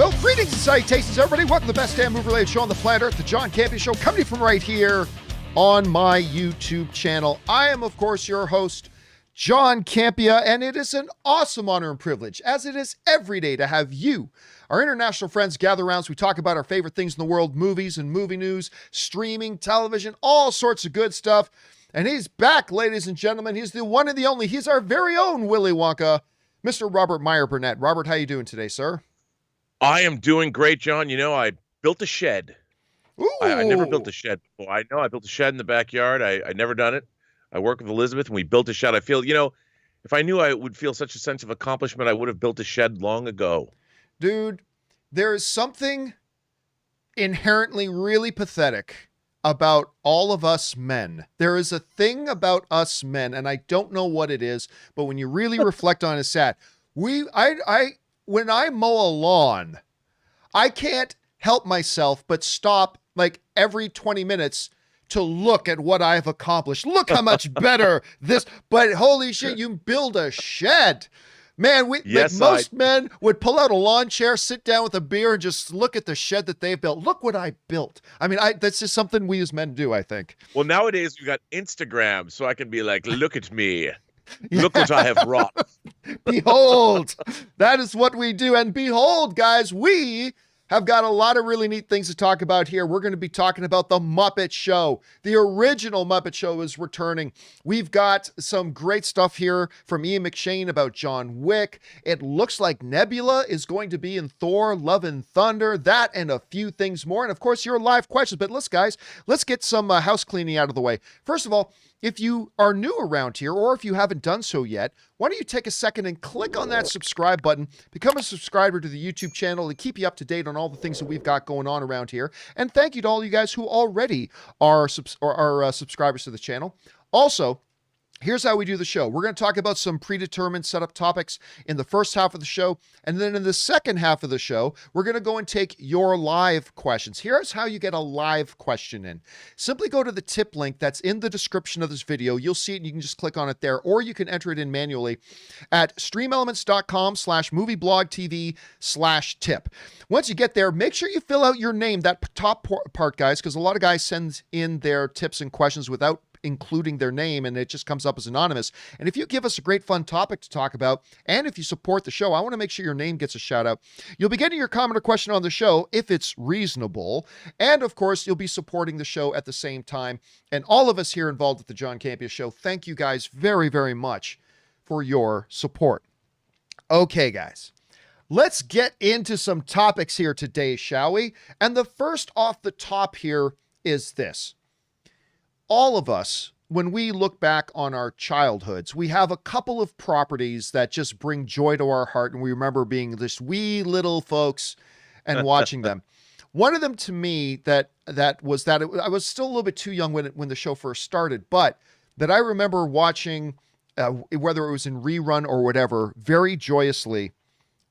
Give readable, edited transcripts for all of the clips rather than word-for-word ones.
Well, greetings and salutations, everybody. Welcome to the best damn movie-related show on the planet, the John Campea Show, coming to you from right here on my YouTube channel. I am, of course, your host, John Campea, and it is an awesome honor and privilege, as it is every day, to have you, our international friends, gather around as we talk about our favorite things in the world, movies and movie news, streaming, television, all sorts of good stuff. And he's back, ladies and gentlemen. He's the one and the only. He's our very own Willy Wonka, Mr. Robert Meyer Burnett. Robert, how you doing today, sir? I am doing great, John. You know, I built a shed. I never built a shed before. I know I built a shed in the backyard. I never done it. I work with Elizabeth, and we built a shed. I feel, you know, if I knew I would feel such a sense of accomplishment, I would have built a shed long ago. Dude, there is something inherently really pathetic about all of us men. There is a thing about us men, and I don't know what it is, but when you really reflect on it, it's sad. When I mow a lawn, I can't help myself but stop like every 20 minutes to look at what I've accomplished. Look how much better this, but holy shit, you build a shed. Man, most men would pull out a lawn chair, sit down with a beer, and just look at the shed that they've built. Look what I built. I mean, that's just something we as men do, I think. Well, nowadays we got Instagram, so I can be like, look at me. Look what I have wrought. Behold, that is what we do. And behold, guys, we have got a lot of really neat things to talk about here. We're going to be talking about the Muppet Show. The original Muppet Show is returning. We've got some great stuff here from Ian McShane about John Wick. It looks like Nebula is going to be in Thor, Love and Thunder. That and a few things more. And of course, your live questions. But let's get some house cleaning out of the way. First of all, if you are new around here, or if you haven't done so yet, why don't you take a second and click on that subscribe button, become a subscriber to the YouTube channel to keep you up to date on all the things that we've got going on around here. And thank you to all you guys who already are subscribers to the channel. Also, here's how we do the show. We're going to talk about some predetermined setup topics in the first half of the show. And then in the second half of the show, we're going to go and take your live questions. Here's how you get a live question in. Simply go to the tip link that's in the description of this video. You'll see it and you can just click on it there, or you can enter it in manually at streamelements.com/movieblogtv/tip. Once you get there, make sure you fill out your name, that top part, guys, because a lot of guys send in their tips and questions without including their name, and it just comes up as anonymous. And if you give us a great fun topic to talk about, and if you support the show, I want to make sure your name gets a shout out. You'll be getting your comment or question on the show if it's reasonable. And of course, you'll be supporting the show at the same time. And all of us here involved at the John Campea Show, thank you guys very, very much for your support. Okay, guys. Let's get into some topics here today, shall we? And the first off the top here is this. All of us, when we look back on our childhoods, we have a couple of properties that just bring joy to our heart, and we remember being this wee little folks and watching them. One of them to me I was still a little bit too young when the show first started, but that I remember watching, whether it was in rerun or whatever, very joyously,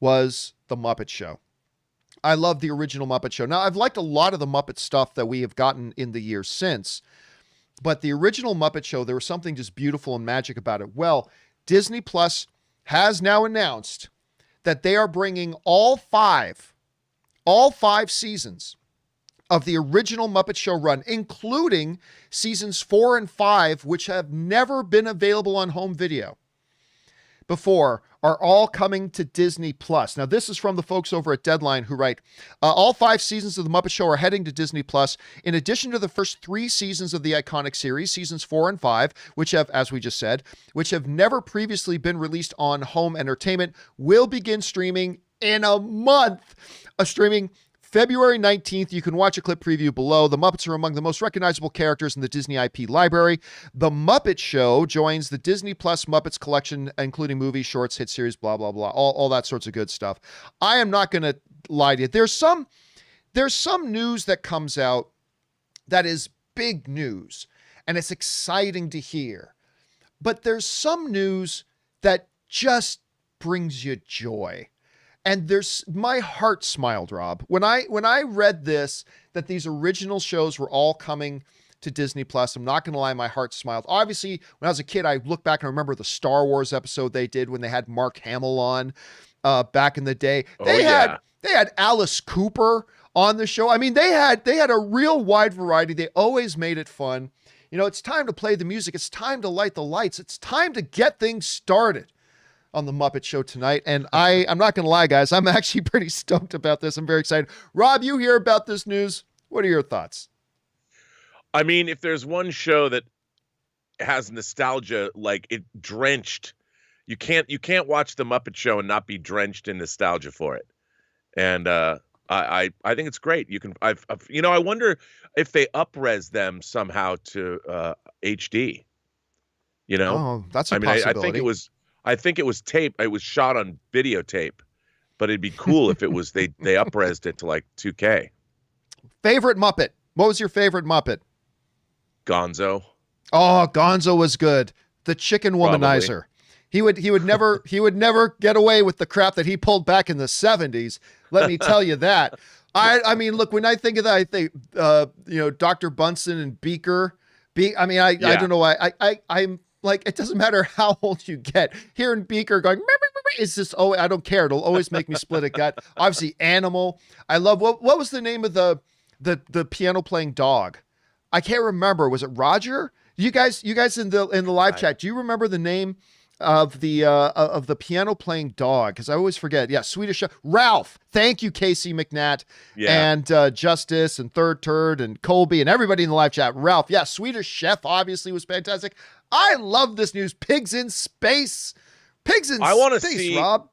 was the Muppet Show. I love the original Muppet Show. Now, I've liked a lot of the Muppet stuff that we have gotten in the years since, but the original Muppet Show, there was something just beautiful and magic about it. Well, Disney Plus has now announced that they are bringing all five seasons of the original Muppet Show run, including seasons 4 and 5, which have never been available on home video before, are all coming to Disney Plus. Now, this is from the folks over at Deadline who write, all 5 seasons of the Muppet Show are heading to Disney Plus. In addition to the first 3 seasons of the iconic series, seasons 4 and 5, which have, as we just said, which have never previously been released on home entertainment, will begin streaming in a month. Streaming February 19th, you can watch a clip preview below. The Muppets are among the most recognizable characters in the Disney IP library. The Muppet Show joins the Disney Plus Muppets collection, including movies, shorts, hit series, blah, blah, blah, all that sorts of good stuff. I am not going to lie to you. There's some news that comes out that is big news, and it's exciting to hear. But there's some news that just brings you joy. And my heart smiled, Rob, when I read this, that these original shows were all coming to Disney Plus. I'm not going to lie, my heart smiled. Obviously, when I was a kid, I look back and I remember the Star Wars episode they did when they had Mark Hamill on back in the day. They had Alice Cooper on the show. I mean, they had a real wide variety. They always made it fun. You know, it's time to play the music. It's time to light the lights. It's time to get things started on the Muppet Show tonight. And I'm not going to lie, guys. I'm actually pretty stoked about this. I'm very excited. Rob, you hear about this news. What are your thoughts? I mean, if there's one show that has nostalgia, like it drenched, you can't watch the Muppet Show and not be drenched in nostalgia for it. And I think it's great. You can, I wonder if they up-res them somehow to HD. You know, oh, that's a possibility. I think it was tape. It was shot on videotape, but it'd be cool if it was they up-resed it to like 2K. Favorite Muppet? What was your favorite Muppet? Gonzo. Oh, Gonzo was good. The chicken womanizer. Probably. He would never get away with the crap that he pulled back in the 70s. Let me tell you that. I mean, look, when I think of that, I think Dr. Bunsen and Beaker. I don't know why. I'm like, it doesn't matter how old you get. Hearing Beaker going, it's just, I don't care. It'll always make me split a gut. Obviously, Animal. I love, what was the name of the piano playing dog? I can't remember. Was it Roger? You guys in the live chat, do you remember the name of the piano playing dog? Because I always forget. Yeah, Swedish Chef. Ralph. Thank you, Casey McNatt. Yeah. And Justice and Third Turd and Colby and everybody in the live chat. Ralph. Yeah, Swedish Chef obviously was fantastic. I love this news. Pigs in Space. Pigs in Space, Rob.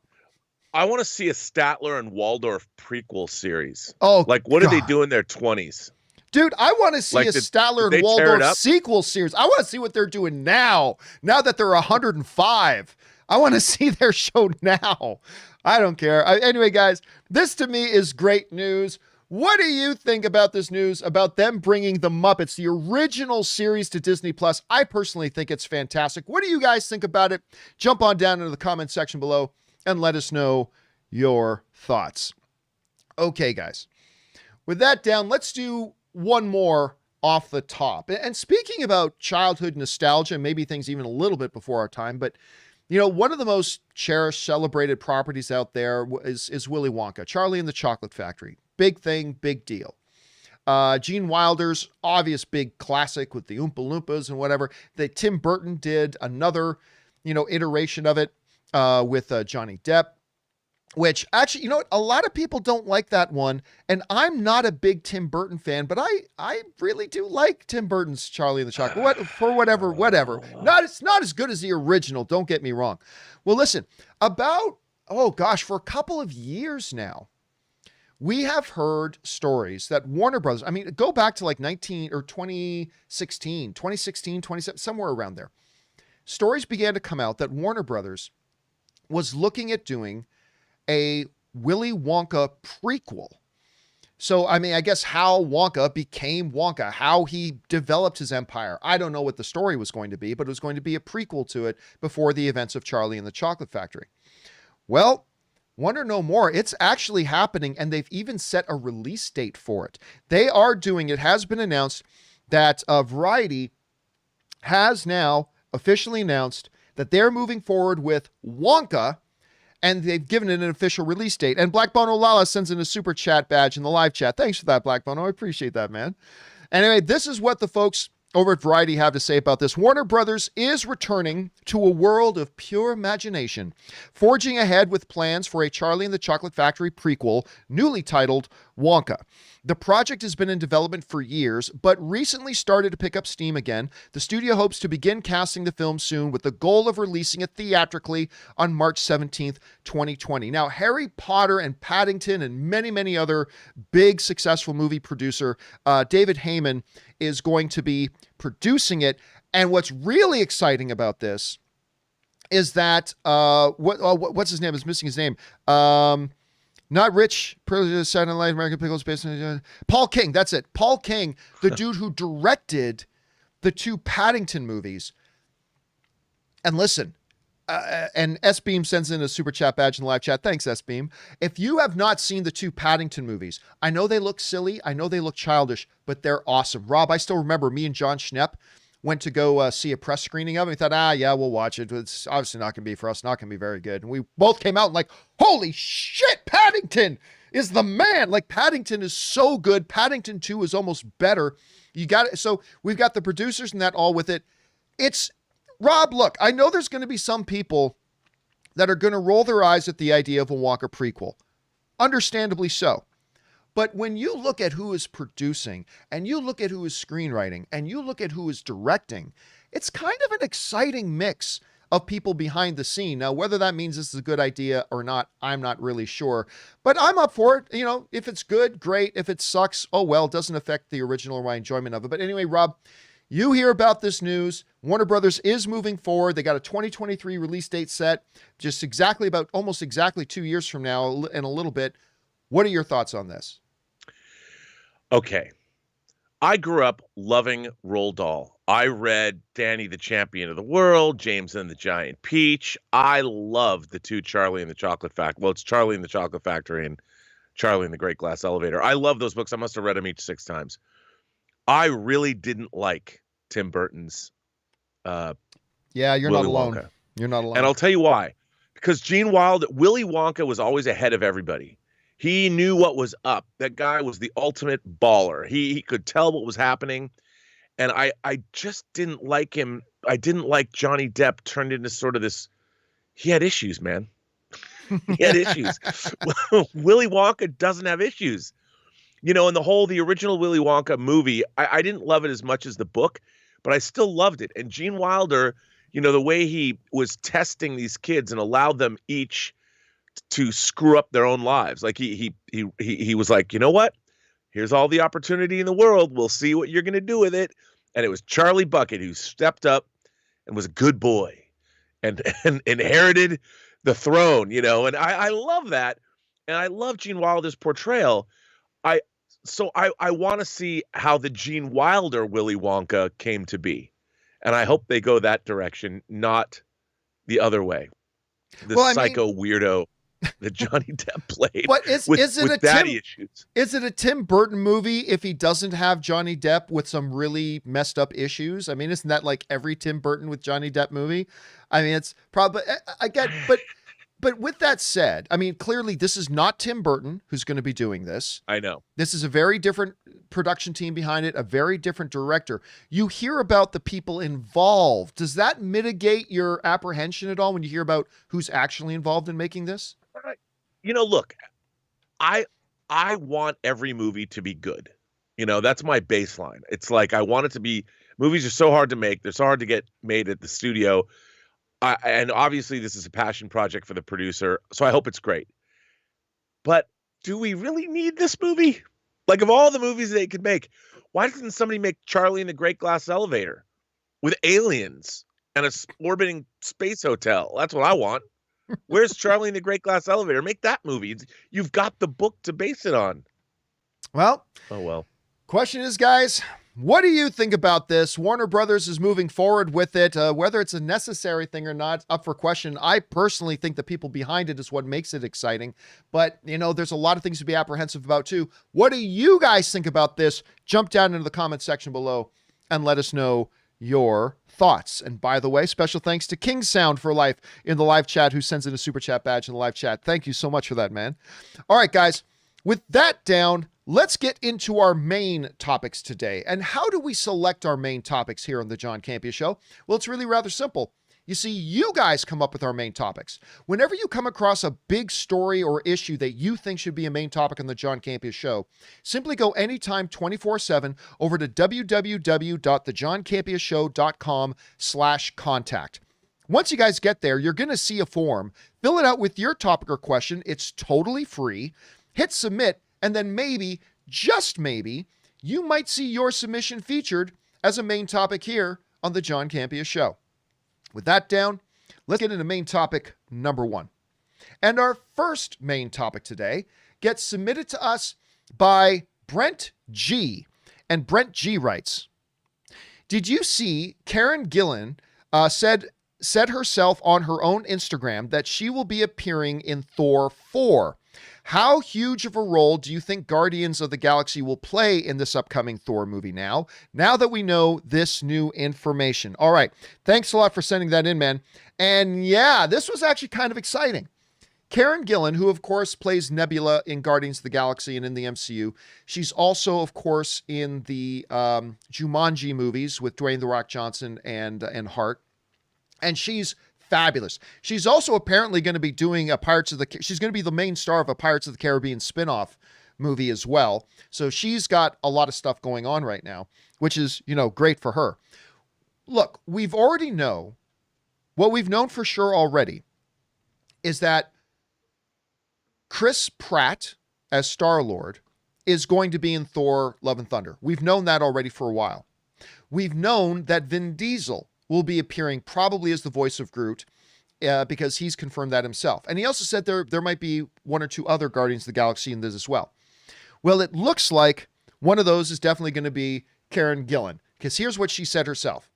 I want to see a Statler and Waldorf prequel series. Oh, like what did they do in their 20s? Dude, I want to see a Statler and Waldorf sequel series. I want to see what they're doing now that they're 105. I want to see their show now. I don't care. Anyway, guys, this to me is great news. What do you think about this news, about them bringing the Muppets, the original series, to Disney+? I personally think it's fantastic. What do you guys think about it? Jump on down into the comment section below and let us know your thoughts. Okay, guys. With that down, let's do one more off the top. And speaking about childhood nostalgia, maybe things even a little bit before our time, but one of the most cherished, celebrated properties out there is Willy Wonka, Charlie and the Chocolate Factory. Big thing, big deal. Gene Wilder's obvious big classic with the Oompa Loompas and whatever. That Tim Burton did another, iteration of it with Johnny Depp. Which actually, a lot of people don't like that one. And I'm not a big Tim Burton fan, but I really do like Tim Burton's Charlie and the Chocolate. Whatever. It's not as good as the original. Don't get me wrong. Well, listen, for a couple of years now, we have heard stories that Warner Brothers, go back to like 2016, 2017, somewhere around there. Stories began to come out that Warner Brothers was looking at doing a Willy Wonka prequel. So, I guess how Wonka became Wonka, how he developed his empire. I don't know what the story was going to be, but it was going to be a prequel to it before the events of Charlie and the Chocolate Factory. Well, wonder no more. It's actually happening, and they've even set a release date for it. They are doing it. Has been announced that Variety has now officially announced that they're moving forward with Wonka, and they've given it an official release date. And Black Bono Lala sends in a super chat badge in the live chat. Thanks for that, Black Bono. I appreciate that, man. Anyway, this is what the folks over at Variety have to say about this. Warner Brothers is returning to a world of pure imagination, forging ahead with plans for a Charlie and the Chocolate Factory prequel, newly titled Wonka. The project has been in development for years, but recently started to pick up steam again. The studio hopes to begin casting the film soon with the goal of releasing it theatrically on March 17th, 2020. Now, Harry Potter and Paddington and many, many other big successful movie producer, David Heyman, is going to be producing it. And what's really exciting about this is that, what's his name? Is missing his name. Not Rich, Saturday Night Live, American Pickles, based on Paul King. That's it. Paul King, the dude who directed the two Paddington movies. And listen, and S-Beam sends in a super chat badge in the live chat. Thanks, S-Beam. If you have not seen the two Paddington movies, I know they look silly. I know they look childish, but they're awesome. Rob, I still remember me and John Schnepp went to go see a press screening of it. We thought, yeah, we'll watch it. It's obviously not going to be for us, not going to be very good. And we both came out and like, holy shit, Paddington is the man. Like, Paddington is so good. Paddington 2 is almost better. You got it. So we've got the producers and that all with it. It's Rob, look, I know there's going to be some people that are going to roll their eyes at the idea of a Wonka prequel. Understandably so. But when you look at who is producing and you look at who is screenwriting and you look at who is directing, it's kind of an exciting mix of people behind the scene. Now, whether that means this is a good idea or not, I'm not really sure, but I'm up for it. You know, if it's good, great. If it sucks, oh well, it doesn't affect the original or my enjoyment of it. But anyway, Rob, you hear about this news. Warner Brothers is moving forward. They got a 2023 release date set, just exactly about almost exactly 2 years from now and a little bit. What are your thoughts on this? Okay. I grew up loving Roald Dahl. I read Danny the Champion of the World, James and the Giant Peach. I loved the two Charlie and the Chocolate Factory. Well, it's Charlie and the Chocolate Factory and Charlie and the Great Glass Elevator. I love those books. I must have read them each 6 times. I really didn't like Tim Burton's yeah, you're Willy not alone. Wonka. You're not alone. And I'll tell you why. Because Willy Wonka was always ahead of everybody. He knew what was up. That guy was the ultimate baller. He could tell what was happening. And I just didn't like him. I didn't like Johnny Depp turned into sort of this. He had issues, man. He had issues. Willy Wonka doesn't have issues. You know, and the original Willy Wonka movie, I didn't love it as much as the book, but I still loved it. And Gene Wilder, you know, the way he was testing these kids and allowed them each to screw up their own lives. Like he was like, you know what? Here's all the opportunity in the world. We'll see what you're going to do with it. And it was Charlie Bucket who stepped up and was a good boy and inherited the throne, you know, and I love that. And I love Gene Wilder's portrayal. So I want to see how the Gene Wilder Willy Wonka came to be. And I hope they go that direction, not the other way. The psycho weirdo that Johnny Depp played. But is it a Tim Burton movie if he doesn't have Johnny Depp with some really messed up issues? I mean, isn't that like every Tim Burton with Johnny Depp movie? I mean, it's probably, I get, but with that said, I mean, clearly this is not Tim Burton who's going to be doing this. I know. This is a very different production team behind it, a very different director. You hear about the people involved. Does that mitigate your apprehension at all when you hear about who's actually involved in making this? You know, look, I want every movie to be good. You know, that's my baseline. It's like I want it to be, movies are so hard to make. They're so hard to get made at the studio. And obviously this is a passion project for the producer, so I hope it's great. But do we really need this movie? Like, of all the movies they could make, why doesn't somebody make Charlie and the Great Glass Elevator with aliens and a orbiting space hotel? That's what I want. Where's Charlie and the Great Glass Elevator? Make that movie. You've got the book to base it on. Well. Oh, well. Question is, guys, what do you think about this? Warner Brothers is moving forward with it. Whether it's a necessary thing or not, up for question. I personally think the people behind it is what makes it exciting. But, you know, there's a lot of things to be apprehensive about, too. What do you guys think about this? Jump down into the comment section below and let us know your thoughts. And by the way, special thanks to King Sound for Life in the live chat, who sends in a super chat badge in the live chat. Thank you so much for that, man. All right, guys, with that down, let's get into our main topics today. And how do we select our main topics here on the John Campea Show? Well, it's really rather simple. You see, you guys come up with our main topics. Whenever you come across a big story or issue that you think should be a main topic on the John Campea Show, simply go anytime 24/7 over to www.thejohncampeashow.com/contact. Once you guys get there, you're going to see a form. Fill it out with your topic or question. It's totally free. Hit submit, and then maybe, just maybe, you might see your submission featured as a main topic here on the John Campea Show. With that down, let's get into main topic number 1. And our first main topic today gets submitted to us by Brent G. And Brent G writes, did you see Karen Gillan said said herself on her own Instagram that she will be appearing in Thor 4. How huge of a role do you think Guardians of the Galaxy will play in this upcoming Thor movie now that we know this new information? All right. Thanks a lot for sending that in, man. And yeah, this was actually kind of exciting. Karen Gillan, who of course plays Nebula in Guardians of the Galaxy and in the MCU, she's also, of course, in the Jumanji movies with Dwayne "The Rock" Johnson and Hart. And she's fabulous. She's also apparently going to be doing she's going to be the main star of a Pirates of the Caribbean spinoff movie as well. So she's got a lot of stuff going on right now, which is, great for her. Look, what we've known for sure already is that Chris Pratt as Star-Lord is going to be in Thor: Love and Thunder. We've known that already for a while. We've known that Vin Diesel will be appearing probably as the voice of Groot because he's confirmed that himself. And he also said there might be one or two other Guardians of the Galaxy in this as well. Well, it looks like one of those is definitely going to be Karen Gillan, because here's what she said herself.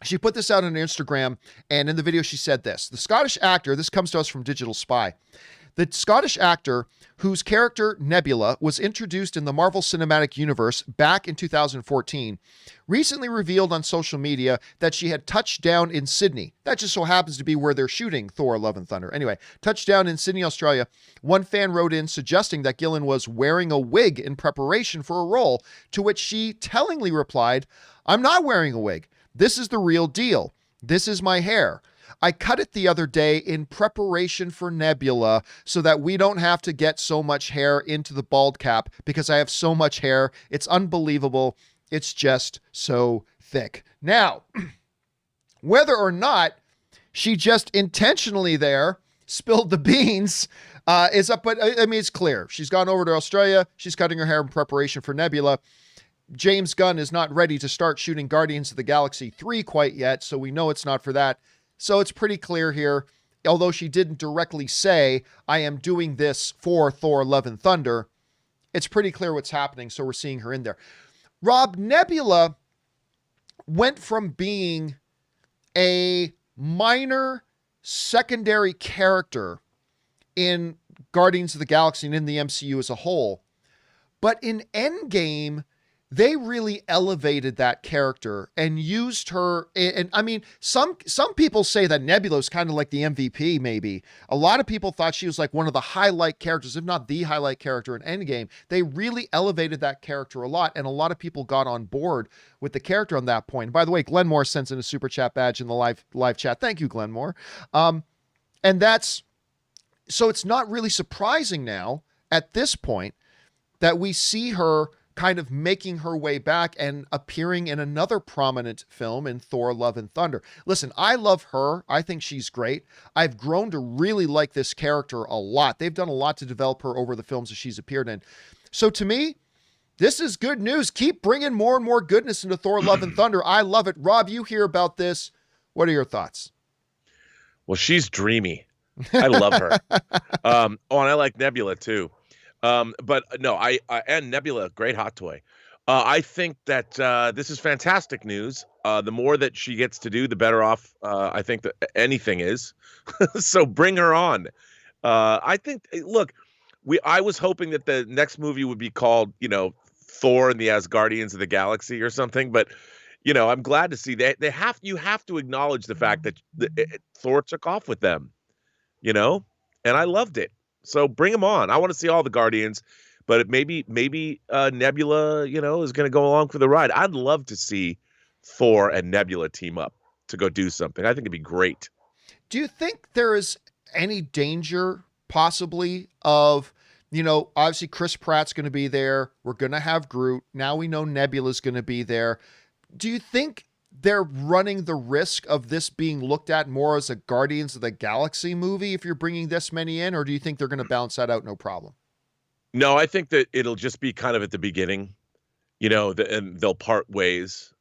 She put this out on Instagram, and in the video she said this. The Scottish actor, this comes to us from Digital Spy, the Scottish actor whose character Nebula was introduced in the Marvel Cinematic Universe back in 2014, recently revealed on social media that she had touched down in Sydney. That just so happens to be where they're shooting Thor: Love and Thunder. Anyway, touched down in Sydney, Australia. One fan wrote in suggesting that Gillian was wearing a wig in preparation for a role, to which she tellingly replied, "I'm not wearing a wig. This is the real deal. This is my hair. I cut it the other day in preparation for Nebula so that we don't have to get so much hair into the bald cap because I have so much hair. It's unbelievable. It's just so thick." Now, whether or not she just intentionally there spilled the beans is up, but I mean, it's clear. She's gone over to Australia. She's cutting her hair in preparation for Nebula. James Gunn is not ready to start shooting Guardians of the Galaxy 3 quite yet, so we know it's not for that. So it's pretty clear here, although she didn't directly say, "I am doing this for Thor: Love and Thunder," it's pretty clear what's happening, so we're seeing her in there. Rob, Nebula went from being a minor secondary character in Guardians of the Galaxy and in the MCU as a whole, but in Endgame, they really elevated that character and used her. And I mean, some people say that Nebula is kind of like the MVP, maybe. A lot of people thought she was like one of the highlight characters, if not the highlight character in Endgame. They really elevated that character a lot, and a lot of people got on board with the character on that point. And by the way, Glenmore sends in a super chat badge in the live chat. Thank you, Glenmore. And so it's not really surprising now at this point that we see her kind of making her way back and appearing in another prominent film in Thor: Love and Thunder. Listen, I love her. I think she's great. I've grown to really like this character a lot. They've done a lot to develop her over the films that she's appeared in. So to me, this is good news. Keep bringing more and more goodness into Thor: Love and Thunder. I love it. Rob, you hear about this. What are your thoughts? Well, she's dreamy. I love her. And I like Nebula too. But no, and Nebula, great hot toy. I think that this is fantastic news. The more that she gets to do, the better off I think that anything is. So bring her on. I think, look, I was hoping that the next movie would be called, Thor and the Asgardians of the Galaxy or something. But, I'm glad to see you have to acknowledge the fact that Thor took off with them, and I loved it. So bring them on. I want to see all the Guardians, but maybe Nebula, is going to go along for the ride. I'd love to see Thor and Nebula team up to go do something. I think it'd be great. Do you think there is any danger possibly of, obviously Chris Pratt's going to be there. We're going to have Groot. Now we know Nebula's going to be there. Do you think they're running the risk of this being looked at more as a Guardians of the Galaxy movie if you're bringing this many in, or do you think they're going to balance that out no problem? No, I think that it'll just be kind of at the beginning, and they'll part ways.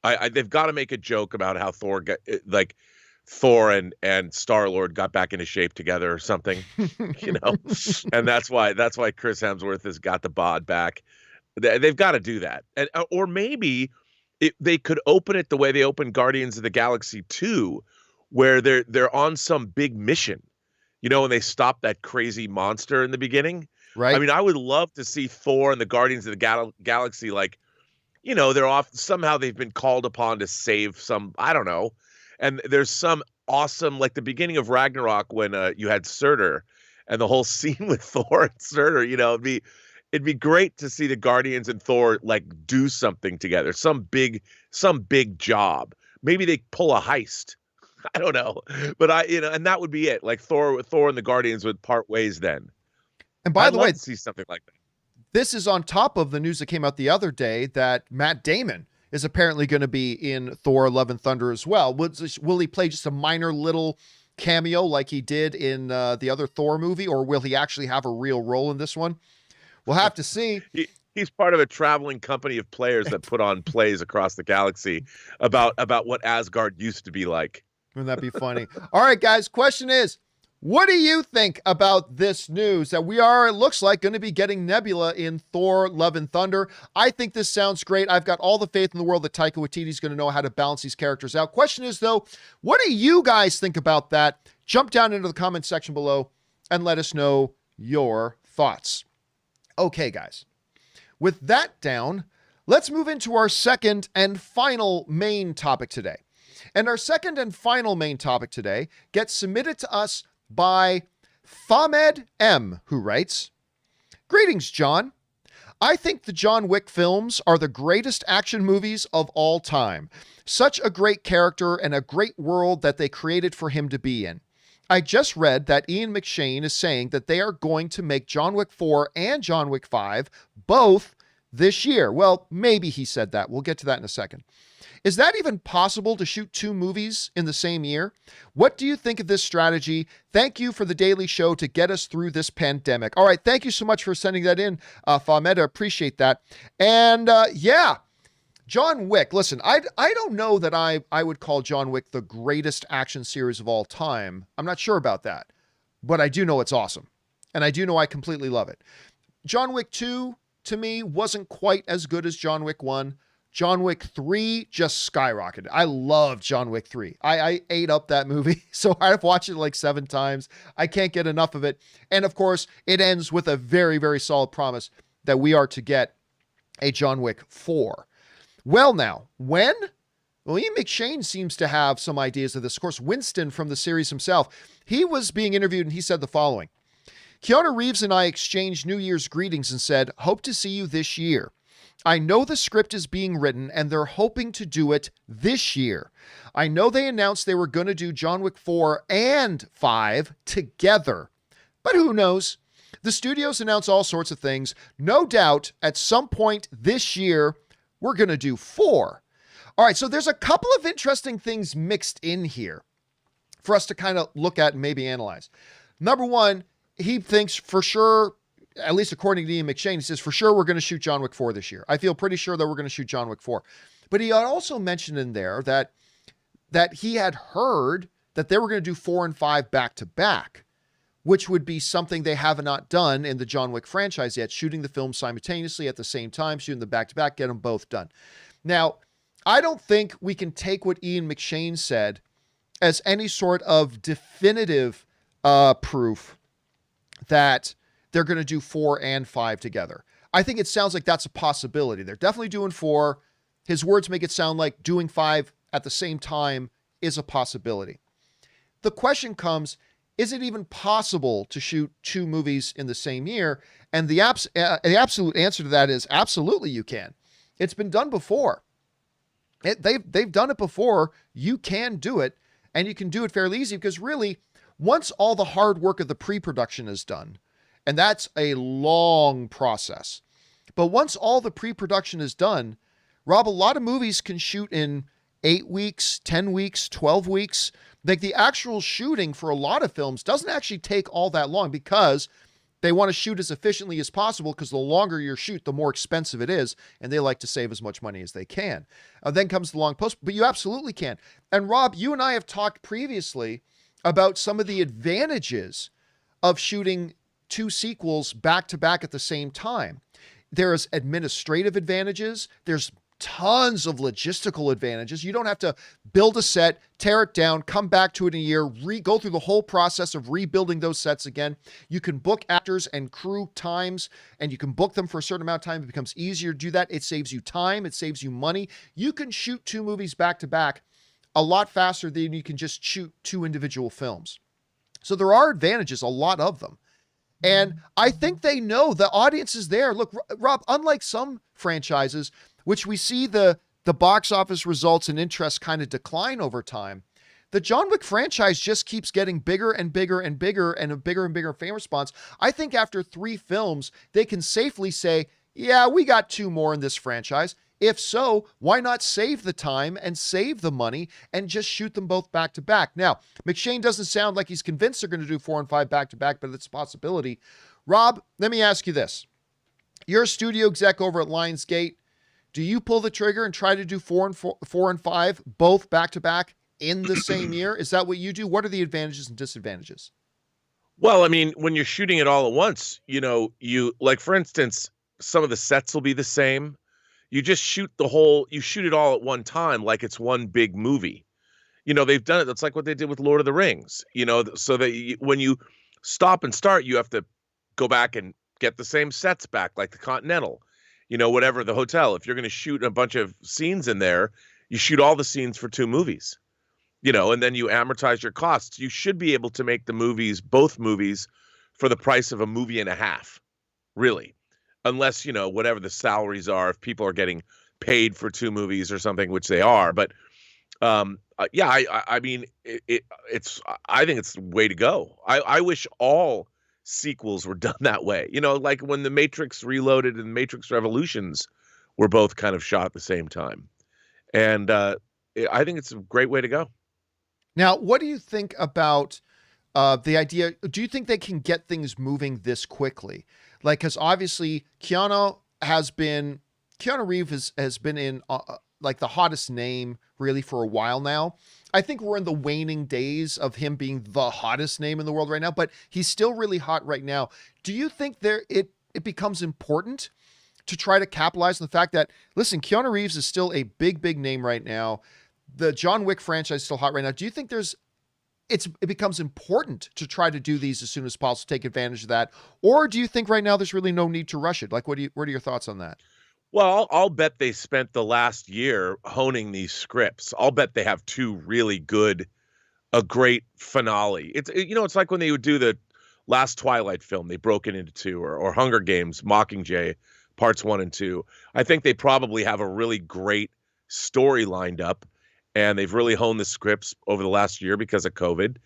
They've got to make a joke about how Thor and Star-Lord got back into shape together or something, and that's why Chris Hemsworth has got the bod back. They've got to do that. Or maybe they could open it the way they opened Guardians of the Galaxy 2, where they're on some big mission, and they stop that crazy monster in the beginning. Right. I mean, I would love to see Thor and the Guardians of the Galaxy, like, they're off. Somehow they've been called upon to save some, I don't know. And there's some awesome, like the beginning of Ragnarok when you had Surtur and the whole scene with Thor and Surtur, it'd be great to see the Guardians and Thor like do something together, some big job. Maybe they pull a heist. I don't know, but and that would be it. Like Thor and the Guardians would part ways then. And by the way, to see something like that. This is on top of the news that came out the other day that Matt Damon is apparently going to be in Thor: Love and Thunder as well. Will he play just a minor little cameo like he did in the other Thor movie, or will he actually have a real role in this one? We'll have to see. He's part of a traveling company of players that put on plays across the galaxy about what Asgard used to be like. Wouldn't that be funny? All right, guys, question is, what do you think about this news that we are, it looks like, going to be getting Nebula in Thor: Love and Thunder? I think this sounds great. I've got all the faith in the world that Taika Waititi is going to know how to balance these characters out. Question is, though, what do you guys think about that? Jump down into the comment section below and let us know your thoughts. Okay, guys. With that down, let's move into our second and final main topic today. And our second and final main topic today gets submitted to us by Famed M, who writes, "Greetings, John. I think the John Wick films are the greatest action movies of all time. Such a great character and a great world that they created for him to be in. I just read that Ian McShane is saying that they are going to make John Wick 4 and John Wick 5 both this year. Well, maybe he said that. We'll get to that in a second. Is that even possible to shoot two movies in the same year? What do you think of this strategy? Thank you for the daily show to get us through this pandemic." All right. Thank you so much for sending that in, Famed. I appreciate that. And yeah, John Wick. Listen, I don't know that I would call John Wick the greatest action series of all time. I'm not sure about that, but I do know it's awesome. And I do know I completely love it. John Wick 2, to me, wasn't quite as good as John Wick 1. John Wick 3 just skyrocketed. I love John Wick 3. I ate up that movie, so I've watched it like 7 times. I can't get enough of it. And of course, it ends with a very, very solid promise that we are to get a John Wick 4. Well, now, when? Well, Ian McShane seems to have some ideas of this. Of course, Winston from the series himself, he was being interviewed and he said the following: "Keanu Reeves and I exchanged New Year's greetings and said, 'Hope to see you this year. I know the script is being written and they're hoping to do it this year. I know they announced they were going to do John Wick 4 and 5 together, but who knows? The studios announce all sorts of things. No doubt at some point this year, we're going to do 4. All right, so there's a couple of interesting things mixed in here for us to kind of look at and maybe analyze. Number one, he thinks for sure, at least according to Ian McShane, he says, for sure we're going to shoot John Wick 4 this year. I feel pretty sure that we're going to shoot John Wick 4. But he had also mentioned in there that he had heard that they were going to do 4 and 5 back to back, which would be something they have not done in the John Wick franchise yet, shooting the film simultaneously at the same time, shooting them back to back, get them both done. Now, I don't think we can take what Ian McShane said as any sort of definitive proof that they're going to do 4 and 5 together. I think it sounds like that's a possibility. They're definitely doing 4. His words make it sound like doing 5 at the same time is a possibility. The question comes, is it even possible to shoot 2 movies in the same year? And the absolute answer to that is absolutely you can. It's been done before. They've done it before. You can do it, and you can do it fairly easy because really, once all the hard work of the pre-production is done, and that's a long process. But once all the pre-production is done, Rob, a lot of movies can shoot in 8 weeks, 10 weeks, 12 weeks. Like the actual shooting for a lot of films doesn't actually take all that long because they want to shoot as efficiently as possible because the longer you shoot, the more expensive it is. And they like to save as much money as they can. Then comes the long post, but you absolutely can. And Rob, you and I have talked previously about some of the advantages of shooting 2 sequels back to back at the same time. There's administrative advantages. There's tons of logistical advantages. You don't have to build a set, tear it down, come back to it in a year, go through the whole process of rebuilding those sets again. You can book actors and crew times, and you can book them for a certain amount of time. It becomes easier to do that. It saves you time. It saves you money. You can shoot 2 movies back to back a lot faster than you can just shoot 2 individual films. So there are advantages, a lot of them. And I think they know the audience is there. Look, Rob, unlike some franchises, which we see the box office results and interest kind of decline over time, the John Wick franchise just keeps getting bigger and bigger and bigger and a bigger and bigger fan response. I think after 3 films, they can safely say, yeah, we got 2 more in this franchise. If so, why not save the time and save the money and just shoot them both back to back? Now, McShane doesn't sound like he's convinced they're going to do 4 and 5 back to back, but it's a possibility. Rob, let me ask you this. You're a studio exec over at Lionsgate. Do you pull the trigger and try to do 4 and 5 both back to back in the same year? Is that what you do? What are the advantages and disadvantages? Well, I mean, when you're shooting it all at once, you like, for instance, some of the sets will be the same. You just shoot it all at one time, like it's one big movie. They've done it. That's like what they did with Lord of the Rings, so that when you stop and start, you have to go back and get the same sets back, like the Continental, whatever, the hotel. If you're going to shoot a bunch of scenes in there, you shoot all the scenes for 2 movies, and then you amortize your costs. You should be able to make both movies for the price of a movie and a half, really. Unless, whatever the salaries are, if people are getting paid for 2 movies or something, which they are. But I mean, I think it's the way to go. I wish all sequels were done that way. Like when The Matrix Reloaded and Matrix Revolutions were both kind of shot at the same time. And I think it's a great way to go. Now, what do you think about the idea? Do you think they can get things moving this quickly? Like, because obviously Keanu Reeves has been in like the hottest name really for a while now. I think we're in the waning days of him being the hottest name in the world right now, but he's still really hot right now. Do you think it becomes important to try to capitalize on the fact that, listen, Keanu Reeves is still a big name right now. The John Wick franchise is still hot right now. Do you think it becomes important to try to do these as soon as possible, take advantage of that? Or do you think right now there's really no need to rush it? Like, what are your thoughts on that? Well, I'll bet they spent the last year honing these scripts. I'll bet they have 2 really good, a great finale. It's like when they would do the last Twilight film, they broke it into 2, or Hunger Games, Mockingjay, parts 1 and 2. I think they probably have a really great story lined up. And they've really honed the scripts over the last year because of COVID,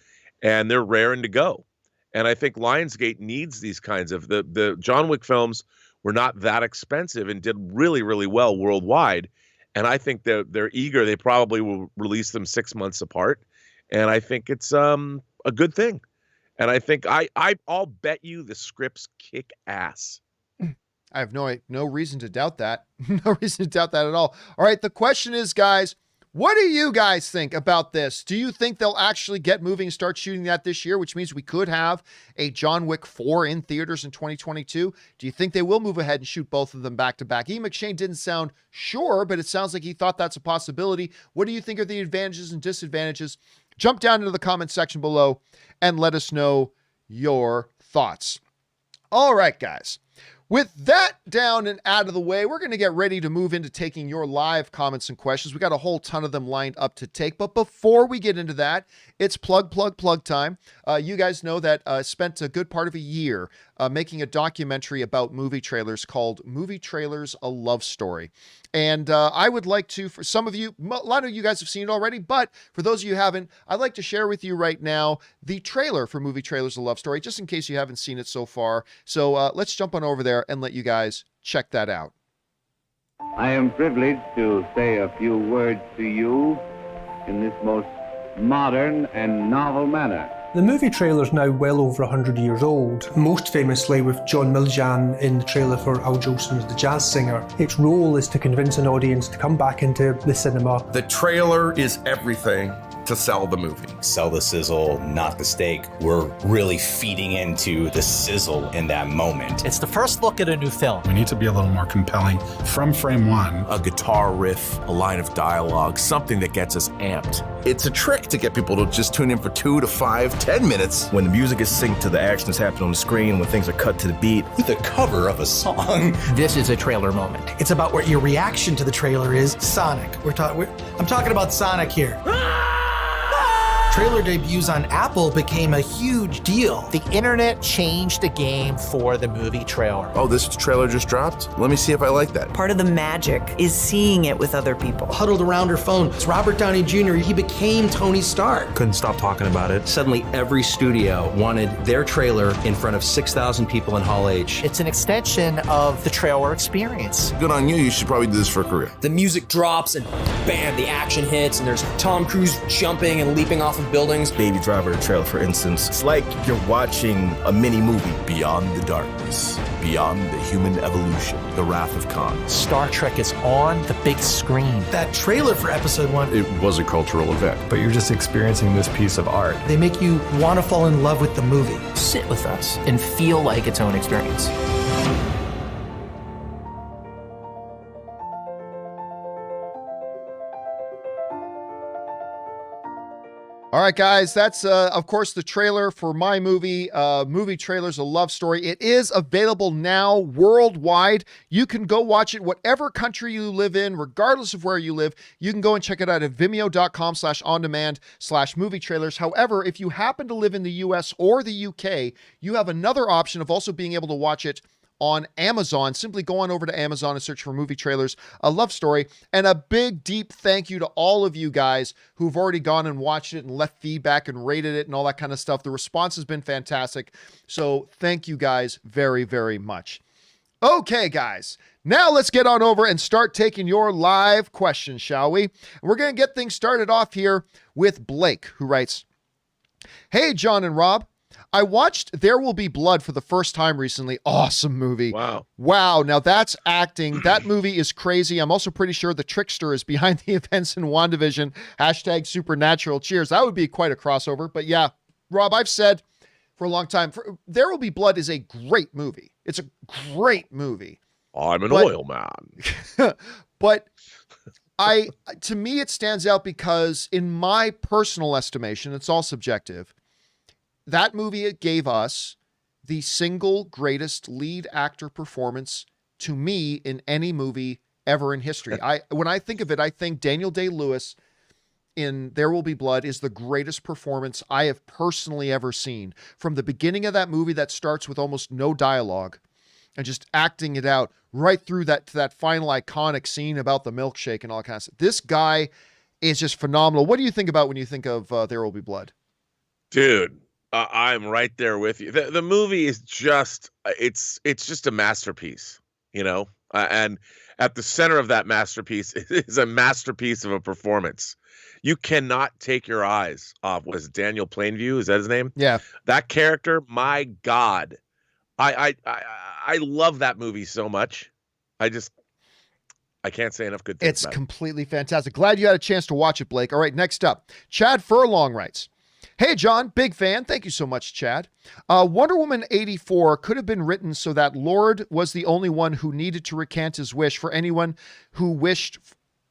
and they're raring to go. And I think Lionsgate needs these kinds of the John Wick films were not that expensive and did really, really well worldwide. And I think they're eager. They probably will release them 6 months apart. And I think it's a good thing. And I think I'll bet you the scripts kick ass. I have no reason to doubt that. No reason to doubt that at all. All right. The question is, guys, what do you guys think about this? Do you think they'll actually get moving and start shooting that this year, which means we could have a John Wick 4 in theaters in 2022? Do you think they will move ahead and shoot both of them back to back? Ian McShane didn't sound sure, but it sounds like he thought that's a possibility. What do you think are the advantages and disadvantages? Jump down into the comment section below and let us know your thoughts. All right, guys. With that down and out of the way, we're going to get ready to move into taking your live comments and questions. We got a whole ton of them lined up to take. But before we get into that, it's plug time. You guys know that I spent a good part of a year making a documentary about movie trailers called Movie Trailers, A Love Story. And I would like to, for some of you, a lot of you guys have seen it already, but for those of you who haven't, I'd like to share with you right now the trailer for Movie Trailers, A Love Story, just in case you haven't seen it so far. So let's jump on over there and let you guys check that out. I am privileged to say a few words to you in this most modern and novel manner. The movie trailer's now well over 100 years old, most famously with John Miljan in the trailer for Al Jolson's The Jazz Singer. Its role is to convince an audience to come back into the cinema. The trailer is everything. to sell the movie. Sell the sizzle, not the steak. We're really feeding into the sizzle in that moment. It's the first look at a new film. We need to be a little more compelling from frame one. A guitar riff, a line of dialogue, something that gets us amped. It's a trick to get people to just tune in for 2 to 5, 10 minutes. When the music is synced to the action that's happening on the screen, when things are cut to the beat. The cover of a song. This is a trailer moment. It's about what your reaction to the trailer is. Sonic. I'm talking about Sonic here. Trailer debuts on Apple became a huge deal. The internet changed the game for the movie trailer. Oh, this trailer just dropped? Let me see if I like that. Part of the magic is seeing it with other people. Huddled around her phone. It's Robert Downey Jr. He became Tony Stark. Couldn't stop talking about it. Suddenly, every studio wanted their trailer in front of 6,000 people in Hall H. It's an extension of the trailer experience. Good on you. You should probably do this for a career. The music drops and bam, the action hits and there's Tom Cruise jumping and leaping off of buildings. Baby Driver trailer, for instance. It's like you're watching a mini movie. Beyond the darkness, beyond the human evolution, the wrath of Khan. Star Trek is on the big screen. That trailer for episode 1. It was a cultural event. But you're just experiencing this piece of art. They make you want to fall in love with the movie. Sit with us and feel like its own experience. All right, guys, that's, of course, the trailer for my movie. Movie Trailers, A Love Story. It is available now worldwide. You can go watch it whatever country you live in, regardless of where you live. You can go and check it out at vimeo.com/on-demand/movie trailers. However, if you happen to live in the US or the UK, you have another option of also being able to watch it on Amazon. Simply go on over to Amazon and search for Movie Trailers, A Love Story. And a big, deep thank you to all of you guys who've already gone and watched it and left feedback and rated it and all that kind of stuff. The response has been fantastic. So thank you guys very, very much. Okay, guys, now let's get on over and start taking your live questions, shall we? We're going to get things started off here with Blake, who writes, "Hey, John and Rob. I watched There Will Be Blood for the first time recently. Awesome movie. Wow. Now that's acting. That movie is crazy. I'm also pretty sure the trickster is behind the events in WandaVision. # supernatural. Cheers. That would be quite a crossover. But yeah, Rob, I've said for a long time, There Will Be Blood is a great movie. It's a great movie. I'm an oil man. But to me, it stands out because in my personal estimation, it's all subjective, that movie gave us the single greatest lead actor performance to me in any movie ever in history. When I think of it, I think Daniel Day-Lewis in There Will Be Blood is the greatest performance I have personally ever seen. From the beginning of that movie that starts with almost no dialogue and just acting it out right through to that final iconic scene about the milkshake and all that kind of stuff. This guy is just phenomenal. What do you think about when you think of There Will Be Blood? Dude. I'm right there with you. The movie is just, it's just a masterpiece, you know? And at the center of that masterpiece is a masterpiece of a performance. You cannot take your eyes off, was it Daniel Plainview? Is that his name? Yeah. That character, my God. I love that movie so much. I can't say enough good things It's about completely fantastic. Glad you had a chance to watch it, Blake. All right, next up, Chad Furlong writes, "Hey, John, big fan." Thank you so much, Chad. Wonder Woman 84 could have been written so that Lord was the only one who needed to recant his wish for anyone who wished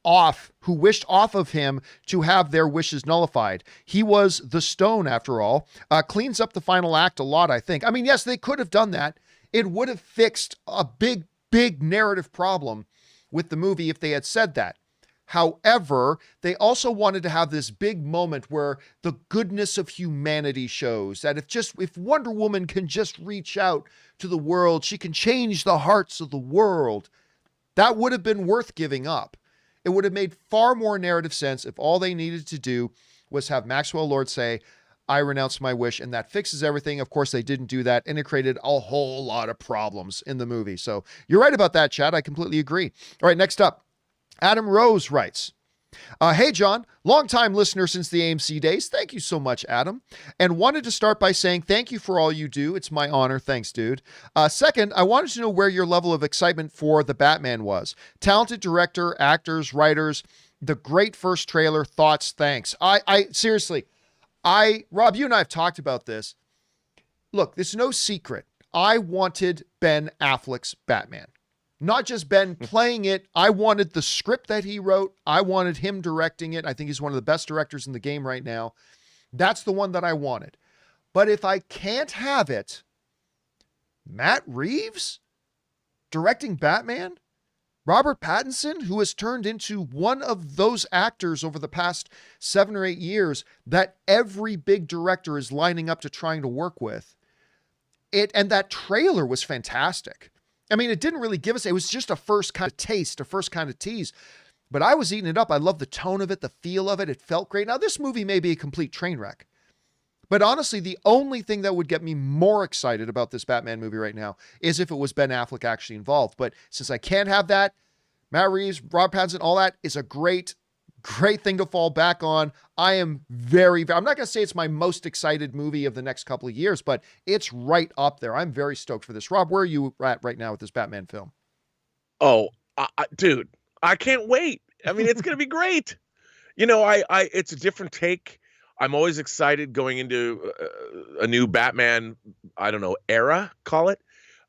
off of him to have their wishes nullified. He was the stone, after all. Cleans up the final act a lot, I think. I mean, yes, they could have done that. It would have fixed a big, big narrative problem with the movie if they had said that. However, they also wanted to have this big moment where the goodness of humanity shows that if Wonder Woman can just reach out to the world, she can change the hearts of the world. That would have been worth giving up. It would have made far more narrative sense if all they needed to do was have Maxwell Lord say, "I renounce my wish," and that fixes everything. Of course, they didn't do that, and it created a whole lot of problems in the movie. So you're right about that, Chad. I completely agree. All right, next up. Adam Rose writes, "Hey, John, longtime listener since the AMC days. Thank you so much, Adam. And wanted to start by saying thank you for all you do. It's my honor. Thanks, dude. Second, I wanted to know where your level of excitement for The Batman was. Talented director, actors, writers, the great first trailer. Thoughts? Thanks. I seriously, Rob, you and I have talked about this. Look, there's no secret. I wanted Ben Affleck's Batman. Not just Ben playing it. I wanted the script that he wrote. I wanted him directing it. I think he's one of the best directors in the game right now. That's the one that I wanted. But if I can't have it, Matt Reeves directing Batman? Robert Pattinson, who has turned into one of those actors over the past 7 or 8 years that every big director is lining up to trying to work with. And that trailer was fantastic. I mean, it didn't really give us, it was just a first kind of taste, a first kind of tease, but I was eating it up. I love the tone of it, the feel of it. It felt great. Now, this movie may be a complete train wreck, but honestly, the only thing that would get me more excited about this Batman movie right now is if it was Ben Affleck actually involved. But since I can't have that, Matt Reeves, Rob Pattinson, all that is a great thing to fall back on. I am I'm not going to say it's my most excited movie of the next couple of years, but it's right up there. I'm very stoked for this. Rob, where are you at right now with this Batman film? Oh, dude, I can't wait. I mean, it's going to be great. You know, it's a different take. I'm always excited going into a new Batman, I don't know, era, call it.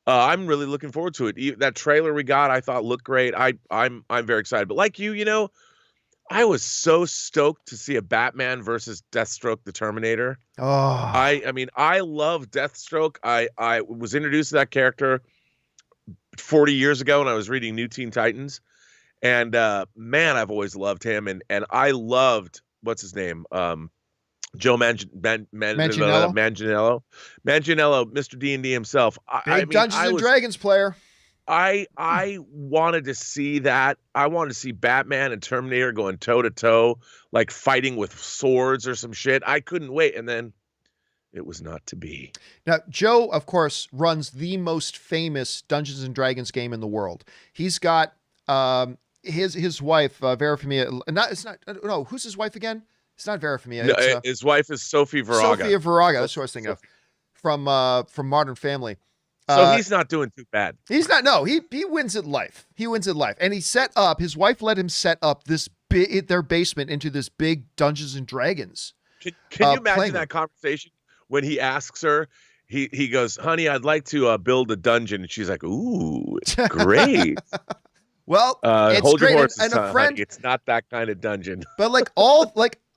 I'm really looking forward to it. That trailer we got, I thought looked great. I'm very excited. But like you know, I was so stoked to see a Batman versus Deathstroke the Terminator. Oh, I mean, I love Deathstroke. I was introduced to that character 40 years ago when I was reading New Teen Titans. And man, I've always loved him. And I loved, what's his name? Joe Manganiello, Mr. D&D himself. I mean, Dungeons and Dragons player. I wanted to see that. I wanted to see Batman and Terminator going toe to toe, like fighting with swords or some shit. I couldn't wait. And then it was not to be. Now, Joe, of course, runs the most famous Dungeons and Dragons game in the world. He's got his wife, Vera Farmiga. Who's his wife again? It's not Vera Farmiga. No, his wife is Sophia Viraga. Sophia Viraga. That's what I was thinking of. From Modern Family. So he's not doing too bad. He's not. No, he wins at life. He wins at life. And he set up, his wife let him set up their basement into this big Dungeons and Dragons. Can you imagine that conversation when he asks her, he goes, honey, I'd like to build a dungeon. And she's like, ooh, it's great. Well, it's hold great. Your horses, and a friend, honey. It's not that kind of dungeon. But like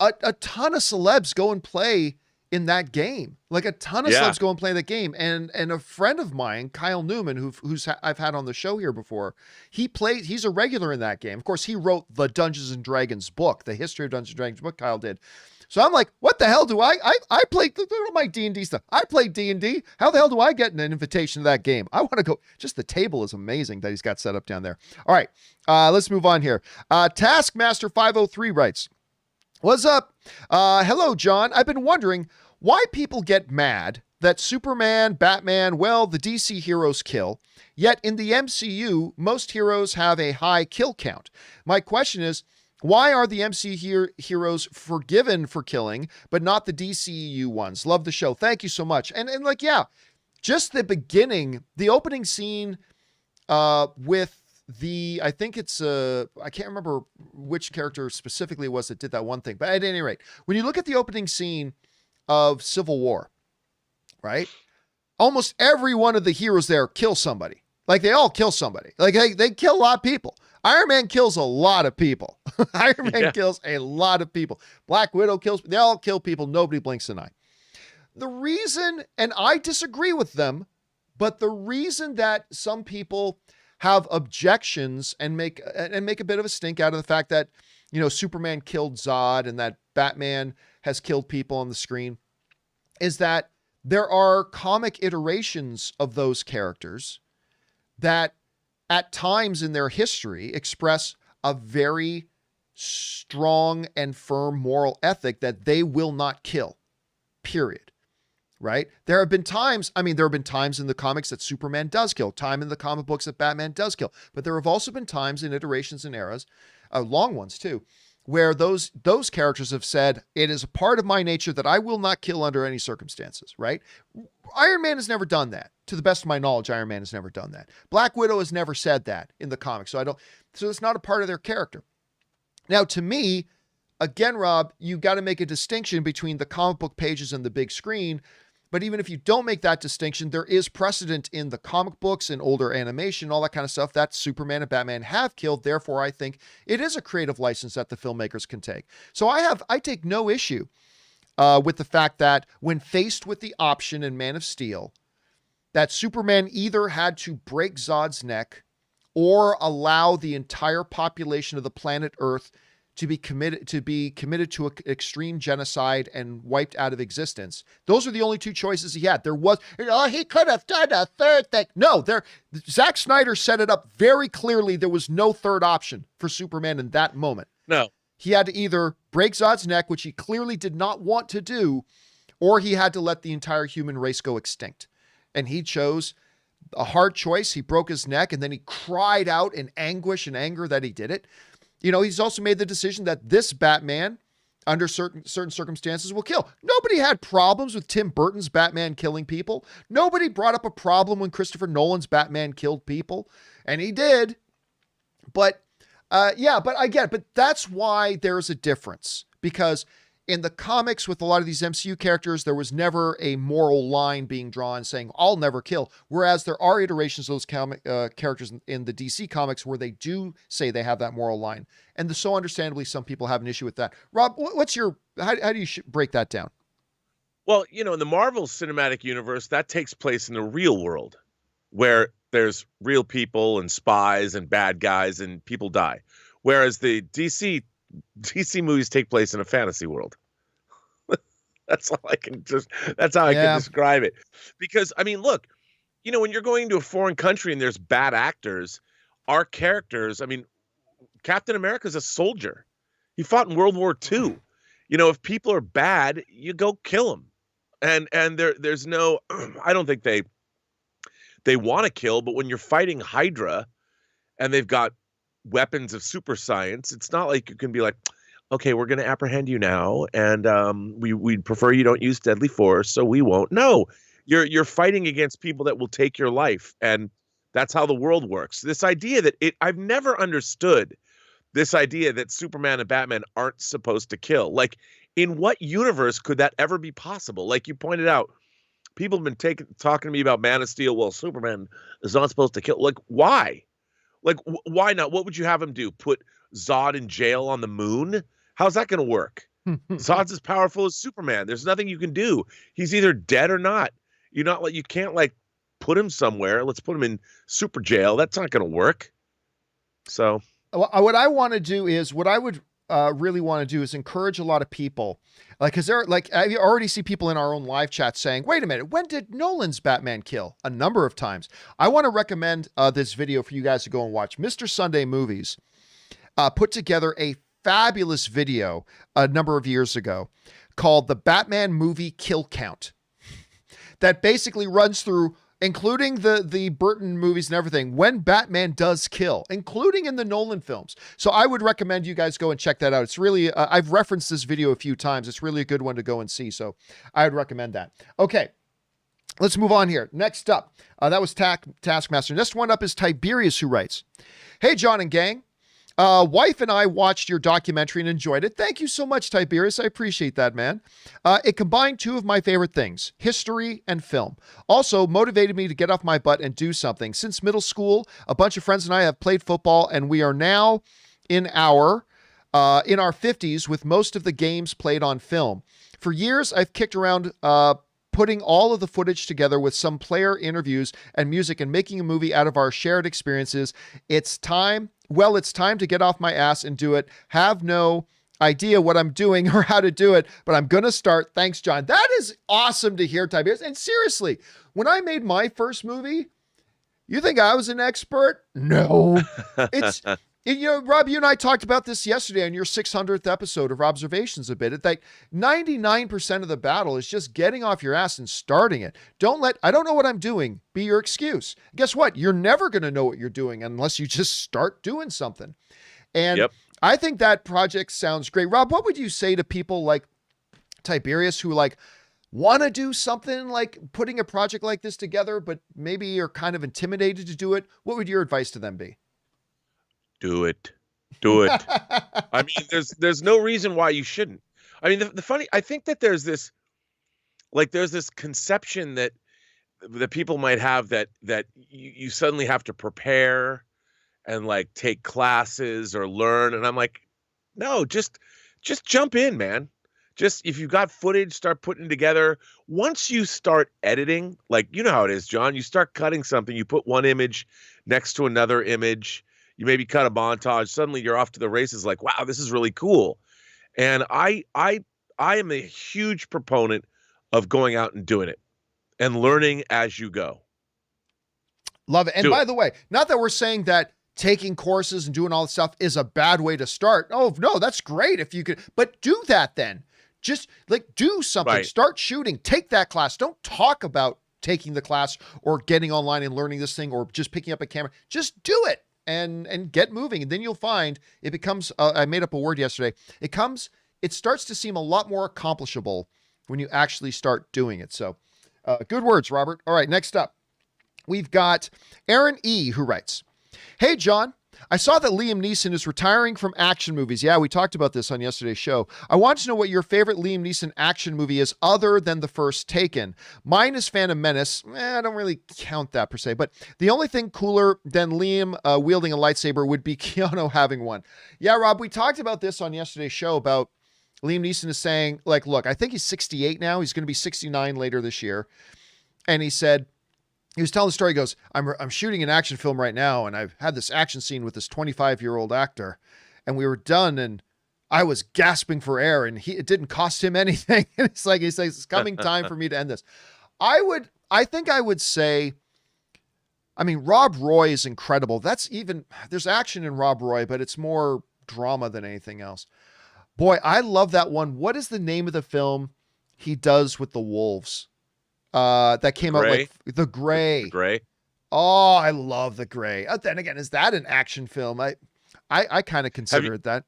a ton of celebs go and play in that game. Like a ton of celebs go and play that game. And a friend of mine, Kyle Newman, who's I've had on the show here before, he's a regular in that game. Of course, he wrote the Dungeons and Dragons book, the history of Dungeons and Dragons book, Kyle did. So I'm like, what the hell do I play my D&D stuff. I play D&D. How the hell do I get an invitation to that game? I want to go. Just the table is amazing that he's got set up down there. All right, let's move on here. Taskmaster 503 writes, what's up? Hello, John. I've been wondering why people get mad that Superman, Batman, well, the DC heroes kill, yet in the MCU, most heroes have a high kill count. My question is, why are the MCU heroes forgiven for killing, but not the DCEU ones? Love the show. Thank you so much. And like, yeah, just the beginning, the opening scene with I think it's, I can't remember which character specifically it was that did that one thing. But at any rate, when you look at the opening scene of Civil War, right? Almost every one of the heroes there kill somebody. Like they all kill somebody. Like they kill a lot of people. Iron Man kills a lot of people. Iron Man kills a lot of people. Black Widow kills, they all kill people. Nobody blinks an eye. The reason, and I disagree with them, but the reason that some people have objections and make a bit of a stink out of the fact that, you know, Superman killed Zod and that Batman has killed people on the screen is that there are comic iterations of those characters that at times in their history express a very strong and firm moral ethic that they will not kill, period. Right? There have been times in the comics that Superman does kill, time in the comic books that Batman does kill, but there have also been times in iterations and eras, long ones too, where those characters have said, it is a part of my nature that I will not kill under any circumstances, right? Iron Man has never done that. To the best of my knowledge, Iron Man has never done that. Black Widow has never said that in the comics, so it's not a part of their character. Now, to me, again, Rob, you got to make a distinction between the comic book pages and the big screen. But even if you don't make that distinction, there is precedent in the comic books and older animation, all that kind of stuff that Superman and Batman have killed. Therefore, I think it is a creative license that the filmmakers can take. So I take no issue with the fact that when faced with the option in Man of Steel, that Superman either had to break Zod's neck or allow the entire population of the planet Earth to be committed to an extreme genocide and wiped out of existence. Those are the only two choices he had. There was, he could have done a third thing. No, Zack Snyder set it up very clearly. There was no third option for Superman in that moment. No. He had to either break Zod's neck, which he clearly did not want to do, or he had to let the entire human race go extinct. And he chose a hard choice. He broke his neck, and then he cried out in anguish and anger that he did it. You know, he's also made the decision that this Batman, under certain circumstances, will kill. Nobody had problems with Tim Burton's Batman killing people. Nobody brought up a problem when Christopher Nolan's Batman killed people, and he did. But but that's why there's a difference, because in the comics with a lot of these MCU characters, there was never a moral line being drawn saying, I'll never kill. Whereas there are iterations of those characters in the DC comics where they do say they have that moral line. And so understandably, some people have an issue with that. Rob, how do you break that down? Well, you know, in the Marvel Cinematic Universe, that takes place in the real world where there's real people and spies and bad guys and people die. Whereas the DC movies take place in a fantasy world. That's how I can describe it. Because, I mean, look, you know, when you're going to a foreign country and there's bad actors, our characters, I mean, Captain America's a soldier. He fought in World War II. You know, if people are bad, you go kill them. And there's no, I don't think they want to kill, but when you're fighting Hydra and they've got weapons of super science, it's not like you can be like, okay, we're going to apprehend you now, and we'd prefer you don't use deadly force, so we won't. No, you're fighting against people that will take your life, and that's how the world works. This idea that I've never understood this idea that Superman and Batman aren't supposed to kill. Like, in what universe could that ever be possible? Like you pointed out, people have been talking to me about Man of Steel. Well, Superman is not supposed to kill. Like, why? Like, why not? What would you have him do? Put Zod in jail on the moon? How's that going to work? Zod's as powerful as Superman. There's nothing you can do. He's either dead or not. You can't like put him somewhere. Let's put him in super jail. That's not going to work. So what I want to do is what I would really want to do is encourage a lot of people, because I already see people in our own live chat saying, wait a minute, when did Nolan's Batman kill? A number of times. I want to recommend this video for you guys to go and watch. Mr. Sunday Movies put together a fabulous video a number of years ago called the Batman Movie Kill Count that basically runs through, including the Burton movies and everything, when Batman does kill, including in the Nolan films. So I would recommend you guys go and check that out. It's really, I've referenced this video a few times. It's really a good one to go and see. So I would recommend that. Okay, let's move on here. Next up, that was Taskmaster. Next one up is Tiberius, who writes, hey, John and gang. Wife and I watched your documentary and enjoyed it. Thank you so much, Tiberius. I appreciate that, man. It combined two of my favorite things, history and film. Also motivated me to get off my butt and do something. Since middle school, a bunch of friends and I have played football, and we are now in our 50s with most of the games played on film. For years, I've kicked around putting all of the footage together with some player interviews and music and making a movie out of our shared experiences. It's time to get off my ass and do it. Have no idea what I'm doing or how to do it, but I'm going to start. Thanks, John. That is awesome to hear, Tiberius. And seriously, when I made my first movie, you think I was an expert? No. Rob, you and I talked about this yesterday on your 600th episode of Observations a bit. It's like 99% of the battle is just getting off your ass and starting it. Don't let, I don't know what I'm doing, be your excuse. Guess what? You're never going to know what you're doing unless you just start doing something. And I think that project sounds great. Rob, what would you say to people like Tiberius who want to do something like putting a project like this together, but maybe are kind of intimidated to do it? What would your advice to them be? Do it. Do it. I mean, there's no reason why you shouldn't. I mean, the funny, I think that there's this conception that people might have that you suddenly have to prepare and like take classes or learn. And I'm like, no, just jump in, man. Just if you've got footage, start putting it together. Once you start editing, like, you know how it is, John, you start cutting something, you put one image next to another image, you maybe cut a montage, suddenly you're off to the races like, wow, this is really cool. And I am a huge proponent of going out and doing it and learning as you go. Love it. And by the way, not that we're saying that taking courses and doing all this stuff is a bad way to start. Oh, no, that's great if you could, but do that then. Just like do something, Right. Start shooting, take that class. Don't talk about taking the class or getting online and learning this thing or just picking up a camera. Just do it and get moving. And then you'll find it becomes, I made up a word yesterday. It starts to seem a lot more accomplishable when you actually start doing it. So good words, Robert. All right, next up, we've got Aaron E. who writes, "Hey, John, I saw that Liam Neeson is retiring from action movies." Yeah, we talked about this on yesterday's show. "I want to know what your favorite Liam Neeson action movie is other than the first Taken. Mine is Phantom Menace." I don't really count that per se, but the only thing cooler than Liam wielding a lightsaber would be Keanu having one. Yeah, Rob, we talked about this on yesterday's show about Liam Neeson is saying, like, look, I think he's 68 now. He's going to be 69 later this year. And he said, he was telling the story, he goes, I'm shooting an action film right now, and I've had this action scene with this 25-year-old actor, and we were done, and I was gasping for air, and it didn't cost him anything. And he says, it's coming time for me to end this. I think I would say, I mean, Rob Roy is incredible. There's action in Rob Roy, but it's more drama than anything else. Boy, I love that one. What is the name of the film he does with the wolves? That came out like The Gray. The Gray. Oh, I love The Gray. Then again, is that an action film? I kind of consider it that.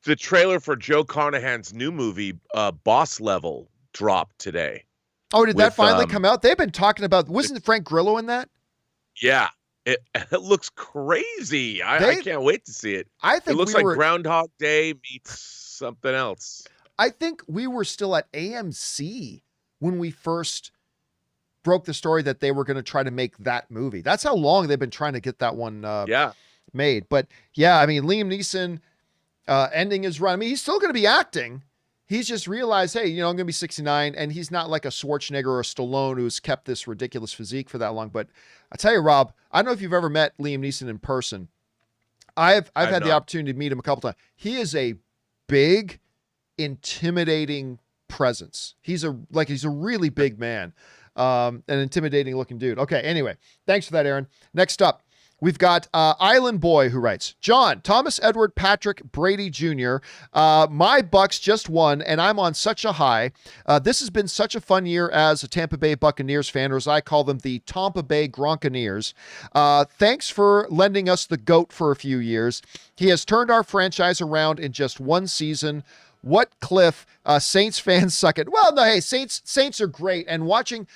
The trailer for Joe Carnahan's new movie, Boss Level, dropped today. Oh, did that finally come out? They've been talking about, wasn't Frank Grillo in that? Yeah. It looks crazy. I can't wait to see it. I think it looks like Groundhog Day meets something else. I think we were still at AMC when we first broke the story that they were going to try to make that movie. That's how long they've been trying to get that one made. But yeah, I mean, Liam Neeson ending his run. I mean, he's still going to be acting. He's just realized, hey, I'm going to be 69, and he's not like a Schwarzenegger or a Stallone who's kept this ridiculous physique for that long. But I tell you, Rob, I don't know if you've ever met Liam Neeson in person. I've had the opportunity to meet him a couple times. He is a big, intimidating presence. He's a really big man, an intimidating looking dude. Okay. Anyway, thanks for that, Aaron. Next up, we've got Island Boy who writes, "John, Thomas Edward Patrick Brady Jr., my Bucks just won, and I'm on such a high. This has been such a fun year as a Tampa Bay Buccaneers fan, or as I call them, the Tampa Bay Gronkaneers. Thanks for lending us the GOAT for a few years. He has turned our franchise around in just one season. What cliff? Saints fans suck it." Well, no, hey, Saints are great, and watching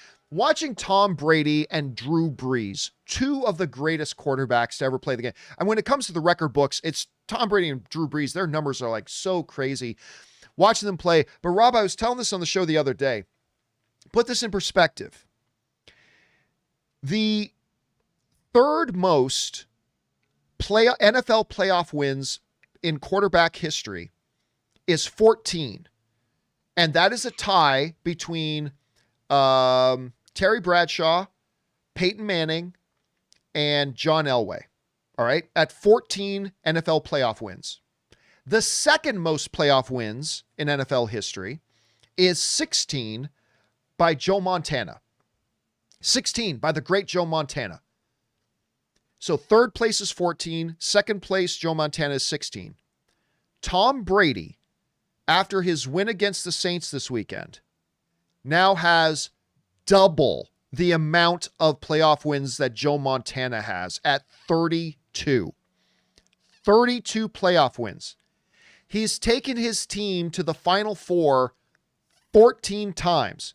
Tom Brady and Drew Brees, two of the greatest quarterbacks to ever play the game. And when it comes to the record books, it's Tom Brady and Drew Brees. Their numbers are like so crazy watching them play. But Rob, I was telling this on the show the other day. Put this in perspective. The third most NFL playoff wins in quarterback history is 14. And that is a tie between Terry Bradshaw, Peyton Manning, and John Elway. All right, at 14 NFL playoff wins. The second most playoff wins in NFL history is 16 by Joe Montana. 16 by the great Joe Montana. So third place is 14. Second place, Joe Montana, is 16. Tom Brady, after his win against the Saints this weekend, now has double the amount of playoff wins that Joe Montana has at 32. 32 playoff wins. He's taken his team to the Final Four 14 times.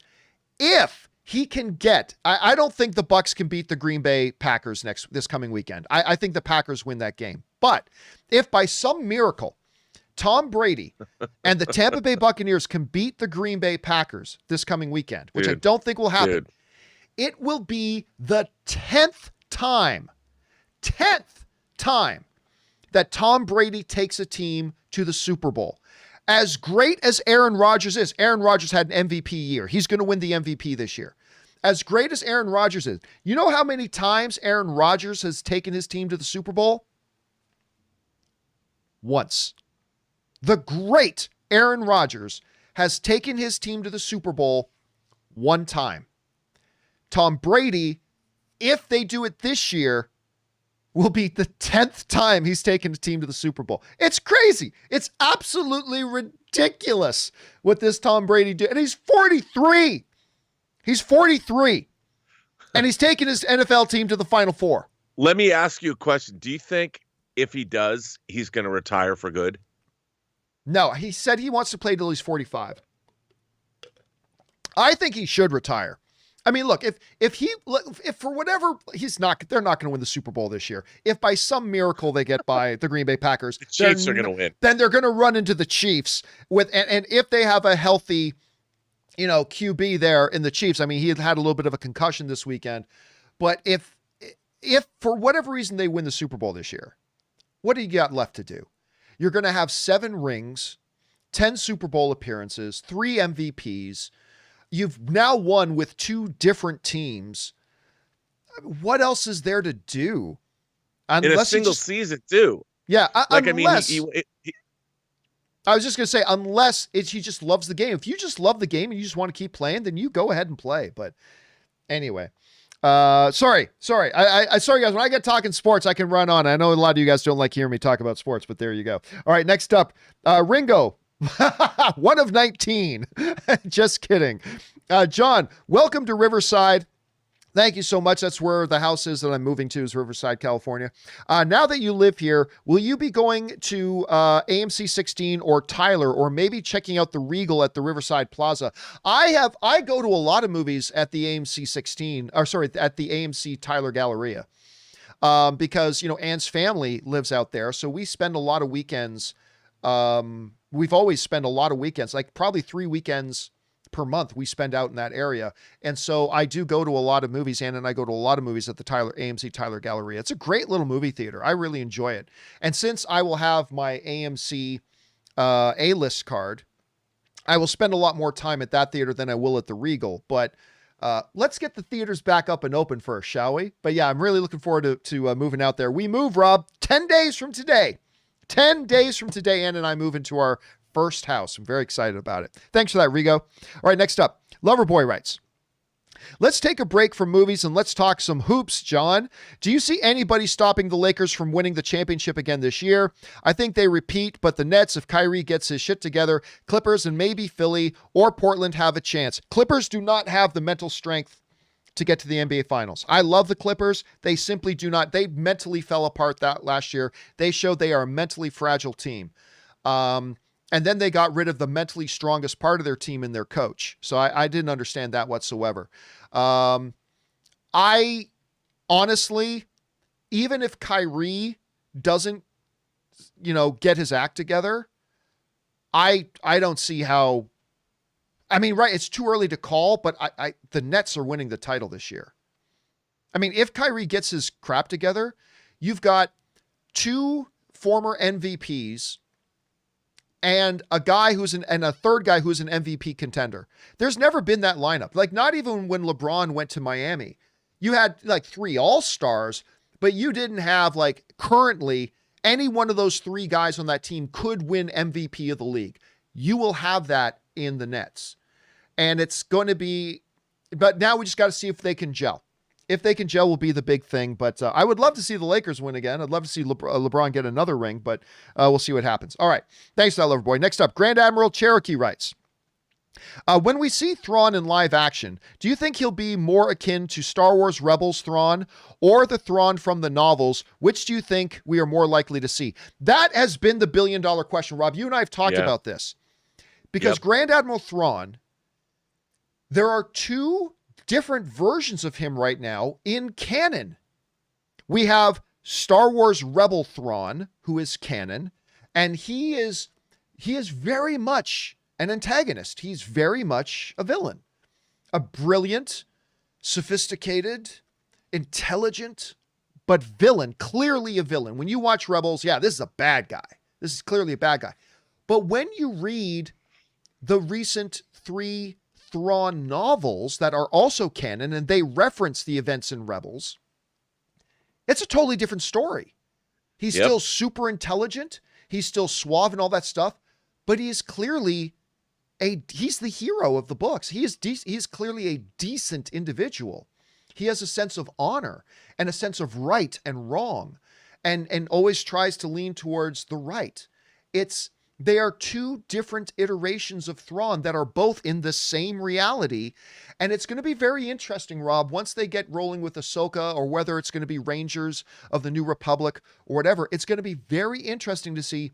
If he can get, I don't think the Bucs can beat the Green Bay Packers this coming weekend. I think the Packers win that game. But if by some miracle, Tom Brady and the Tampa Bay Buccaneers can beat the Green Bay Packers this coming weekend, which I don't think will happen, it will be the 10th time that Tom Brady takes a team to the Super Bowl. As great as Aaron Rodgers is, Aaron Rodgers had an MVP year. He's going to win the MVP this year. As great as Aaron Rodgers is, you know how many times Aaron Rodgers has taken his team to the Super Bowl? Once. The great Aaron Rodgers has taken his team to the Super Bowl one time. Tom Brady, if they do it this year, will be the 10th time he's taken a team to the Super Bowl. It's crazy. It's absolutely ridiculous what this Tom Brady did. And he's 43. He's 43. And he's taken his NFL team to the Final Four. Let me ask you a question. Do you think if he does, he's going to retire for good? No, he said he wants to play till he's 45. I think he should retire. I mean, look, if for whatever they're not going to win the Super Bowl this year. If by some miracle they get by the Green Bay Packers, the Chiefs are going to win. Then they're going to run into the Chiefs and if they have a healthy, QB there in the Chiefs. I mean, he had a little bit of a concussion this weekend, but if for whatever reason they win the Super Bowl this year, what do you got left to do? You're going to have 7 rings, 10 Super Bowl appearances, 3 MVPs. You've now won with 2 different teams. What else is there to do? In a single season, too. Yeah. Unless, I was just going to say, unless he just loves the game. If you just love the game and you just want to keep playing, then you go ahead and play. But anyway, sorry. I sorry, guys. When I get talking sports, I can run on. I know a lot of you guys don't like hearing me talk about sports, but there you go. All right, next up, Ringo. 1 of 19. Just kidding. John, welcome to Riverside. Thank you so much. That's where the house is that I'm moving to, is Riverside, California. Now that you live here, will you be going to AMC 16 or Tyler, or maybe checking out the Regal at the Riverside Plaza? I go to a lot of movies at the AMC 16, or sorry, at the AMC Tyler Galleria, because Anne's family lives out there, so we spend a lot of weekends. We've always spent a lot of weekends, like probably 3 weekends per month we spend out in that area. And so I do go to a lot of movies, Ann and I go to a lot of movies at the AMC Tyler Galleria. It's a great little movie theater. I really enjoy it. And since I will have my AMC A-list card, I will spend a lot more time at that theater than I will at the Regal. But let's get the theaters back up and open first, shall we? But yeah, I'm really looking forward to moving out there. We move, Rob, 10 days from today. 10 days from today, Ann and I move into our first house. I'm very excited about it. Thanks for that, Rigo. All right, next up, Loverboy writes, let's take a break from movies and let's talk some hoops, John. Do you see anybody stopping the Lakers from winning the championship again this year? I think they repeat, but the Nets, if Kyrie gets his shit together, Clippers and maybe Philly or Portland have a chance. Clippers do not have the mental strength to get to the NBA Finals. I love the Clippers. They simply do not. They mentally fell apart that last year. They showed they are a mentally fragile team. And then they got rid of the mentally strongest part of their team in their coach. So I didn't understand that whatsoever. I honestly, even if Kyrie doesn't, get his act together, I don't see how. I mean, right, it's too early to call, but the Nets are winning the title this year. I mean, if Kyrie gets his crap together, you've got 2 former MVPs and a guy and a third guy who's an MVP contender. There's never been that lineup. Like, not even when LeBron went to Miami, you had like 3 all-stars, but you didn't have currently any one of those 3 guys on that team could win MVP of the league. You will have that in the Nets. And it's going to be, but now we just got to see if they can gel. If they can gel will be the big thing. But I would love to see the Lakers win again. I'd love to see LeBron get another ring, but we'll see what happens. All right. Thanks, Loverboy. Next up, Grand Admiral Cherokee writes, when we see Thrawn in live action, do you think he'll be more akin to Star Wars Rebels Thrawn or the Thrawn from the novels? Which do you think we are more likely to see? That has been the billion-dollar question, Rob. You and I have talked about this. Because Grand Admiral Thrawn, there are 2 different versions of him right now in canon. We have Star Wars Rebel Thrawn, who is canon, and he is very much an antagonist. He's very much a villain. A brilliant, sophisticated, intelligent, but villain, clearly a villain. When you watch Rebels, yeah, this is a bad guy. This is clearly a bad guy. But when you read the recent 3 Thrawn novels that are also canon and they reference the events in Rebels, it's a totally different story. He's still super intelligent. He's still suave and all that stuff, but he is clearly he's the hero of the books. He is clearly a decent individual. He has a sense of honor and a sense of right and wrong, and always tries to lean towards the right. They are 2 different iterations of Thrawn that are both in the same reality. And it's going to be very interesting, Rob, once they get rolling with Ahsoka, or whether it's going to be Rangers of the New Republic or whatever. It's going to be very interesting to see,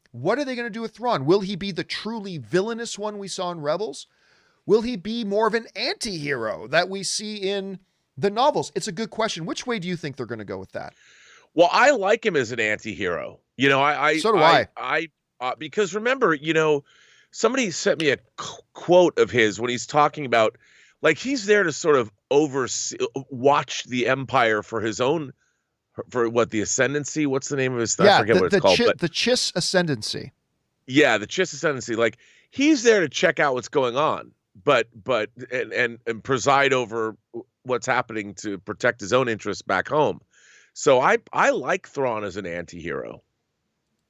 what are they going to do with Thrawn? Will he be the truly villainous one we saw in Rebels? Will he be more of an anti-hero that we see in the novels? It's a good question. Which way do you think they're going to go with that? Well, I like him as an anti-hero. You know, so do I. Because remember, you know, somebody sent me a quote of his when he's talking about, like, he's there to sort of watch the Empire for his own, for what, the ascendancy? What's the name of his stuff? I forget what it's called. The Chiss ascendancy. Yeah, the Chiss ascendancy. Like, he's there to check out what's going on, but and preside over what's happening to protect his own interests back home. So I like Thrawn as an anti-hero.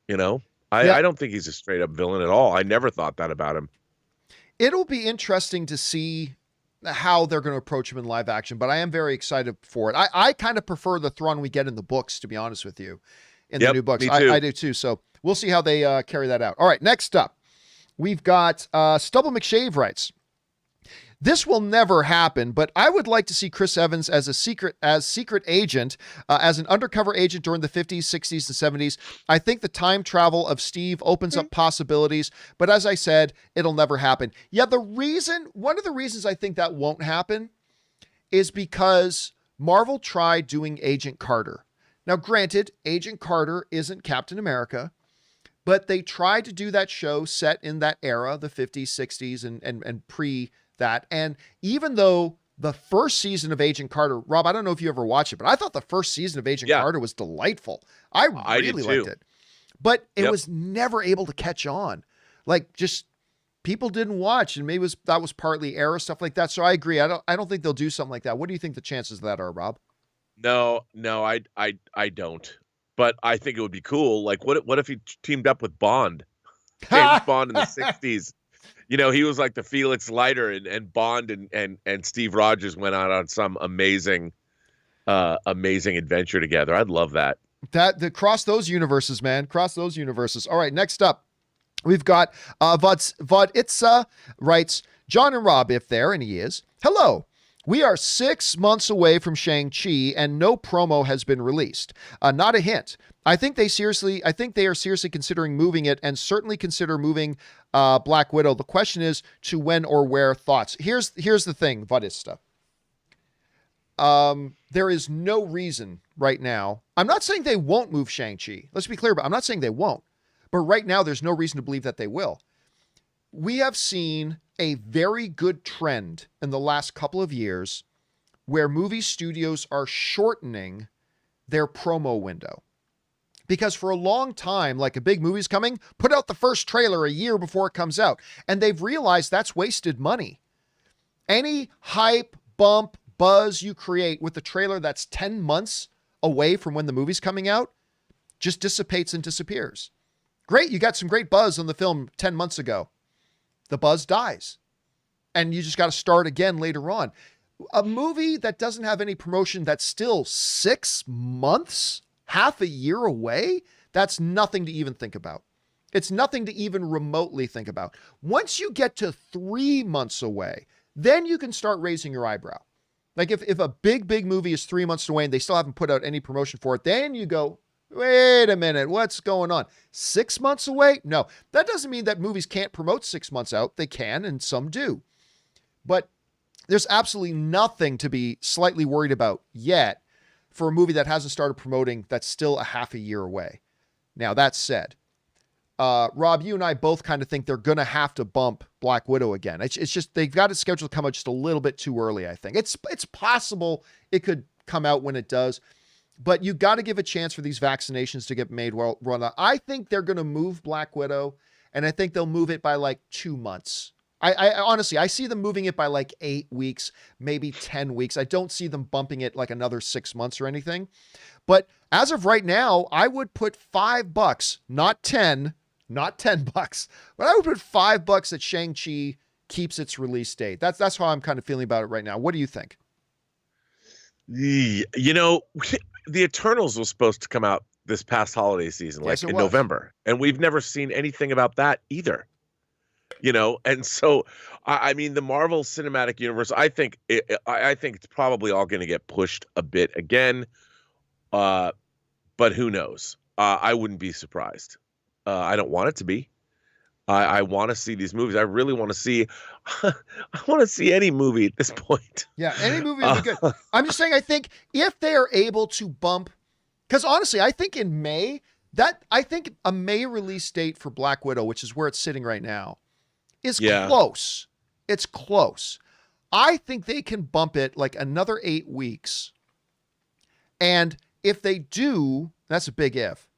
You know? I don't think he's a straight up villain at all. I never thought that about him. It'll be interesting to see how they're going to approach him in live action, but I am very excited for it. I kind of prefer the Thrawn we get in the books, to be honest with you, in the new books. I do too. So we'll see how they carry that out. All right, next up, we've got Stubble McShave writes, this will never happen, but I would like to see Chris Evans as secret agent, as an undercover agent during the 50s, 60s, and 70s. I think the time travel of Steve opens up possibilities, but as I said, it'll never happen. Yeah, one of the reasons I think that won't happen is because Marvel tried doing Agent Carter. Now, granted, Agent Carter isn't Captain America, but they tried to do that show set in that era, the 50s, 60s, and pre that. And even though the first season of Agent Carter, Rob, I don't know if you ever watched it, but I thought the first season of Agent Carter was delightful. I really liked it, but it was never able to catch on. Like, just people didn't watch, and maybe that was partly error, stuff like that. So I agree. I don't think they'll do something like that. What do you think the chances of that are, Rob? No, I don't. But I think it would be cool. Like, what if he teamed up with Bond? James Bond in the 60s. You know, he was like the Felix Leiter, and Bond and Steve Rogers went out on some amazing adventure together. I'd love that. Cross those universes, man. Cross those universes. All right, next up, we've got Voditsa writes, John and Rob, if there, and he is, hello. We are 6 months away from Shang-Chi, and no promo has been released. Not a hint. I think they are seriously considering moving it, and certainly consider moving Black Widow. The question is to when or where. Thoughts? Here's the thing, Vadista. There is no reason right now. I'm not saying they won't move Shang-Chi. Let's be clear, but I'm not saying they won't. But right now, there's no reason to believe that they will. We have seen a very good trend in the last couple of years where movie studios are shortening their promo window. Because for a long time, like, a big movie's coming, put out the first trailer a year before it comes out. And they've realized that's wasted money. Any hype, bump, buzz you create with the trailer that's 10 months away from when the movie's coming out just dissipates and disappears. Great, you got some great buzz on the film 10 months ago. The buzz dies. And you just got to start again later on. A movie that doesn't have any promotion that's still 6 months, half a year away, that's nothing to even think about. It's nothing to even remotely think about. Once you get to 3 months away, then you can start raising your eyebrow. Like, if a big movie is 3 months away and they still haven't put out any promotion for it, then you go, wait a minute, what's going on? 6 months away? No, that doesn't mean that movies can't promote 6 months out. They can, and some do. But there's absolutely nothing to be slightly worried about yet for a movie that hasn't started promoting that's still a half a year away. Now, that said, Rob, you and I both kind of think they're going to have to bump Black Widow again. It's just they've got it scheduled to come out just a little bit too early, I think. It's possible it could come out when it does, but you got to give a chance for these vaccinations to get made well run out. I think they're going to move Black Widow, and I think they'll move it by like 2 months. I honestly, I see them moving it by like 8 weeks, maybe 10 weeks. I don't see them bumping it like another 6 months or anything. But as of right now, I would put $5, not 10 bucks, but I would put $5 that Shang-Chi keeps its release date. That's how I'm kind of feeling about it right now. What do you think? You know, the Eternals was supposed to come out this past holiday season, like in November, and we've never seen anything about that either. You know, and so I mean, the Marvel Cinematic Universe, I think it's probably all going to get pushed a bit again, but who knows? I wouldn't be surprised. I don't want it to be. I want to see these movies. I really want to see. I want to see any movie at this point. Yeah, any movie would be good. I'm just saying. I think if they are able to bump, because honestly, I think in May I think a May release date for Black Widow, which is where it's sitting right now, is close. It's close. I think they can bump it like another 8 weeks. And if they do, that's a big if.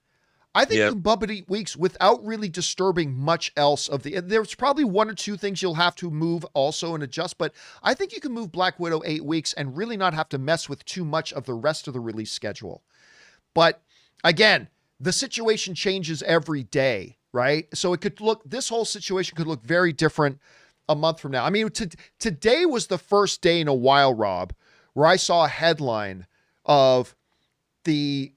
I think you can bump it 8 weeks without really disturbing much else of the. There's probably 1 or 2 things you'll have to move also and adjust, but I think you can move Black Widow 8 weeks and really not have to mess with too much of the rest of the release schedule. But again, the situation changes every day, right? So it could look, this whole situation could look very different a month from now. I mean, today was the first day in a while, Rob, where I saw a headline of the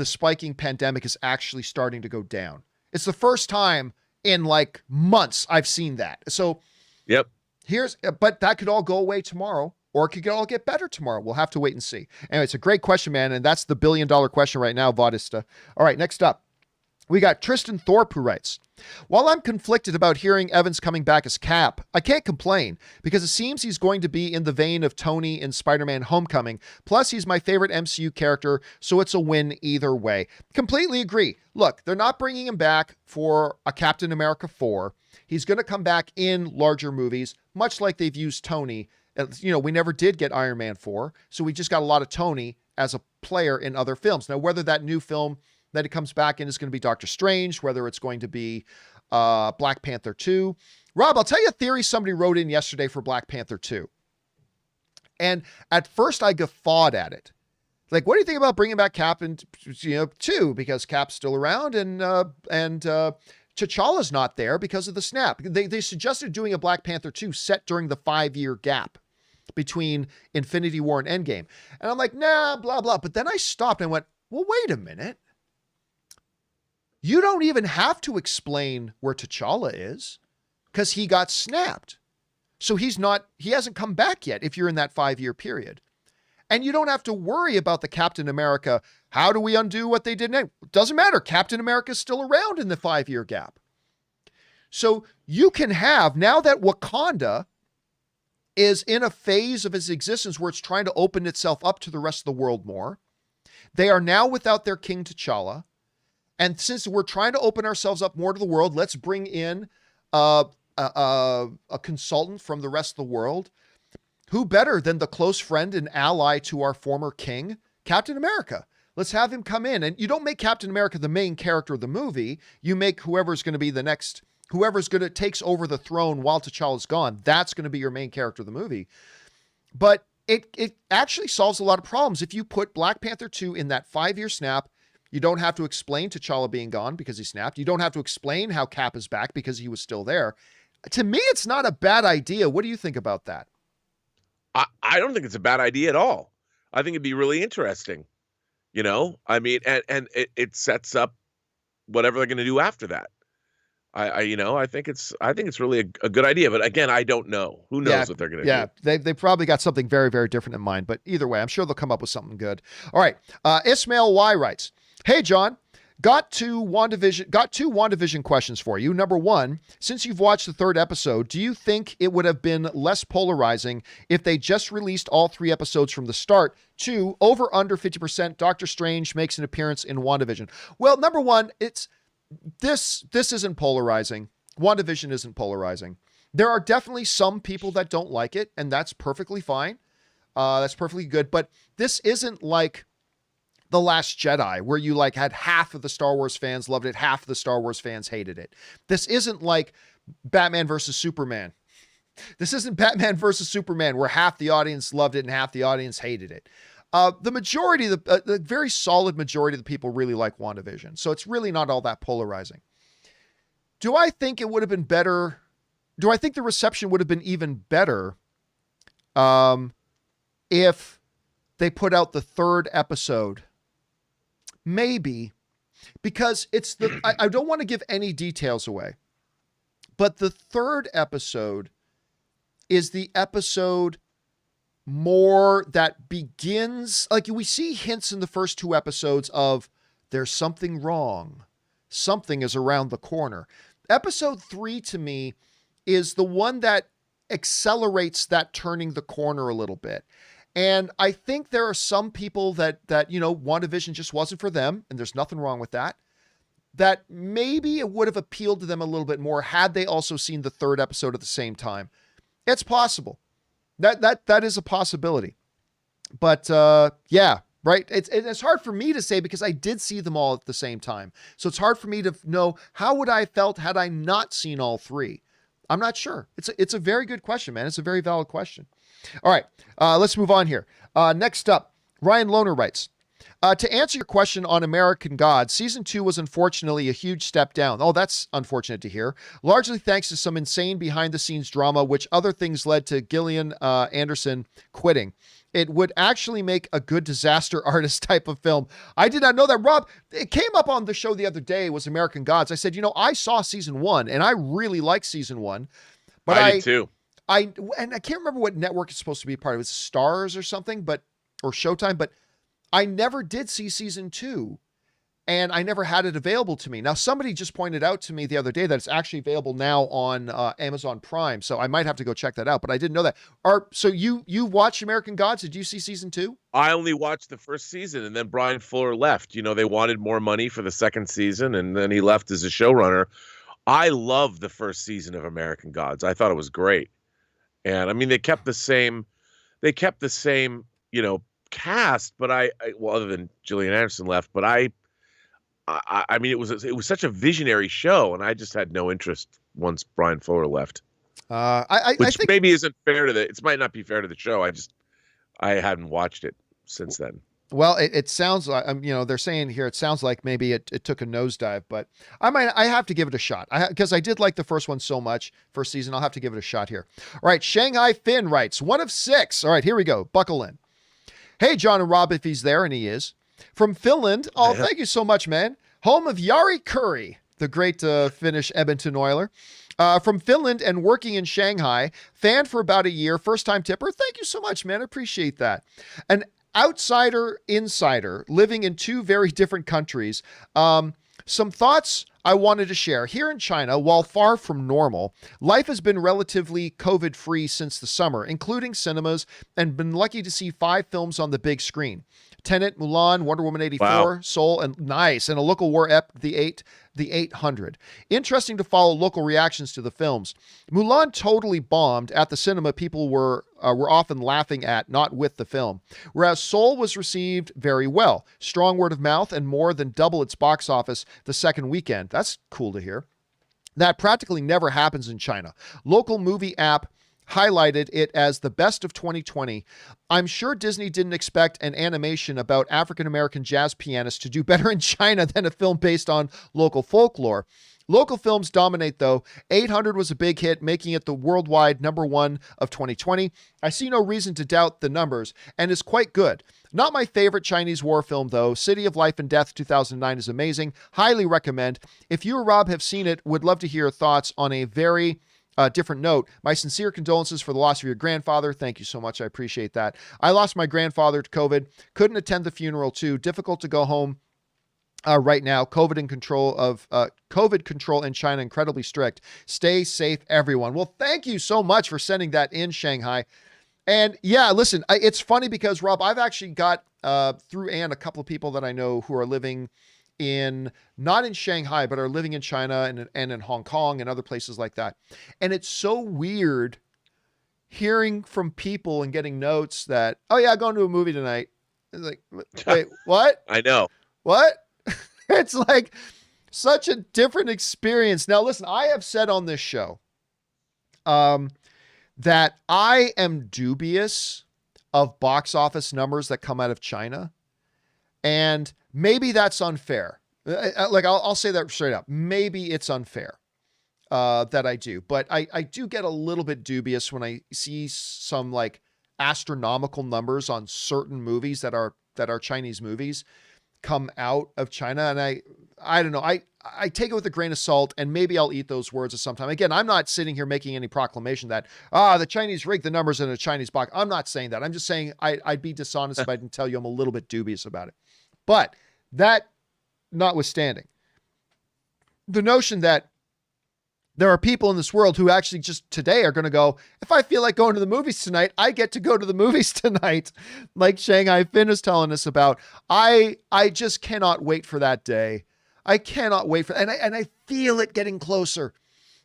spiking pandemic is actually starting to go down. It's the first time in like months I've seen that. So but that could all go away tomorrow, or it could all get better tomorrow. We'll have to wait and see. Anyway, it's a great question, man. And that's the $1 billion question right now, Vaudista. All right, next up, we got Tristan Thorpe, who writes, while I'm conflicted about hearing Evans coming back as Cap, I can't complain because it seems he's going to be in the vein of Tony in Spider-Man Homecoming. Plus, he's my favorite MCU character, so it's a win either way. Completely agree. Look, they're not bringing him back for a Captain America 4. He's going to come back in larger movies, much like they've used Tony. You know, we never did get Iron Man 4, so we just got a lot of Tony as a player in other films. Now, whether that new film that it comes back in is going to be Doctor Strange, whether it's going to be Black Panther 2. Rob, I'll tell you a theory somebody wrote in yesterday for Black Panther 2. And at first I guffawed at it. Like, what do you think about bringing back Cap in 2? Because Cap's still around and T'Challa's not there because of the snap. They suggested doing a Black Panther 2 set during the 5-year gap between Infinity War and Endgame. And I'm like, nah, blah, blah. But then I stopped and went, well, wait a minute. You don't even have to explain where T'Challa is because he got snapped. So he hasn't come back yet if you're in that 5-year period. And you don't have to worry about the Captain America. How do we undo what they did? It doesn't matter. Captain America is still around in the 5-year gap. So you can have, now that Wakanda is in a phase of its existence where it's trying to open itself up to the rest of the world more, they are now without their King T'Challa. And since we're trying to open ourselves up more to the world, let's bring in a consultant from the rest of the world. Who better than the close friend and ally to our former king, Captain America? Let's have him come in. And you don't make Captain America the main character of the movie. You make whoever's going to be the next, whoever's going to takes over the throne while T'Challa's gone. That's going to be your main character of the movie. But it actually solves a lot of problems. If you put Black Panther 2 in that 5-year snap, you don't have to explain T'Challa being gone because he snapped. You don't have to explain how Cap is back because he was still there. To me, it's not a bad idea. What do you think about that? I don't think it's a bad idea at all. I think it'd be really interesting. You know, I mean, and it sets up whatever they're going to do after that. I think it's really a good idea. But again, I don't know. Who knows what they're going to do? Yeah, they probably got something very, very different in mind. But either way, I'm sure they'll come up with something good. All right. Ismail Y writes, hey, John, Got two WandaVision questions for you. Number one, since you've watched the third episode, do you think it would have been less polarizing if they just released all 3 episodes from the start? 2, over under 50%, Doctor Strange makes an appearance in WandaVision. Well, number one, this isn't polarizing. WandaVision isn't polarizing. There are definitely some people that don't like it, and that's perfectly fine. That's perfectly good. But this isn't like The Last Jedi, where you like had half of the Star Wars fans loved it, half of the Star Wars fans hated it. This isn't like Batman versus Superman. This isn't Batman versus Superman, where half the audience loved it and half the audience hated it. The majority, the very solid majority of the people really like WandaVision. So it's really not all that polarizing. Do I think it would have been better? Do I think the reception would have been even better if they put out the 3rd episode? Maybe, because it's I don't want to give any details away, but the 3rd episode is the episode more that begins, like we see hints in the first 2 episodes of there's something wrong. Something is around the corner. Episode 3 to me is the one that accelerates that turning the corner a little bit. And I think there are some people that WandaVision just wasn't for them, and there's nothing wrong with that, that maybe it would have appealed to them a little bit more had they also seen the 3rd episode at the same time. It's possible. That is a possibility. But yeah, right? It's hard for me to say because I did see them all at the same time. So it's hard for me to know how would I have felt had I not seen all 3. I'm not sure. It's a very good question, man. It's a very valid question. All right, let's move on here. Next up, Ryan Lohner writes, to answer your question on American Gods, season 2 was unfortunately a huge step down. Oh, that's unfortunate to hear. Largely thanks to some insane behind-the-scenes drama, which other things led to Gillian Anderson quitting. It would actually make a good disaster artist type of film. I did not know that. Rob, it came up on the show the other day, was American Gods. I said, I saw season 1, and I really liked season 1. But I did too. And I can't remember what network it's supposed to be a part of. It's Stars or something, or Showtime, but I never did see season 2, and I never had it available to me. Now, somebody just pointed out to me the other day that it's actually available now on Amazon Prime, so I might have to go check that out, but I didn't know that. So you watched American Gods? Did you see season 2? I only watched the first season, and then Brian Fuller left. They wanted more money for the 2nd season, and then he left as a showrunner. I loved the first season of American Gods. I thought it was great. And I mean, they kept the same, cast, but well, other than Gillian Anderson left, but I mean, it was such a visionary show, and I just had no interest once Brian Fuller left. I think maybe isn't fair to it might not be fair to the show. I hadn't watched it since then. Well, it sounds like, they're saying here, it sounds like maybe it took a nosedive, but I have to give it a shot because I did like the first one so much, first season. I'll have to give it a shot here. All right. Shanghai Finn writes, 1 of 6. All right, here we go. Buckle in. Hey, John and Rob, if he's there, and he is. From Finland. Oh, thank you so much, man. Home of Jari Kurri, the great Finnish Edmonton Oiler. From Finland and working in Shanghai. Fan for about a year. First-time tipper. Thank you so much, man. I appreciate that. An outsider insider living in 2 very different countries. Some thoughts I wanted to share. Here in China, while far from normal, life has been relatively COVID-free since the summer, including cinemas, and been lucky to see 5 films on the big screen. Tenet, Mulan, Wonder Woman 84, wow. Soul, and nice, and a local war ep, the 800. Interesting to follow local reactions to the films. Mulan totally bombed at the cinema. People were often laughing at, not with the film. Whereas Soul was received very well. Strong word of mouth and more than double its box office the second weekend. That's cool to hear. That practically never happens in China. Local movie app highlighted it as the best of 2020. I'm sure Disney didn't expect an animation about African-American jazz pianists to do better in China than a film based on local folklore. Local films dominate, though. 800 was a big hit, making it the worldwide #1 of 2020. I see no reason to doubt the numbers, and is quite good. Not my favorite Chinese war film, though. City of Life and Death 2009 is amazing. Highly recommend. If you or Rob have seen it, would love to hear your thoughts on a very different note. My sincere condolences for the loss of your grandfather. Thank you so much. I appreciate that. I lost my grandfather to COVID. Couldn't attend the funeral, too. Difficult to go home right now. COVID control in China incredibly strict. Stay safe, everyone. Well, thank you so much for sending that in, Shanghai. And yeah, listen, it's funny because, Rob, I've actually got through Anne a couple of people that I know who are living not in Shanghai, but are living in China and in Hong Kong and other places like that. And it's so weird hearing from people and getting notes that, oh yeah, going to a movie tonight. It's like, wait, what? I know. What? It's like such a different experience. Now, listen, I have said on this show that I am dubious of box office numbers that come out of China. And maybe that's unfair. Like, I'll say that straight up. Maybe it's unfair that I do. But I do get a little bit dubious when I see some like astronomical numbers on certain movies that are Chinese movies come out of China. And I don't know. I take it with a grain of salt, and maybe I'll eat those words at some time. Again, I'm not sitting here making any proclamation that, the Chinese rigged the numbers in a Chinese box. I'm not saying that. I'm just saying I'd be dishonest if I didn't tell you I'm a little bit dubious about it. But that notwithstanding, the notion that there are people in this world who actually just today are going to go, if I feel like going to the movies tonight, I get to go to the movies tonight. Like Shanghai Finn is telling us about. I just cannot wait for that day. I cannot wait for, and I feel it getting closer.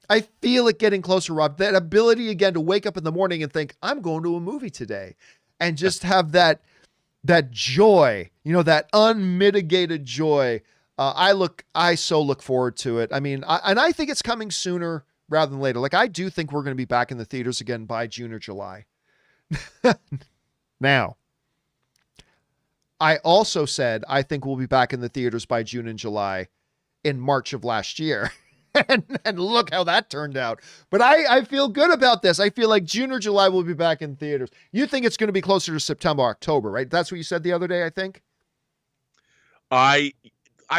I feel it getting closer, Rob. That ability again to wake up in the morning and think, I'm going to a movie today, and just have that joy, that unmitigated joy. I so look forward to it. I mean, I think it's coming sooner rather than later. Like, I do think we're going to be back in the theaters again by June or July. Now, I also said, I think we'll be back in the theaters by June and July in March of last year. and look how that turned out. But I feel good about this. I feel like June or July we'll be back in theaters. You think it's going to be closer to September, October, right? That's what you said the other day, I think. I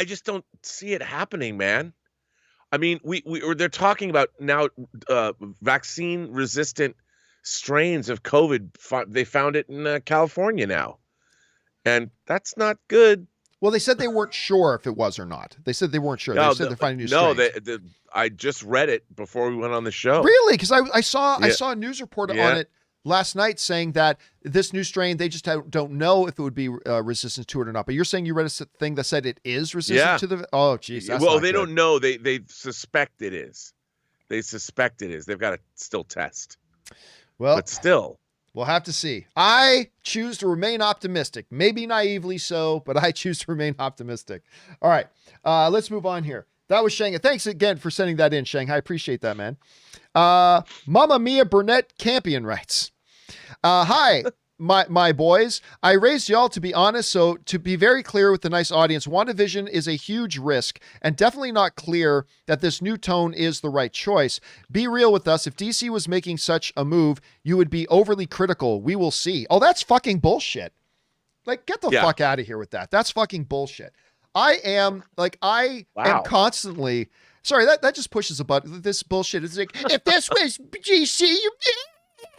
just don't see it happening, man. I mean, they're talking about now vaccine resistant strains of COVID. They found it in California now. And that's not good. Well, they said they weren't sure if it was or not. They said they weren't sure. They said they're finding new strains. No, I just read it before we went on the show. Really? Because I saw a news report on it last night saying that this new strain, they just don't know if it would be resistant to it or not. But you're saying you read a thing that said it is resistant to the... Oh, geez. Well, they don't know. They suspect it is. They suspect it is. They've got to still test. Well, but still... We'll have to see. I choose to remain optimistic. Maybe naively so, but I choose to remain optimistic. All right. Let's move on here. That was Shanghai. Thanks again for sending that in, Shanghai. I appreciate that, man. Mamma Mia Burnett Campion writes, hi, my boys. I raised y'all to be honest, so to be very clear with the nice audience, WandaVision is a huge risk and definitely not clear that this new tone is the right choice. Be real with us. If DC was making such a move, you would be overly critical. We will see. Oh, that's fucking bullshit. Like, get the fuck out of here with that. That's fucking bullshit. I am constantly, sorry, that just pushes a button. This bullshit is like, if this was DC,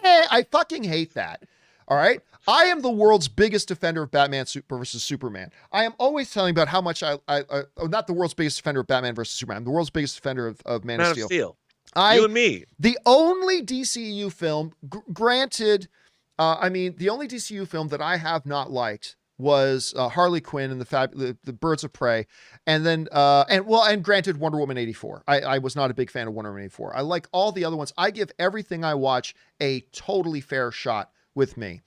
I fucking hate that. All right. I am the world's biggest defender of Batman versus Superman. I am always telling about how much not the world's biggest defender of Batman versus Superman. I'm the world's biggest defender of Man of Steel. You and me. The only DCU film, granted, the only DCU film that I have not liked was Harley Quinn and the Birds of Prey. And then, and granted, Wonder Woman 84. I was not a big fan of Wonder Woman 84. I like all the other ones. I give everything I watch a totally fair shot with me.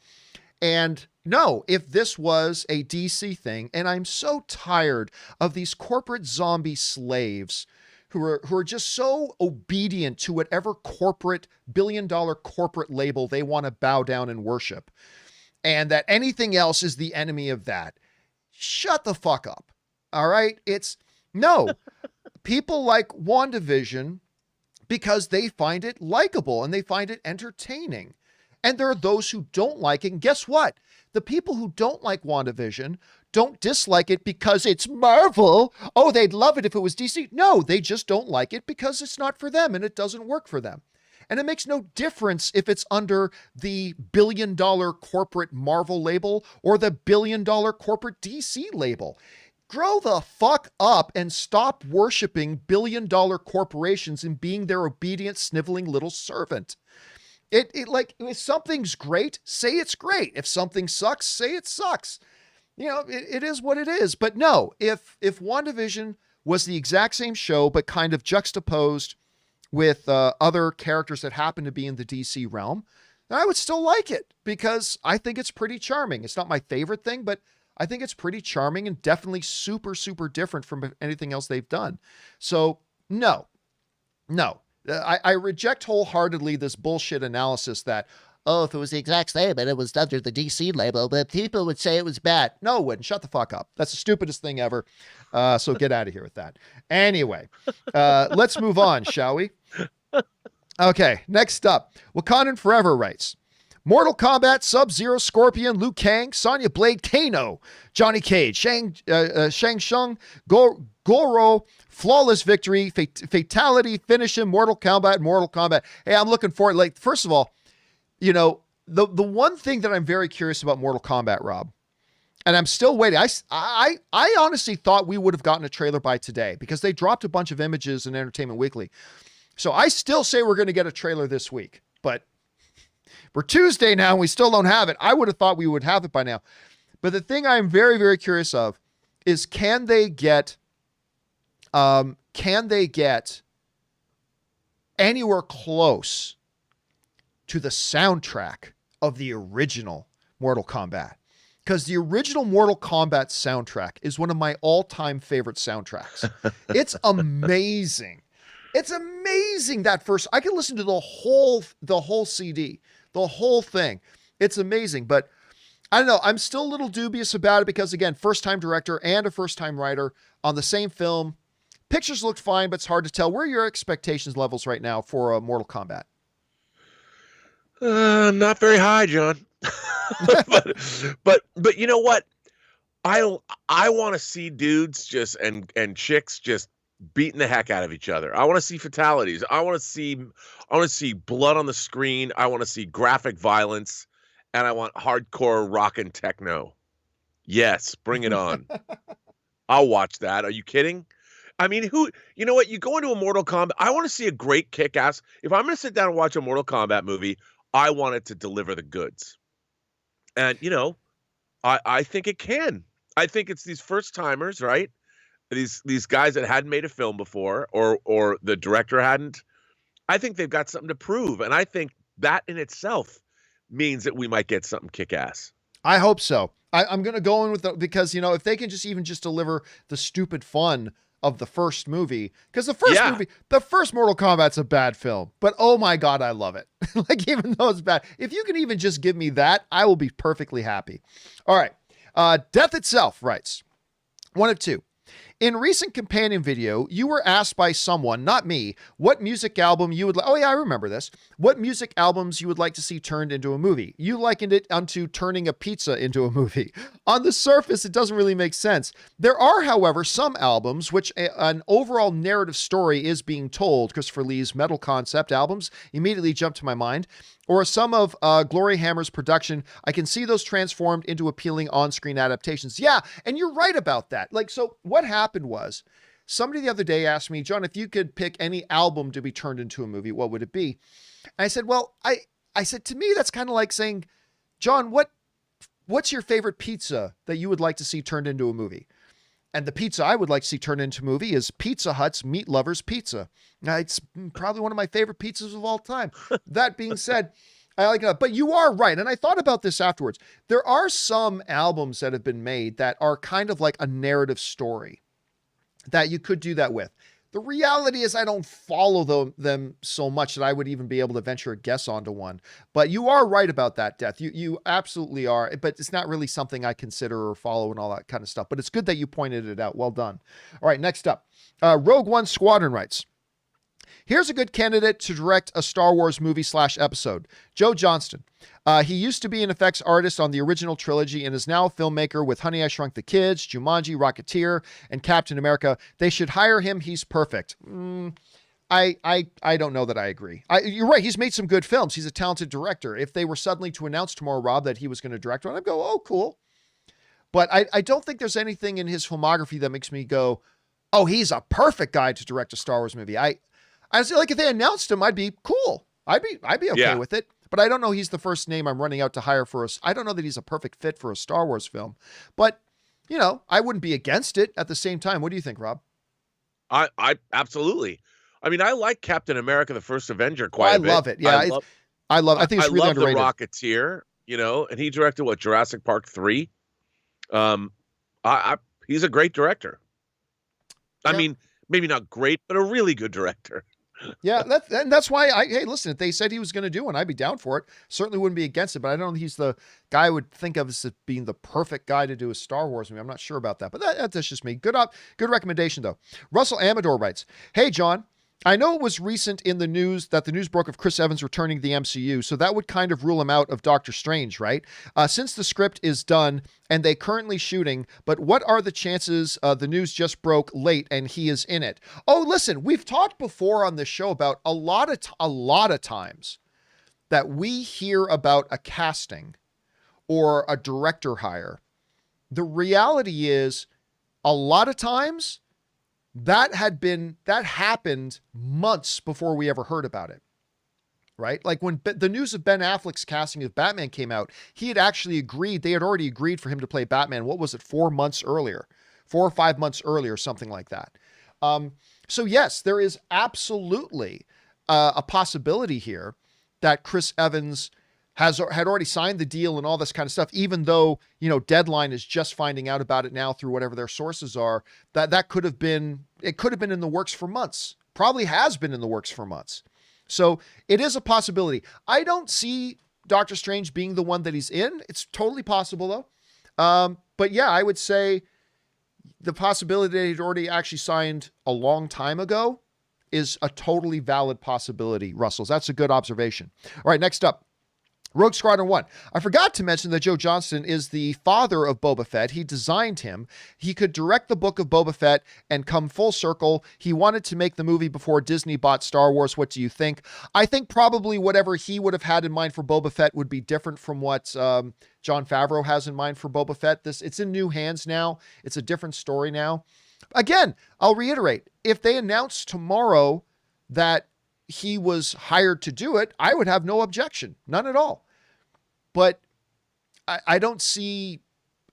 And no, if this was a DC thing, and I'm so tired of these corporate zombie slaves who are just so obedient to whatever corporate billion-dollar corporate label they want to bow down and worship, and that anything else is the enemy of that. Shut the fuck up. All right? People like WandaVision because they find it likable and they find it entertaining. And there are those who don't like it. And guess what? The people who don't like WandaVision don't dislike it because it's Marvel. Oh, they'd love it if it was DC. No, they just don't like it because it's not for them and it doesn't work for them. And it makes no difference if it's under the billion-dollar corporate Marvel label or the billion-dollar corporate DC label. grow the fuck up and stop worshiping billion-dollar corporations and being their obedient, sniveling little servant. It like, if something's great, say it's great. If something sucks, say it sucks. You know, it is what it is. But no, if WandaVision was the exact same show, but kind of juxtaposed with other characters that happen to be in the DC realm, then I would still like it, because I think it's pretty charming. It's not my favorite thing, but I think it's pretty charming and definitely super, super different from anything else they've done. So no. I reject wholeheartedly this bullshit analysis that, oh, if it was the exact same and it was under the DC label, but people would say it was bad. No, it wouldn't. Shut the fuck up. That's the stupidest thing ever. So get out of here with that. Anyway, let's move on, shall we? Okay, next up, Wakandan Forever writes, Mortal Kombat, Sub-Zero, Scorpion, Liu Kang, Sonya Blade, Kano, Johnny Cage, Shang Tsung, Goro, flawless victory, fatality, finish him, Mortal Kombat. Hey, I'm looking forward. Like, first of all, you know, the one thing that I'm very curious about Mortal Kombat, Rob, and I'm still waiting. I honestly thought we would have gotten a trailer by today, because they dropped a bunch of images in Entertainment Weekly. So I still say we're going to get a trailer this week, but we're Tuesday now and we still don't have it. I would have thought we would have it by now. But the thing I'm very, very curious of is, can they get anywhere close to the soundtrack of the original Mortal Kombat? Because the original Mortal Kombat soundtrack is one of my all-time favorite soundtracks. It's amazing. It's amazing, that first. I can listen to the whole CD, the whole thing. It's amazing. But I don't know. I'm still a little dubious about it because, again, first-time director and a first-time writer on the same film. Pictures looked fine, but it's hard to tell. Where are your expectations levels right now for Mortal Kombat? Not very high, John. but you know what? I want to see dudes just and chicks just beating the heck out of each other. I want to see fatalities. I want to see blood on the screen. I want to see graphic violence, and I want hardcore rock and techno. Yes, bring it on. I'll watch that. Are you kidding? I mean, you know what? You go into a Mortal Kombat, I want to see a great kick-ass. If I'm going to sit down and watch a Mortal Kombat movie, I want it to deliver the goods. And, you know, I think it can. I think it's these first-timers, right? These guys that hadn't made a film before, or the director hadn't. I think they've got something to prove, and I think that in itself means that we might get something kick-ass. I hope so. I'm going to go in with because, you know, if they can just deliver the stupid fun of the first movie, because the first Mortal Kombat's a bad film, but oh my God, I love it. Like, even though it's bad, if you can even just give me that, I will be perfectly happy. All right. Death Itself writes, one of two. In recent companion video, you were asked by someone, not me, what music album you would like. Oh yeah, I remember this. What music albums you would like to see turned into a movie? You likened it unto turning a pizza into a movie. On the surface, it doesn't really make sense. There are, however, some albums which an overall narrative story is being told. Christopher Lee's Metal Concept albums immediately jump to my mind. Or some of Glory Hammer's production, I can see those transformed into appealing on-screen adaptations. Yeah, and you're right about that. Like, so what happened was, somebody the other day asked me, John, if you could pick any album to be turned into a movie, what would it be? And I said, well, I said, to me, that's kind of like saying, John, what's your favorite pizza that you would like to see turned into a movie? And the pizza I would like to see turned into a movie is Pizza Hut's Meat Lovers Pizza. Now, it's probably one of my favorite pizzas of all time. That being said, I like it. But you are right. And I thought about this afterwards. There are some albums that have been made that are kind of like a narrative story that you could do that with. The reality is I don't follow them so much that I would even be able to venture a guess onto one. But you are right about that, Death. You absolutely are. But it's not really something I consider or follow and all that kind of stuff. But it's good that you pointed it out. Well done. All right, next up. Rogue One Squadron writes, here's a good candidate to direct a Star Wars movie / episode. Joe Johnston. He used to be an effects artist on the original trilogy and is now a filmmaker with Honey, I Shrunk the Kids, Jumanji, Rocketeer, and Captain America. They should hire him. He's perfect. I don't know that I agree. You're right. He's made some good films. He's a talented director. If they were suddenly to announce tomorrow, Rob, that he was going to direct one, I'd go, oh, cool. But I don't think there's anything in his filmography that makes me go, oh, he's a perfect guy to direct a Star Wars movie. I say, like, if they announced him, I'd be cool. I'd be okay with it. But I don't know he's the first name I'm running out to hire for us. I don't know that he's a perfect fit for a Star Wars film. But, you know, I wouldn't be against it at the same time. What do you think, Rob? I absolutely. I mean, I like Captain America: The First Avenger quite a bit. I love it. Yeah, I love it. I think it's really underrated. The Rocketeer, you know, and he directed Jurassic Park 3. He's a great director. I mean, maybe not great, but a really good director. Yeah, that's why hey, listen, if they said he was going to do one, I'd be down for it. Certainly wouldn't be against it, but I don't know if he's the guy I would think of as being the perfect guy to do a Star Wars movie. I'm not sure about that, but that's just me. Good recommendation, though. Russell Amador writes, hey, John, I know it was recent in the news that the news broke of Chris Evans returning to the MCU, so that would kind of rule him out of Doctor Strange, right? Since the script is done and they currently shooting, but what are the chances the news just broke late and he is in it? Oh, listen, we've talked before on this show about a lot of times that we hear about a casting or a director hire. The reality is, a lot of times, that happened months before we ever heard about it, right? Like when the news of Ben Affleck's casting of Batman came out, he had actually agreed, they had already agreed for him to play Batman. What was it? 4 months earlier, 4 or 5 months earlier, something like that. So yes, there is absolutely a possibility here that Chris Evans had already signed the deal and all this kind of stuff, even though, you know, Deadline is just finding out about it now through whatever their sources are, that could have been in the works for months, probably has been in the works for months. So it is a possibility. I don't see Doctor Strange being the one that he's in. It's totally possible though. But yeah, I would say the possibility that he'd already actually signed a long time ago is a totally valid possibility, Russell. That's a good observation. All right, next up. Rogue Squadron 1. I forgot to mention that Joe Johnston is the father of Boba Fett. He designed him. He could direct the book of Boba Fett and come full circle. He wanted to make the movie before Disney bought Star Wars. What do you think? I think probably whatever he would have had in mind for Boba Fett would be different from what Jon Favreau has in mind for Boba Fett. It's in new hands now. It's a different story now. Again, I'll reiterate, if they announce tomorrow that he was hired to do it, I would have no objection, none at all. But I don't see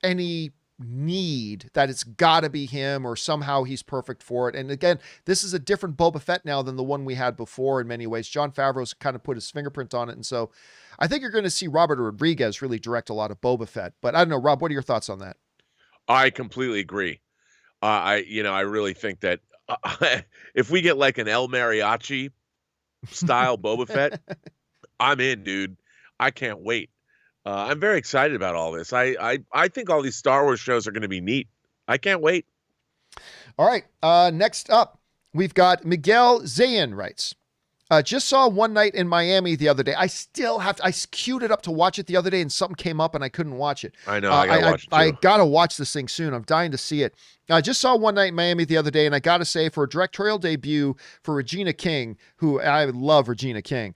any need that it's got to be him or somehow he's perfect for it. And again, this is a different Boba Fett now than the one we had before in many ways. Jon Favreau's kind of put his fingerprint on it. And so I think you're going to see Robert Rodriguez really direct a lot of Boba Fett. But I don't know, Rob, what are your thoughts on that? I completely agree. I really think that if we get like an El Mariachi style Boba Fett, I'm in, dude. I can't wait. I'm very excited about all this. I think all these Star Wars shows are going to be neat. I can't wait. All right. Next up, we've got Miguel Zayn writes, just saw One Night in Miami the other day. I queued it up to watch it the other day and something came up and I couldn't watch it. I know. I got to watch this thing soon. I'm dying to see it. I just saw One Night in Miami the other day, and I got to say, for a directorial debut for Regina King, who I love Regina King,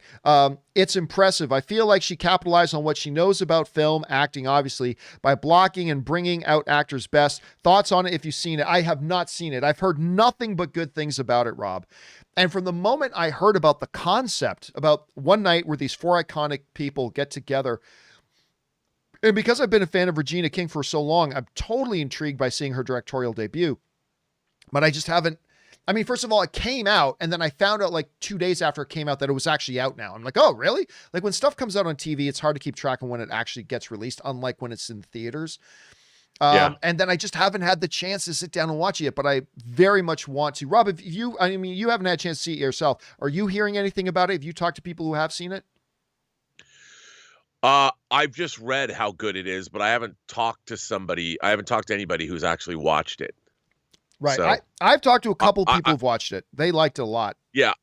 it's impressive. I feel like she capitalized on what she knows about film, acting, obviously, by blocking and bringing out actors' best. Thoughts on it if you've seen it? I have not seen it. I've heard nothing but good things about it, Rob. And from the moment I heard about the concept, about one night where these 4 iconic people get together, and because I've been a fan of Regina King for so long, I'm totally intrigued by seeing her directorial debut. But I just haven't. I mean, first of all, it came out, and then I found out like 2 days after it came out that it was actually out now. I'm like, oh, really? Like when stuff comes out on TV, it's hard to keep track of when it actually gets released, unlike when it's in theaters. And then I just haven't had the chance to sit down and watch it yet, but I very much want to. Rob, you haven't had a chance to see it yourself. Are you hearing anything about it? Have you talked to people who have seen it? I've just read how good it is, but I haven't talked to anybody who's actually watched it. Right. So, I've talked to a couple people who've watched it. They liked it a lot. Yeah.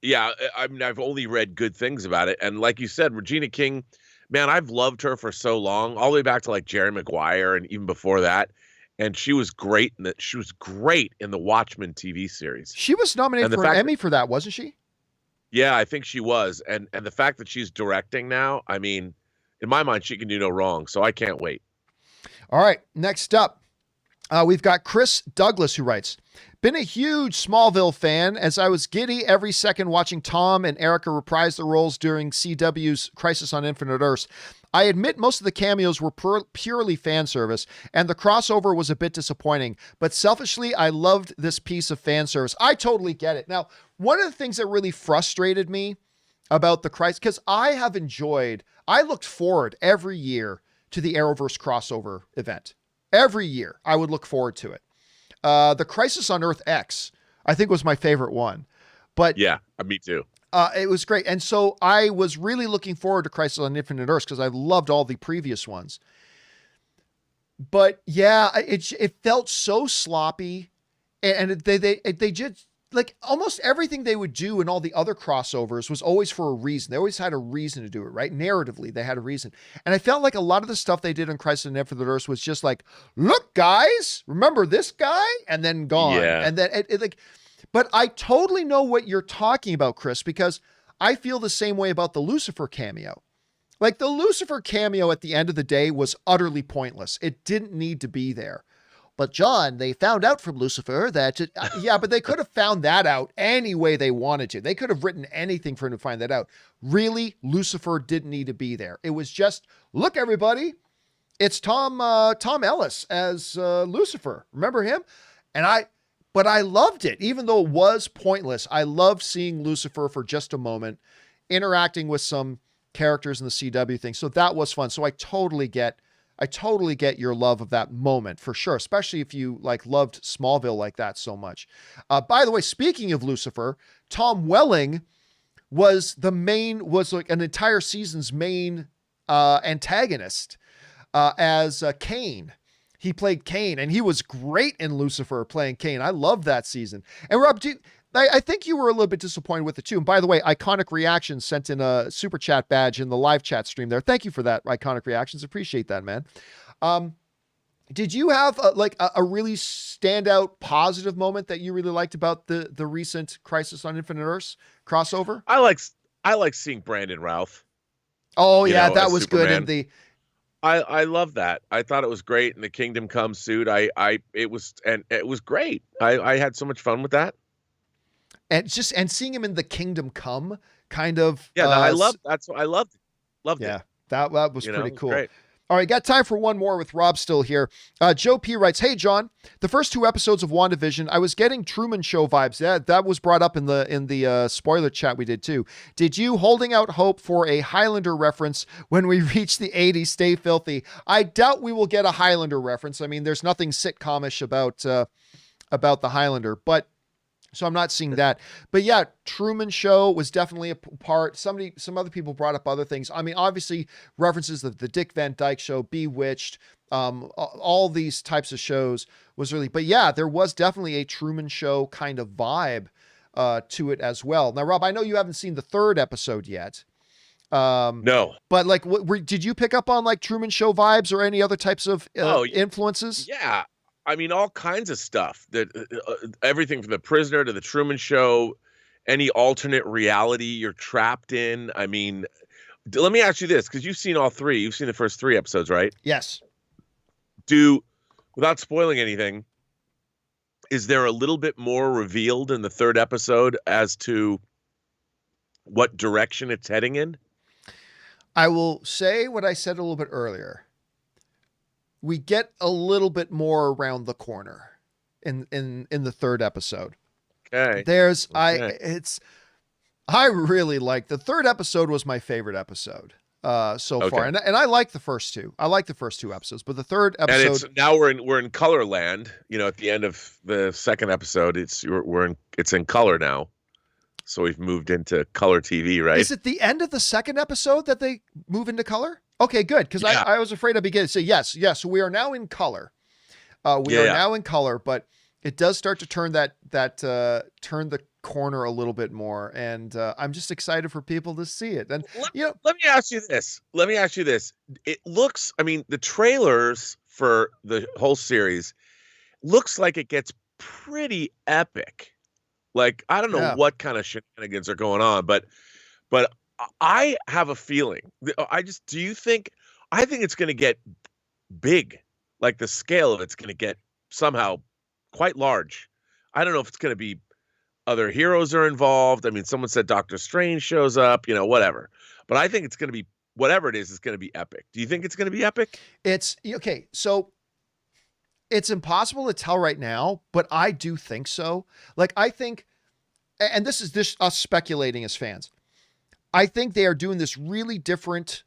Yeah. I mean, I've only read good things about it. And like you said, Regina King, man, I've loved her for so long, all the way back to like Jerry Maguire and even before that. And she was great in the Watchmen TV series. She was nominated for an Emmy for that, wasn't she? Yeah, I think she was. And the fact that she's directing now, I mean, in my mind, she can do no wrong. So I can't wait. All right, next up, we've got Chris Douglas, who writes, been a huge Smallville fan as I was giddy every second watching Tom and Erica reprise their roles during CW's Crisis on Infinite Earths. I admit most of the cameos were purely fan service, and the crossover was a bit disappointing, but selfishly, I loved this piece of fan service. I totally get it. Now, one of the things that really frustrated me about the Crisis, because I looked forward every year to the Arrowverse crossover event. Every year, I would look forward to it. The Crisis on Earth X, I think, was my favorite one. But yeah, me too. It was great. And so I was really looking forward to Crisis on Infinite Earths because I loved all the previous ones. But yeah, it felt so sloppy. And they just, like, almost everything they would do in all the other crossovers was always for a reason. They always had a reason to do it, right? Narratively, they had a reason. And I felt like a lot of the stuff they did in Crisis on Infinite Earths was just like, look, guys, remember this guy? And then gone. Yeah. And then but I totally know what you're talking about, Chris, because I feel the same way about the Lucifer cameo. Like, the Lucifer cameo at the end of the day was utterly pointless. It didn't need to be there. But John, they found out from Lucifer that, yeah, but they could have found that out any way they wanted to. They could have written anything for him to find that out. Really, Lucifer didn't need to be there. It was just, look, everybody, it's Tom Ellis as Lucifer. Remember him? But I loved it, even though it was pointless. I loved seeing Lucifer for just a moment, interacting with some characters in the CW thing. So that was fun. So I totally get your love of that moment for sure, especially if you loved Smallville like that so much. By the way, speaking of Lucifer, Tom Welling was like an entire season's main antagonist as Cain. He played Cain, and he was great in Lucifer playing Cain. I love that season. And Rob, I think you were a little bit disappointed with it too. And by the way, Iconic Reactions sent in a super chat badge in the live chat stream there. Thank you for that, Iconic Reactions. Appreciate that, man. Did you have a really standout positive moment that you really liked about the recent Crisis on Infinite Earths crossover? I like seeing Brandon Routh. Oh yeah, that was Superman. Good. I love that. I thought it was great in the Kingdom Come suit. It was great. I had so much fun with that. And seeing him in the Kingdom Come kind of. Yeah, I loved it. Loved it. Yeah, that was pretty cool. Great. All right, got time for one more with Rob still here. Joe P writes, "Hey John, the first 2 episodes of WandaVision, I was getting Truman Show vibes. That was brought up in the spoiler chat we did too. Did you holding out hope for a Highlander reference when we reach the 80s? Stay filthy. I doubt we will get a Highlander reference. I mean, there's nothing sitcomish about the Highlander, but." So I'm not seeing that. But yeah, Truman Show was definitely a part. Some other people brought up other things. I mean, obviously references to the Dick Van Dyke Show, Bewitched, all these types of shows was really, but yeah, there was definitely a Truman Show kind of vibe to it as well. Now, Rob, I know you haven't seen the 3rd episode yet. No. But did you pick up on Truman Show vibes or any other types of influences? Yeah. I mean, all kinds of stuff. That everything from The Prisoner to The Truman Show, any alternate reality you're trapped in. I mean, let me ask you this, because you've seen all 3. You've seen the first 3 episodes, right? Yes. Without spoiling anything, is there a little bit more revealed in the 3rd episode as to what direction it's heading in? I will say what I said a little bit earlier. We get a little bit more around the corner in the 3rd episode. Okay. I really like the 3rd episode was my favorite episode so far. And I like the first 2. I like the first 2 episodes, but the 3rd episode. And now we're in color land, at the end of the 2nd episode, it's in color now. So we've moved into color TV, right? Is it the end of the 2nd episode that they move into color? Okay, good. Because I was afraid I'd begin to say yes. So we are now in color. We are now in color, but it does start to turn turn the corner a little bit more, and I'm just excited for people to see it. And let me ask you this. It looks. I mean, the trailers for the whole series looks like it gets pretty epic. Like, I don't know what kind of shenanigans are going on, but I have a feeling. I think it's going to get big. like the scale of it's going to get somehow quite large. I don't know if it's going to be other heroes are involved. I mean, someone said Doctor Strange shows up, whatever. But I think it's going to be, whatever it is, it's going to be epic. Do you think it's going to be epic? It's okay. So it's impossible to tell right now, but I do think so. Like, I think, and this is us speculating as fans. I think they are doing this really different,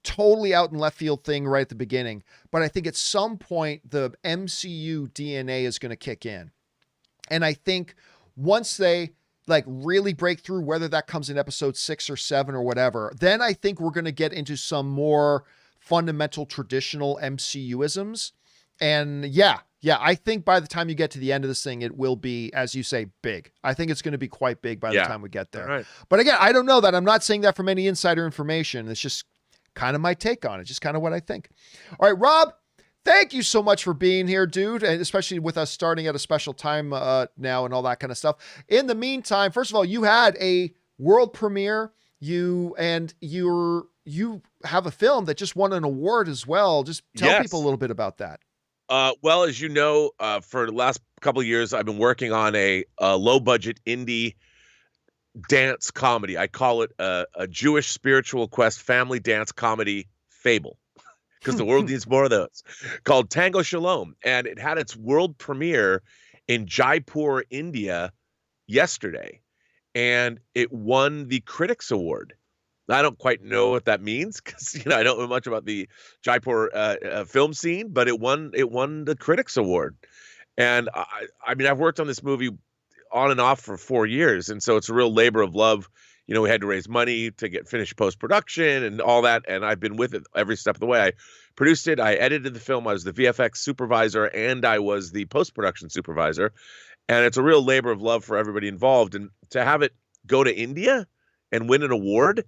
totally out in left field thing right at the beginning. But I think at some point the MCU DNA is going to kick in. And I think once they like really break through, whether that comes in episode 6 or 7 or whatever, then I think we're going to get into some more fundamental traditional MCU-isms. And yeah, I think by the time you get to the end of this thing, it will be, as you say, big. I think it's going to be quite big by the time we get there. Right. But again, I don't know that. I'm not saying that from any insider information. It's just kind of my take on it, just kind of what I think. All right, Rob, thank you so much for being here, dude, and especially with us starting at a special time now and all that kind of stuff. In the meantime, first of all, you had a world premiere. You have a film that just won an award as well. Just tell people a little bit about that. Well, as you know, for the last couple of years, I've been working on a low-budget indie dance comedy. I call it a Jewish spiritual quest family dance comedy fable, because the world needs more of those, called Tango Shalom. And it had its world premiere in Jaipur, India yesterday, and it won the Critics Award. I don't quite know what that means, because I don't know much about the Jaipur film scene, but it won the Critics Award. And I mean, I've worked on this movie on and off for 4 years, and so it's a real labor of love. We had to raise money to get finished post-production and all that, and I've been with it every step of the way. I produced it, I edited the film, I was the VFX supervisor, and I was the post-production supervisor. And it's a real labor of love for everybody involved. And to have it go to India and win an award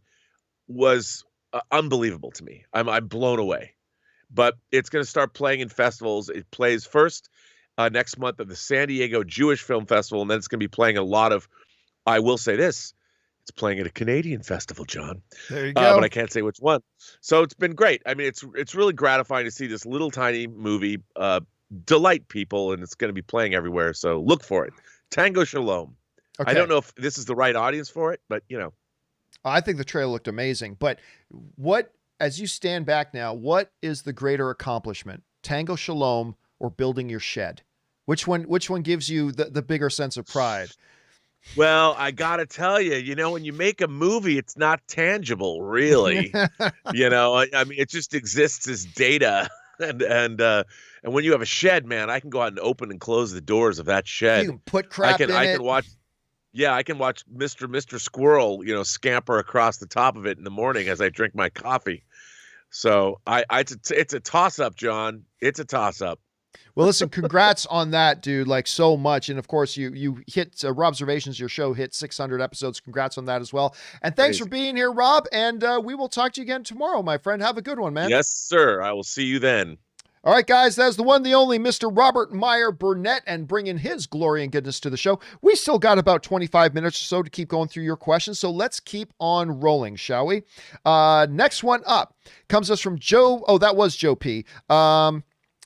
was unbelievable to me. I'm blown away. But it's going to start playing in festivals. It plays first next month at the San Diego Jewish Film Festival, and then it's going to be playing a lot of, I will say this, it's playing at a Canadian festival, John. There you go. But I can't say which one. So it's been great. I mean, it's really gratifying to see this little tiny movie delight people, and it's going to be playing everywhere. So look for it. Tango Shalom. Okay. I don't know if this is the right audience for it, but I think the trailer looked amazing. But as you stand back now, what is the greater accomplishment? Tango Shalom or building your shed? Which one gives you the bigger sense of pride? Well, I got to tell you, when you make a movie, it's not tangible, really. I mean, it just exists as data. And when you have a shed, man, I can go out and open and close the doors of that shed. You can put crap in it. I can watch Mr. Squirrel, scamper across the top of it in the morning as I drink my coffee. So it's a toss-up, John. It's a toss-up. Well, listen, congrats on that, dude, like so much. And of course, you hit Robservations, your show hit 600 episodes. Congrats on that as well. And thanks for being here, Rob. And we will talk to you again tomorrow, my friend. Have a good one, man. Yes, sir. I will see you then. All right, guys, that's the one, the only Mr. Robert Meyer Burnett, and bringing his glory and goodness to the show. We still got about 25 minutes or so to keep going through your questions, so let's keep on rolling, shall we? Next one up comes us from Joe. Oh, that was Joe P.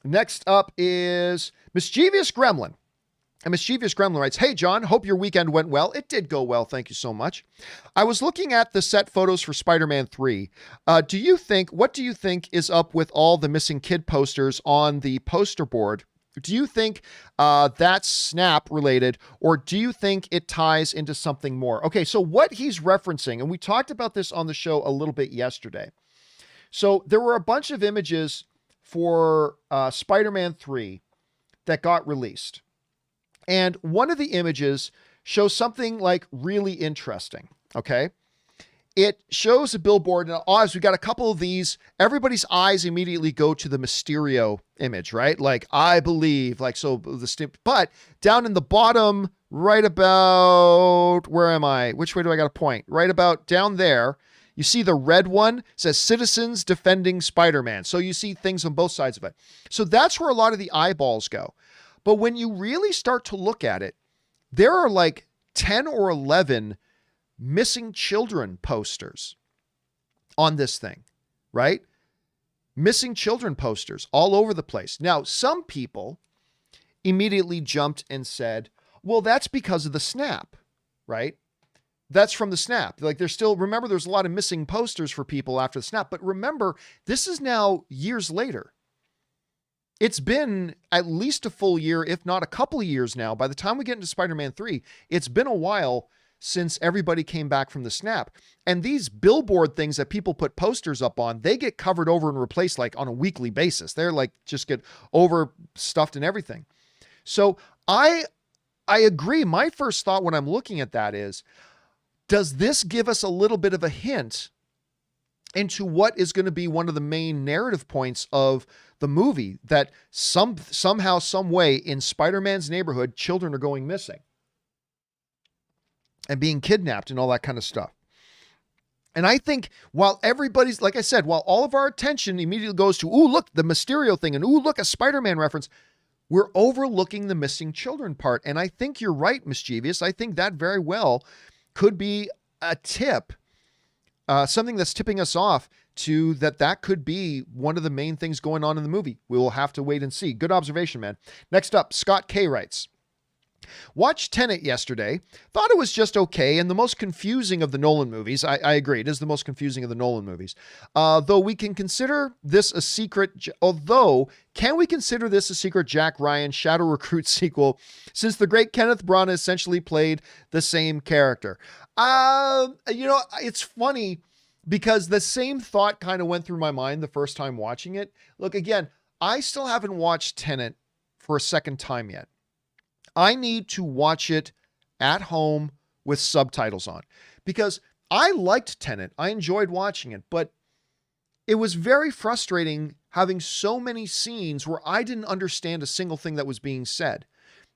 Next up is Mischievous Gremlin. And Mischievous Gremlin writes, "Hey, John, hope your weekend went well. It did go well. Thank you so much. I was looking at the set photos for Spider-Man 3. What do you think is up with all the missing kid posters on the poster board? Do you think that's Snap related, or do you think it ties into something more?" Okay, so what he's referencing, and we talked about this on the show a little bit yesterday. So there were a bunch of images for Spider-Man 3 that got released. And one of the images shows something like really interesting. Okay. It shows a billboard, and as we got a couple of these, everybody's eyes immediately go to the Mysterio image, right? Like, I believe, like, so but down in the bottom, right about, where am I? Which way do I got to point? Right about down there, you see the red one says Citizens Defending Spider-Man. So you see things on both sides of it. So that's where a lot of the eyeballs go. But when you really start to look at it, there are like 10 or 11 missing children posters on this thing, right? Missing children posters all over the place. Now, some people immediately jumped and said, well, that's because of the snap, right? That's from the snap. Like there's a lot of missing posters for people after the snap, but remember, this is now years later. It's been at least a full year, if not a couple of years now. By the time we get into Spider-Man 3, it's been a while since everybody came back from the snap. And these billboard things that people put posters up on, they get covered over and replaced like on a weekly basis. They're like just get overstuffed and everything. So I agree. My first thought when I'm looking at that is, does this give us a little bit of a hint into what is going to be one of the main narrative points of the movie, that somehow, some way in Spider-Man's neighborhood, children are going missing and being kidnapped and all that kind of stuff. And I think while everybody's, like I said, while all of our attention immediately goes to, ooh, look, the Mysterio thing, and ooh, look, a Spider-Man reference, we're overlooking the missing children part. And I think you're right, Mischievous. I think that very well could be a tip, something that's tipping us off to that could be one of the main things going on in the movie. We will have to wait and see. Good observation, man. Next up, Scott K writes, watched Tenet yesterday. Thought it was just okay and the most confusing of the Nolan movies. I agree. It is the most confusing of the Nolan movies. Though we can consider this a secret, can we consider this a secret Jack Ryan Shadow Recruit sequel, since the great Kenneth Branagh essentially played the same character? It's funny because the same thought kind of went through my mind the first time watching it. Look, again, I still haven't watched Tenet for a second time yet. I need to watch it at home with subtitles on, because I liked Tenet. I enjoyed watching it, but it was very frustrating having so many scenes where I didn't understand a single thing that was being said.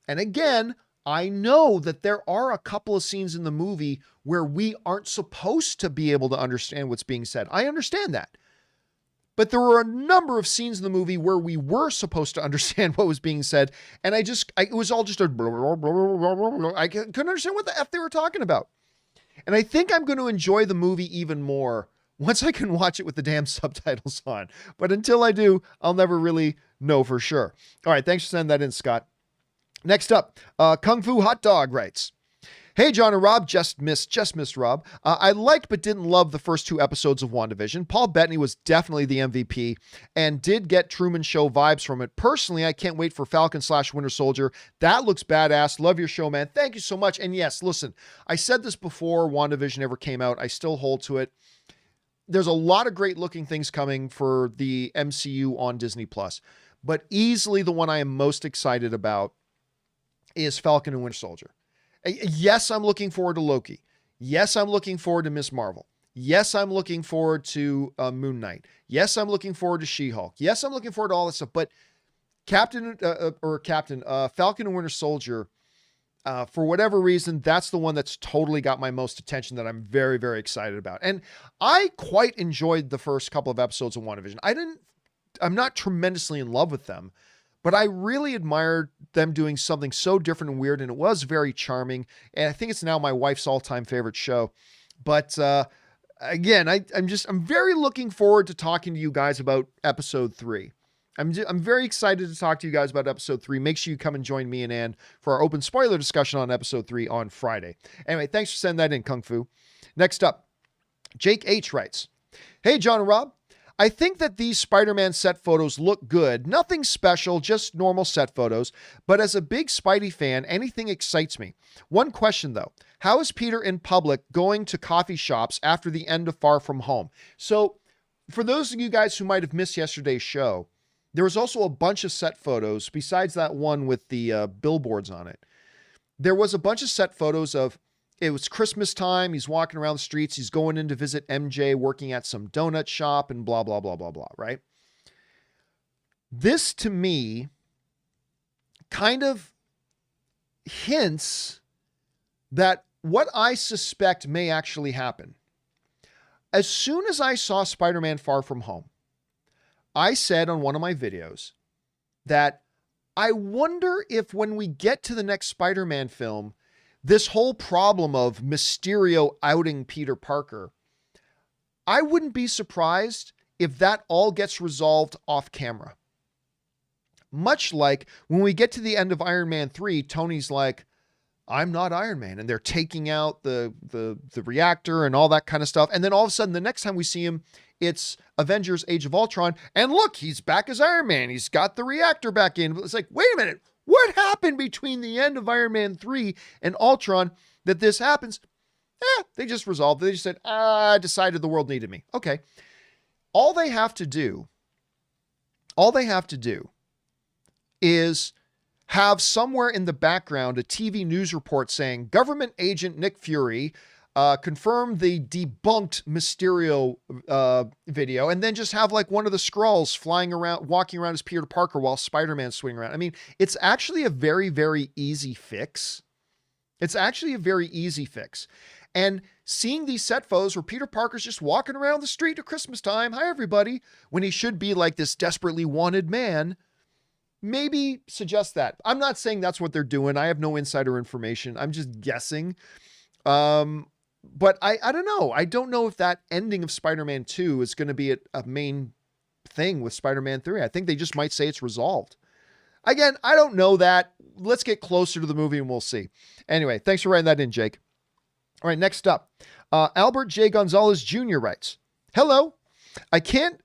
And again, I know that there are a couple of scenes in the movie where we aren't supposed to be able to understand what's being said. I understand that. But there were a number of scenes in the movie where we were supposed to understand what was being said. And it was all just a blah, blah, blah, blah, blah, blah. I couldn't understand what the F they were talking about. And I think I'm going to enjoy the movie even more once I can watch it with the damn subtitles on. But until I do, I'll never really know for sure. All right. Thanks for sending that in, Scott. Next up, Kung Fu Hot Dog writes, hey, John and Rob, just missed Rob. I liked but didn't love the first 2 episodes of WandaVision. Paul Bettany was definitely the MVP and did get Truman Show vibes from it. Personally, I can't wait for Falcon/Winter Soldier. That looks badass. Love your show, man. Thank you so much. And yes, listen, I said this before WandaVision ever came out. I still hold to it. There's a lot of great looking things coming for the MCU on Disney+. But easily the one I am most excited about is Falcon and Winter Soldier. Yes, I'm looking forward to Loki. Yes, I'm looking forward to Ms. Marvel. Yes, I'm looking forward to Moon Knight. Yes, I'm looking forward to She-Hulk. Yes, I'm looking forward to all this stuff. But Falcon and Winter Soldier, for whatever reason, that's the one that's totally got my most attention, that I'm very, very excited about. And I quite enjoyed the first couple of episodes of WandaVision. I'm not tremendously in love with them, but I really admired them doing something so different and weird, and it was very charming. And I think it's now my wife's all-time favorite show. But again, I'm very looking forward to talking to you guys about episode 3. I'm very excited to talk to you guys about episode 3. Make sure you come and join me and Ann for our open spoiler discussion on episode 3 on Friday. Anyway, thanks for sending that in, Kung Fu. Next up, Jake H writes, hey, John and Rob. I think that these Spider-Man set photos look good. Nothing special, just normal set photos. But as a big Spidey fan, anything excites me. One question though, how is Peter in public going to coffee shops after the end of Far From Home? So for those of you guys who might have missed yesterday's show, there was also a bunch of set photos besides that one with the billboards on it. There was a bunch of set photos of, it was Christmas time. He's walking around the streets. He's going in to visit MJ, working at some donut shop and blah, blah, blah, blah, blah, right? This to me kind of hints that what I suspect may actually happen. As soon as I saw Spider-Man Far From Home, I said on one of my videos that I wonder if when we get to the next Spider-Man film, this whole problem of Mysterio outing Peter Parker, I wouldn't be surprised if that all gets resolved off camera. Much like when we get to the end of Iron Man 3, Tony's like, I'm not Iron Man. And they're taking out the reactor and all that kind of stuff. And then all of a sudden, the next time we see him, it's Avengers Age of Ultron. And look, he's back as Iron Man. He's got the reactor back in. It's like, wait a minute. What happened between the end of Iron Man 3 and Ultron that this happens? They just resolved it. They just said, I decided the world needed me. Okay. All they have to do is have somewhere in the background a TV news report saying government agent Nick Fury confirmed the debunked Mysterio video, and then just have like one of the Skrulls flying around, walking around as Peter Parker while Spider-Man's swinging around. I mean, it's actually a very, very easy fix. And seeing these set photos where Peter Parker's just walking around the street at Christmas time, hi everybody, when he should be like this desperately wanted man, maybe suggest that. I'm not saying that's what they're doing. I have no insider information. I'm just guessing. But I don't know. I don't know if that ending of Spider-Man 2 is going to be a main thing with Spider-Man 3. I think they just might say it's resolved. Again, I don't know that. Let's get closer to the movie and we'll see. Anyway, thanks for writing that in, Jake. All right, next up. Albert J. Gonzalez Jr. writes, hello, can't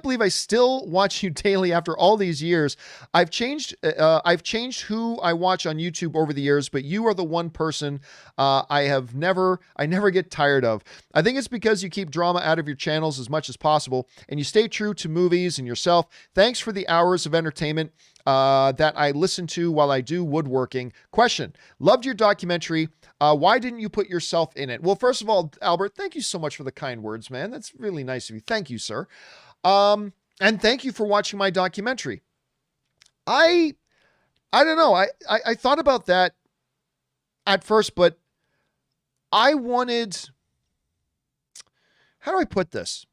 believe I still watch you daily after all these years. I've changed who I watch on YouTube over the years, but you are the one person I never get tired of. I think it's because you keep drama out of your channels as much as possible, and you stay true to movies and yourself. Thanks for the hours of entertainment that I listen to while I do woodworking. Question, loved your documentary. Why didn't you put yourself in it? Well, first of all, Albert, thank you so much for the kind words, man. That's really nice of you. Thank you, sir. And thank you for watching my documentary. I don't know. I thought about that at first, but I wanted, how do I put this?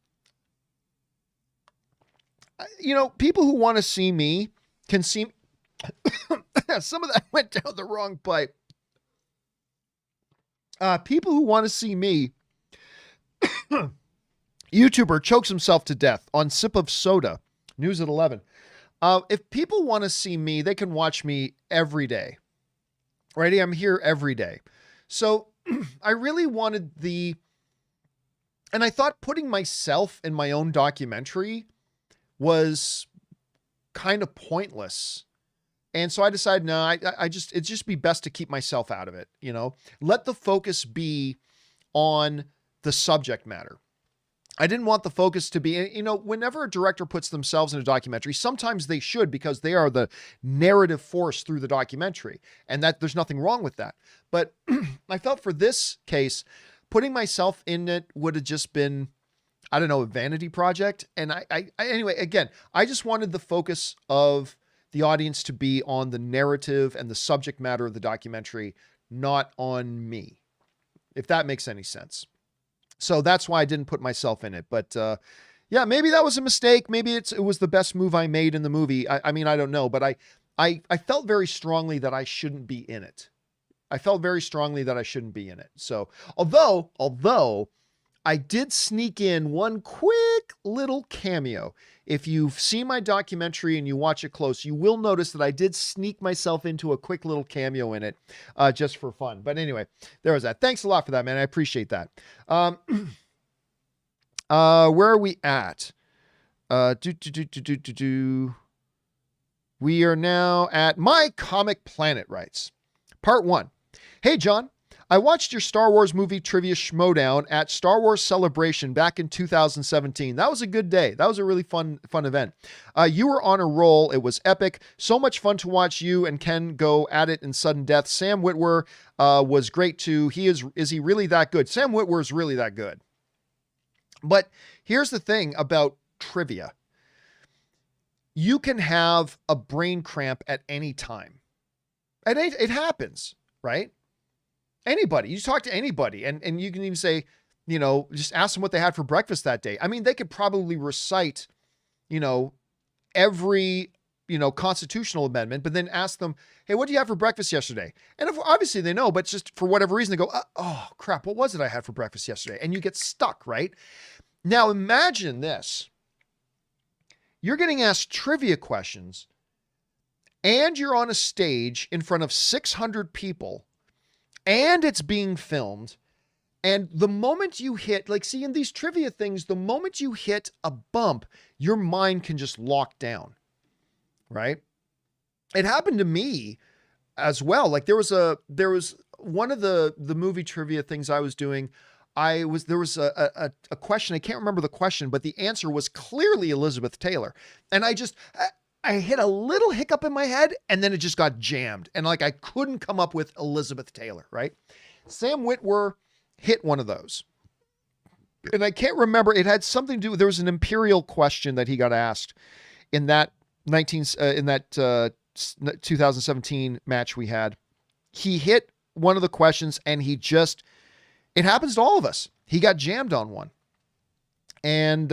People who want to see me can see, some of that went down the wrong pipe. People who want to see me, YouTuber chokes himself to death on sip of soda, news at 11. If people want to see me, they can watch me every day. Right? I'm here every day. So I really wanted and I thought putting myself in my own documentary was kind of pointless. And so I decided, no, it'd just be best to keep myself out of it. Let the focus be on the subject matter. I didn't want the focus to be, whenever a director puts themselves in a documentary, sometimes they should, because they are the narrative force through the documentary, and that there's nothing wrong with that. But I felt for this case, putting myself in it would have just been, I don't know, a vanity project. And anyway, again, I just wanted the focus of the audience to be on the narrative and the subject matter of the documentary, not on me, if that makes any sense. So that's why I didn't put myself in it. But yeah, maybe that was a mistake. Maybe it was the best move I made in the movie. I mean, I don't know, but I felt very strongly that I shouldn't be in it. So although I did sneak in one quick little cameo. If you've seen my documentary and you watch it close, you will notice that I did sneak myself into a quick little cameo in it, just for fun. But anyway, there was that. Thanks a lot for that, man. I appreciate that. Where are we at? We are now at My Comic Planet writes. Part 1. Hey, John. I watched your Star Wars movie trivia schmodown at Star Wars Celebration back in 2017. That was a good day. That was a really fun event. You were on a roll. It was epic. So much fun to watch you and Ken go at it in sudden death. Sam Witwer was great too. Is he really that good? Sam Witwer is really that good. But here's the thing about trivia. You can have a brain cramp at any time. And it happens, right? Anybody, you talk to anybody and you can even say, just ask them what they had for breakfast that day. I mean, they could probably recite, every, constitutional amendment, but then ask them, hey, what did you have for breakfast yesterday? And obviously they know, but just for whatever reason, they go, oh crap, what was it I had for breakfast yesterday? And you get stuck, right? Now imagine this. You're getting asked trivia questions and you're on a stage in front of 600 people and it's being filmed. And the moment you hit, like, see, in these trivia things, the moment you hit a bump, your mind can just lock down, right? It happened to me as well. Like there was one of the movie trivia things I was doing. There was a question. I can't remember the question, but the answer was clearly Elizabeth Taylor. And I hit a little hiccup in my head and then it just got jammed. And like, I couldn't come up with Elizabeth Taylor, right? Sam Witwer hit one of those. And I can't remember. It had something to do, there was an Imperial question that he got asked in that 2017 match we had. He hit one of the questions and it happens to all of us. He got jammed on one. And,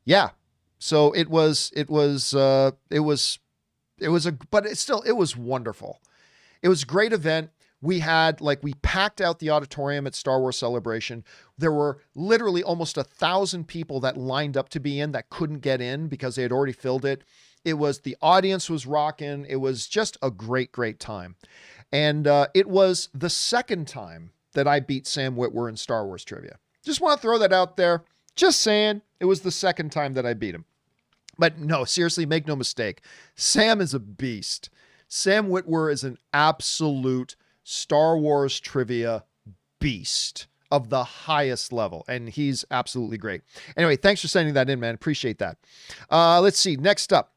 yeah, so it was wonderful. It was a great event. We packed out the auditorium at Star Wars Celebration. There were literally almost 1,000 people that lined up to be in that couldn't get in because they had already filled it. The audience was rocking. It was just a great, great time. And it was the second time that I beat Sam Witwer in Star Wars trivia. Just want to throw that out there. Just saying, it was the second time that I beat him. But no, seriously, make no mistake. Sam is a beast. Sam Witwer is an absolute Star Wars trivia beast of the highest level. And he's absolutely great. Anyway, thanks for sending that in, man. Appreciate that. Let's see. Next up.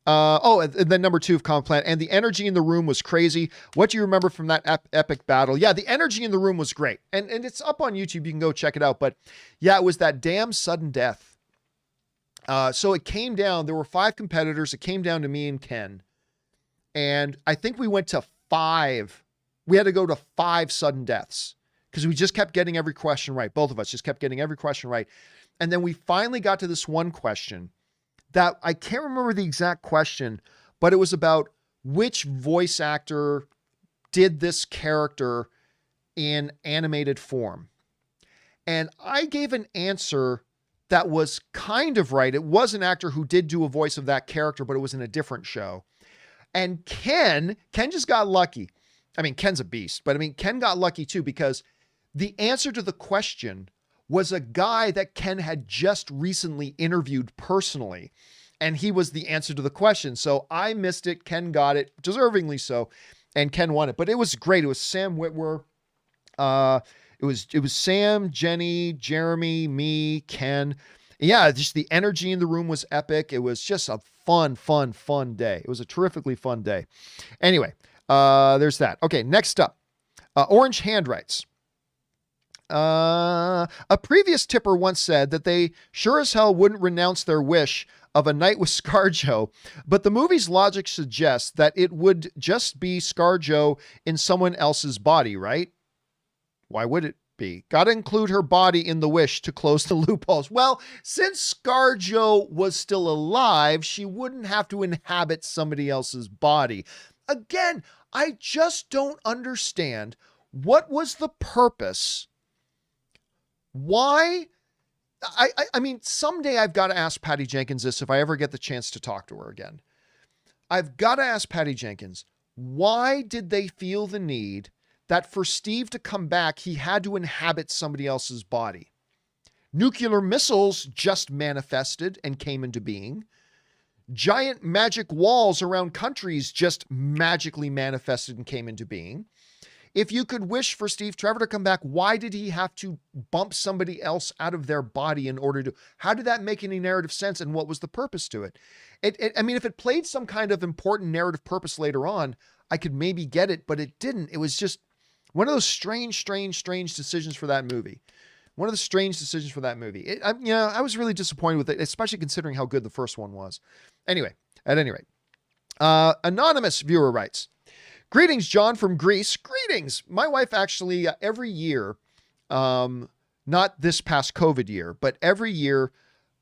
And then number 2 of Common Planet. And the energy in the room was crazy. What do you remember from that epic battle? Yeah, the energy in the room was great. And it's up on YouTube. You can go check it out. But yeah, it was that damn sudden death. So it came down. There were 5 competitors. It came down to me and Ken. And I think we went to 5. We had to go to 5 sudden deaths because we just kept getting every question right. Both of us just kept getting every question right. And then we finally got to this one question that I can't remember the exact question, but it was about which voice actor did this character in animated form. And I gave an answer that was kind of right. It was an actor who did do a voice of that character, but it was in a different show. And Ken just got lucky. I mean, Ken's a beast, but I mean, Ken got lucky too, because the answer to the question was a guy that Ken had just recently interviewed personally. And he was the answer to the question. So I missed it. Ken got it, deservingly so. And Ken won it. But it was great. It was Sam Witwer. It was Sam, Jenny, Jeremy, me, Ken. Yeah, just the energy in the room was epic. It was just a fun day. It was a terrifically fun day. Anyway, there's that. Okay, next up. Orange Hand writes. A previous tipper once said that they sure as hell wouldn't renounce their wish of a night with ScarJo, but the movie's logic suggests that it would just be ScarJo in someone else's body, right? Why would it be? Gotta include her body in the wish to close the loopholes. Well, since ScarJo was still alive, she wouldn't have to inhabit somebody else's body. Again, I just don't understand what was the purpose. Why? I mean, someday I've got to ask Patty Jenkins this if I ever get the chance to talk to her again. I've got to ask Patty Jenkins, why did they feel the need that for Steve to come back, he had to inhabit somebody else's body? Nuclear missiles just manifested and came into being. Giant magic walls around countries just magically manifested and came into being. If you could wish for Steve Trevor to come back, why did he have to bump somebody else out of their body in order to? How did that make any narrative sense, and what was the purpose to it? I mean, if it played some kind of important narrative purpose later on, I could maybe get it, but it didn't. It was just one of those strange decisions for that movie. One of the strange decisions for that movie. I was really disappointed with it, especially considering how good the first one was. Anyway, at any rate, anonymous viewer writes, "Greetings, John from Greece." Greetings. My wife actually every year, not this past COVID year, but every year,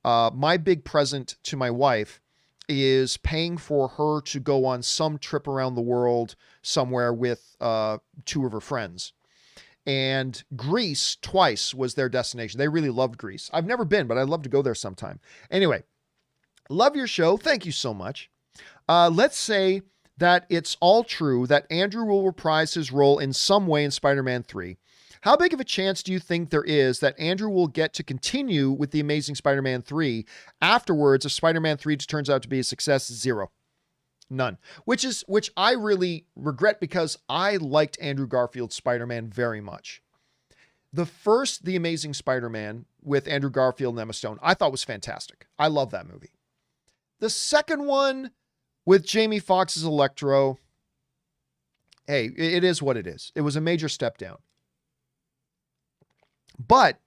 my big present to my wife is paying for her to go on some trip around the world somewhere with 2 of her friends. And Greece twice was their destination. They really loved Greece. I've never been, but I'd love to go there sometime. Anyway, love your show. Thank you so much. Let's say that it's all true that Andrew will reprise his role in some way in Spider-Man 3. How big of a chance do you think there is that Andrew will get to continue with The Amazing Spider-Man 3 afterwards if Spider-Man 3 just turns out to be a success? Zero. None. Which I really regret because I liked Andrew Garfield's Spider-Man very much. The first The Amazing Spider-Man with Andrew Garfield and Emma Stone, I thought was fantastic. I love that movie. The second one with Jamie Foxx's Electro, hey, it is what it is. It was a major step down. But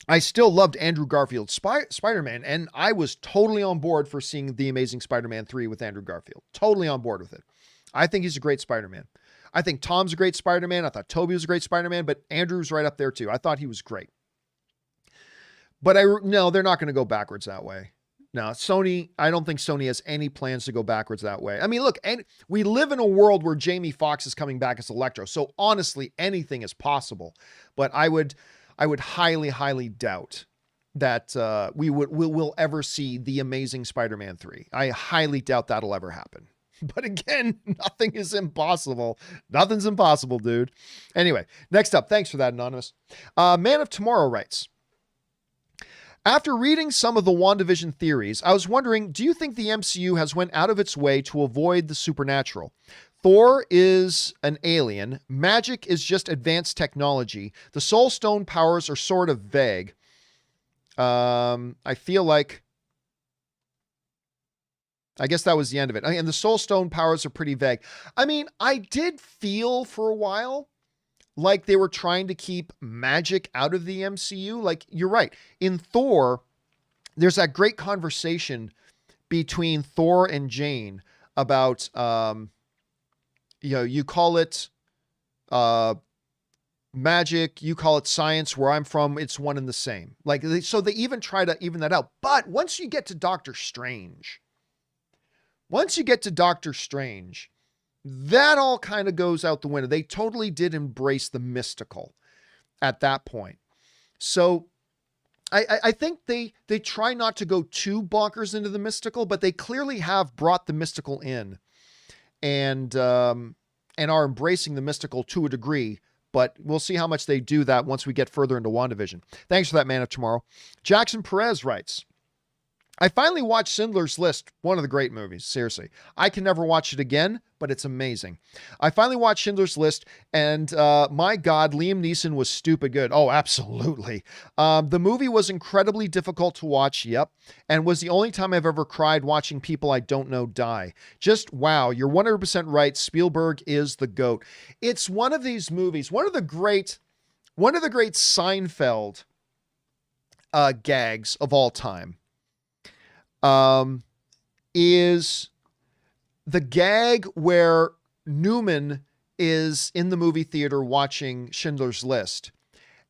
I still loved Andrew Garfield's Spider-Man, and I was totally on board for seeing The Amazing Spider-Man 3 with Andrew Garfield. Totally on board with it. I think he's a great Spider-Man. I think Tom's a great Spider-Man. I thought Tobey was a great Spider-Man, but Andrew's right up there too. I thought he was great. But no, they're not going to go backwards that way. No, Sony, I don't think Sony has any plans to go backwards that way. I mean, look, and we live in a world where Jamie Foxx is coming back as Electro. So honestly, anything is possible. But I would highly, highly doubt that we'll ever see The Amazing Spider-Man 3. I highly doubt that'll ever happen. But again, nothing is impossible. Nothing's impossible, dude. Anyway, next up, thanks for that, Anonymous. Man of Tomorrow writes, after reading some of the WandaVision theories, I was wondering, do you think the MCU has went out of its way to avoid the supernatural? Thor is an alien. Magic is just advanced technology. The Soul Stone powers are sort of vague. I feel like, I guess that was the end of it. And the Soul Stone powers are pretty vague. I mean, I did feel for a while like they were trying to keep magic out of the MCU. Like, you're right. In Thor, there's that great conversation between Thor and Jane about, you call it magic, you call it science. Where I'm from, it's one and the same. Like, so they even try to even that out. But once you get to Doctor Strange, that all kind of goes out the window. They totally did embrace the mystical at that point. So I think they try not to go too bonkers into the mystical, but they clearly have brought the mystical in and are embracing the mystical to a degree. But we'll see how much they do that once we get further into WandaVision. Thanks for that, Man of Tomorrow. Jackson Perez writes, I finally watched Schindler's List, one of the great movies, seriously. I can never watch it again, but it's amazing. I finally watched Schindler's List, and my God, Liam Neeson was stupid good. Oh, absolutely. The movie was incredibly difficult to watch, yep, and was the only time I've ever cried watching people I don't know die. Just wow, you're 100% right. Spielberg is the GOAT. It's one of these movies, one of the great Seinfeld gags of all time. Is the gag where Newman is in the movie theater watching Schindler's List,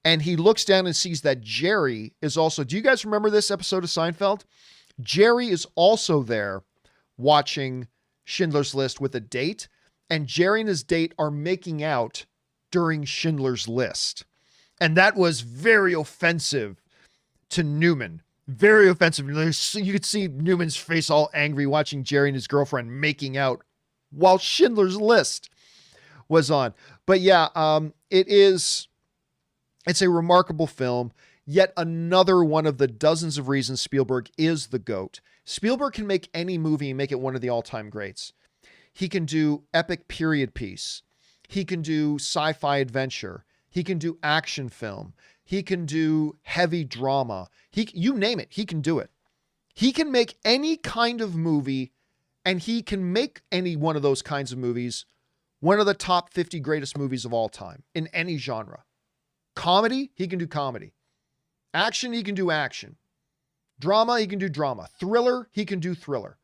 and he looks down and sees that Jerry is also, do you guys remember this episode of Seinfeld? Jerry is also there watching Schindler's List with a date, and Jerry and his date are making out during Schindler's List. And that was very offensive to Newman. Very offensive. You could see Newman's face all angry watching Jerry and his girlfriend making out while Schindler's List was on. But yeah, it's a remarkable film. Yet another one of the dozens of reasons Spielberg is the GOAT. Spielberg can make any movie and make it one of the all-time greats. He can do epic period piece. He can do sci-fi adventure. He can do action film. He can do heavy drama. You name it, he can do it. He can make any kind of movie, and he can make any one of those kinds of movies one of the top 50 greatest movies of all time in any genre. Comedy, he can do comedy. Action, he can do action. Drama, he can do drama. Thriller, he can do thriller.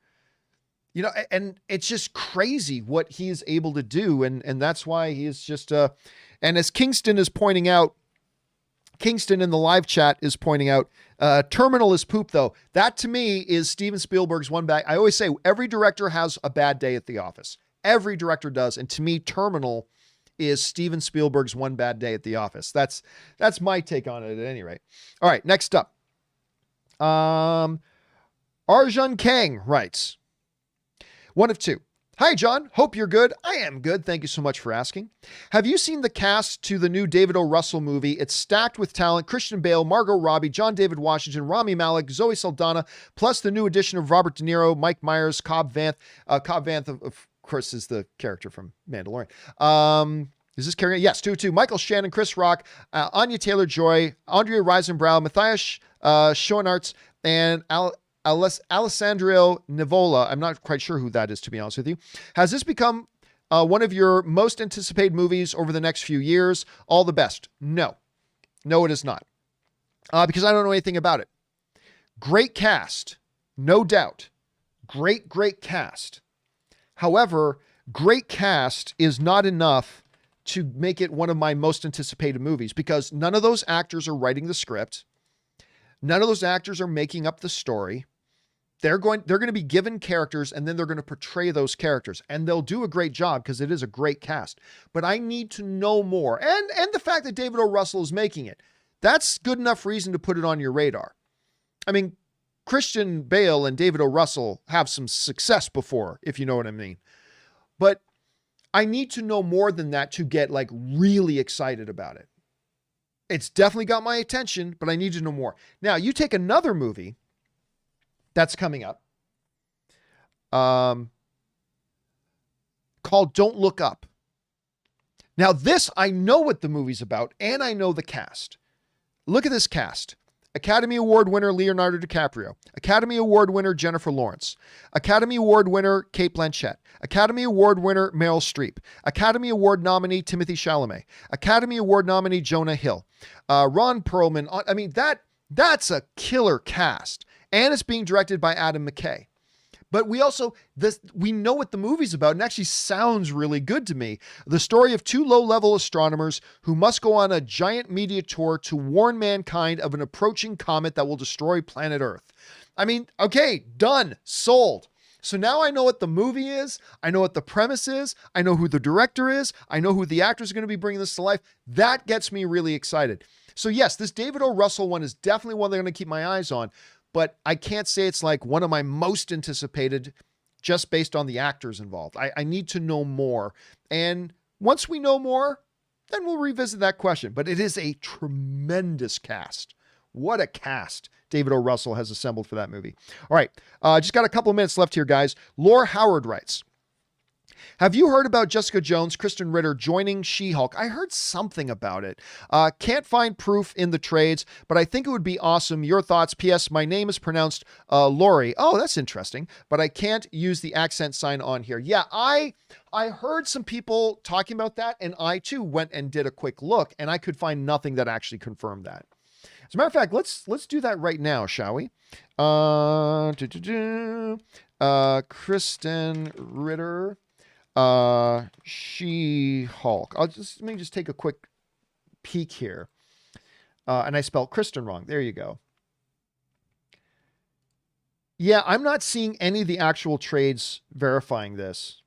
You know, and it's just crazy what he is able to do, and that's why he is just and as Kingston is pointing out, Kingston in the live chat is pointing out, Terminal is poop, though. That, to me, is Steven Spielberg's one bad. I always say every director has a bad day at the office. Every director does. And to me, Terminal is Steven Spielberg's One Bad Day at the Office. That's my take on it at any rate. All right, next up. Arjun Kang writes, one of two. Hi, John. Hope you're good. I am good. Thank you so much for asking. Have you seen the cast to the new David O. Russell movie? It's stacked with talent. Christian Bale, Margot Robbie, John David Washington, Rami Malek, Zoe Saldana, plus the new addition of Robert De Niro, Mike Myers, Cobb Vanth. Cobb Vanth, of course, is the character from Mandalorian. Is this character? Yes, 2-2. Michael Shannon, Chris Rock, Anya Taylor-Joy, Andrea Risebrow, Matthias Schoenaerts, and Alessandro Nivola. I'm not quite sure who that is, to be honest with you. Has this become one of your most anticipated movies over the next few years? All the best. No, it is not. Because I don't know anything about it. Great cast, no doubt. Great cast. However, great cast is not enough to make it one of my most anticipated movies, because none of those actors are writing the script. None of those actors are making up the story. They're going to be given characters, and then they're going to portray those characters, and they'll do a great job because it is a great cast. But I need to know more. And the fact that David O. Russell is making it, that's good enough reason to put it on your radar. I mean, Christian Bale and David O. Russell have some success before, if you know what I mean. But I need to know more than that to get like really excited about it. It's definitely got my attention, but I need to know more. Now, you take another movie that's coming up called Don't Look Up. Now, this, I know what the movie's about, and I know the cast. Look at this cast. Academy Award winner Leonardo DiCaprio, Academy Award winner Jennifer Lawrence, Academy Award winner Cate Blanchett, Academy Award winner Meryl Streep, Academy Award nominee Timothée Chalamet, Academy Award nominee Jonah Hill, Ron Perlman. I mean, that's a killer cast, and it's being directed by Adam McKay. But we know what the movie's about, and actually sounds really good to me. The story of two low-level astronomers who must go on a giant media tour to warn mankind of an approaching comet that will destroy planet Earth. I mean, okay, done, sold. So now I know what the movie is. I know what the premise is. I know who the director is. I know who the actors are going to be bringing this to life. That gets me really excited. So yes, this David O. Russell one is definitely one they're going to keep my eyes on. But I can't say it's like one of my most anticipated just based on the actors involved. I need to know more. And once we know more, then we'll revisit that question. But it is a tremendous cast. What a cast David O. Russell has assembled for that movie. All right. Just got a couple of minutes left here, guys. Laura Howard writes, have you heard about Jessica Jones, Kristen Ritter joining She-Hulk? I heard something about it. Can't find proof in the trades, but I think it would be awesome. Your thoughts? P.S. My name is pronounced Lori. Oh, that's interesting, but I can't use the accent sign on here. Yeah, I heard some people talking about that, and I too went and did a quick look, and I could find nothing that actually confirmed that. As a matter of fact, let's do that right now, shall we? Kristen Ritter. She-Hulk. Let me just take a quick peek here. And I spelled Kristen wrong. There you go. Yeah, I'm not seeing any of the actual trades verifying this.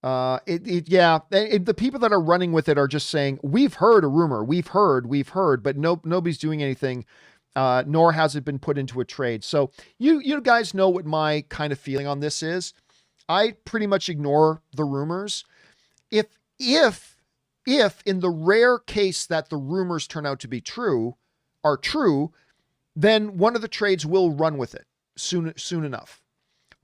The people that are running with it are just saying, we've heard a rumor, we've heard, but nobody's doing anything. Nor has it been put into a trade. So you guys know what my kind of feeling on this is. I pretty much ignore the rumors. If in the rare case that the rumors turn out to be true, then one of the trades will run with it soon enough.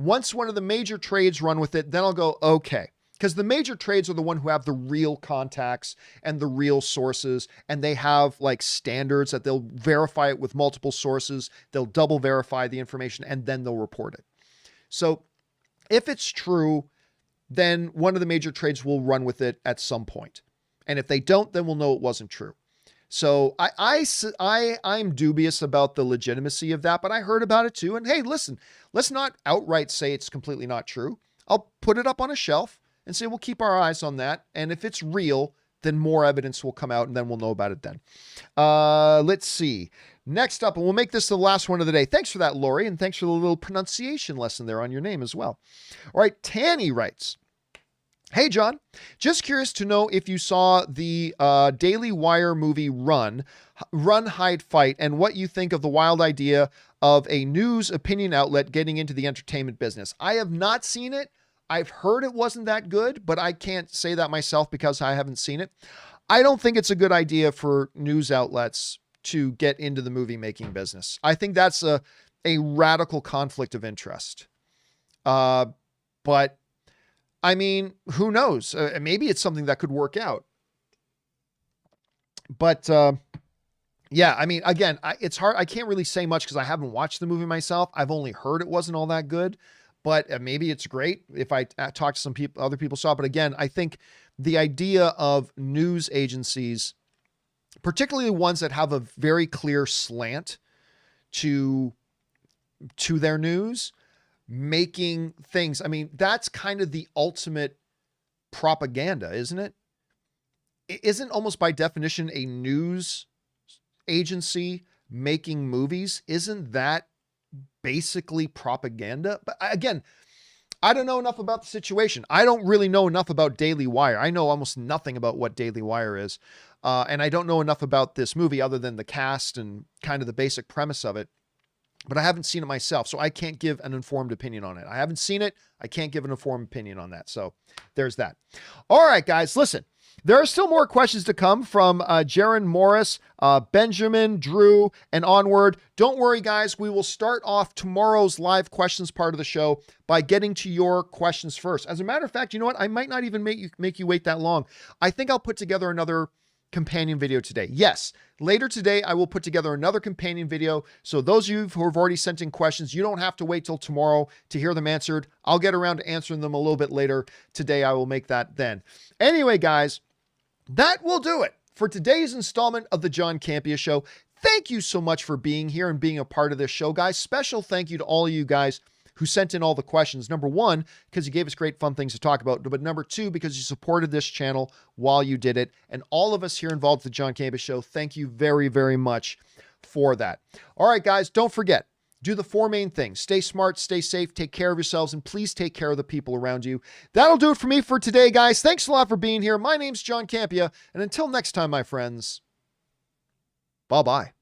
Once one of the major trades run with it, then I'll go, okay. Because the major trades are the one who have the real contacts and the real sources, and they have like standards that they'll verify it with multiple sources. They'll double verify the information, and then they'll report it. So if it's true, then one of the major trades will run with it at some point. And if they don't, then we'll know it wasn't true. So I'm dubious about the legitimacy of that, but I heard about it too. And hey, listen, let's not outright say it's completely not true. I'll put it up on a shelf and say, we'll keep our eyes on that. And if it's real, then more evidence will come out, and then we'll know about it then. Let's see. Next up, and we'll make this the last one of the day. Thanks for that, Lori, and thanks for the little pronunciation lesson there on your name as well. All right, Tanny writes, Hey, John, just curious to know if you saw the Daily Wire movie Run, Hide, Fight, and what you think of the wild idea of a news opinion outlet getting into the entertainment business. I have not seen it. I've heard it wasn't that good, but I can't say that myself because I haven't seen it. I don't think it's a good idea for news outlets to get into the movie making business. I think that's a radical conflict of interest. But I mean, who knows? Maybe it's something that could work out. But yeah, I mean, again, it's hard. I can't really say much because I haven't watched the movie myself. I've only heard it wasn't all that good, but maybe it's great if I talk to some people, other people saw it. But again, I think the idea of news agencies, particularly ones that have a very clear slant to their news, making things, I mean, that's kind of the ultimate propaganda, isn't it? Isn't almost by definition a news agency making movies? Isn't that basically propaganda? But again, I don't know enough about the situation. I don't really know enough about Daily Wire. I know almost nothing about what Daily Wire is. And I don't know enough about this movie other than the cast and kind of the basic premise of it. But I haven't seen it myself, so I can't give an informed opinion on it. I haven't seen it. I can't give an informed opinion on that. So there's that. All right, guys, listen. There are still more questions to come from Jaron Morris, Benjamin, Drew, and onward. Don't worry, guys. We will start off tomorrow's live questions part of the show by getting to your questions first. As a matter of fact, you know what? I might not even make you wait that long. I think I'll put together another companion video today. Yes, later today, I will put together another companion video. So those of you who have already sent in questions, you don't have to wait till tomorrow to hear them answered. I'll get around to answering them a little bit later today. I will make that then. Anyway, guys, that will do it for today's installment of the John Campea Show. Thank you so much for being here and being a part of this show, guys. Special thank you to all of you guys who sent in all the questions. Number one, because you gave us great fun things to talk about, but number two, because you supported this channel while you did it. And all of us here involved with the John Campea Show, thank you very, very much for that. All right, guys, don't forget, do the four main things. Stay smart, stay safe, take care of yourselves, and please take care of the people around you. That'll do it for me for today, guys. Thanks a lot for being here. My name's John Campea, and until next time, my friends, bye-bye.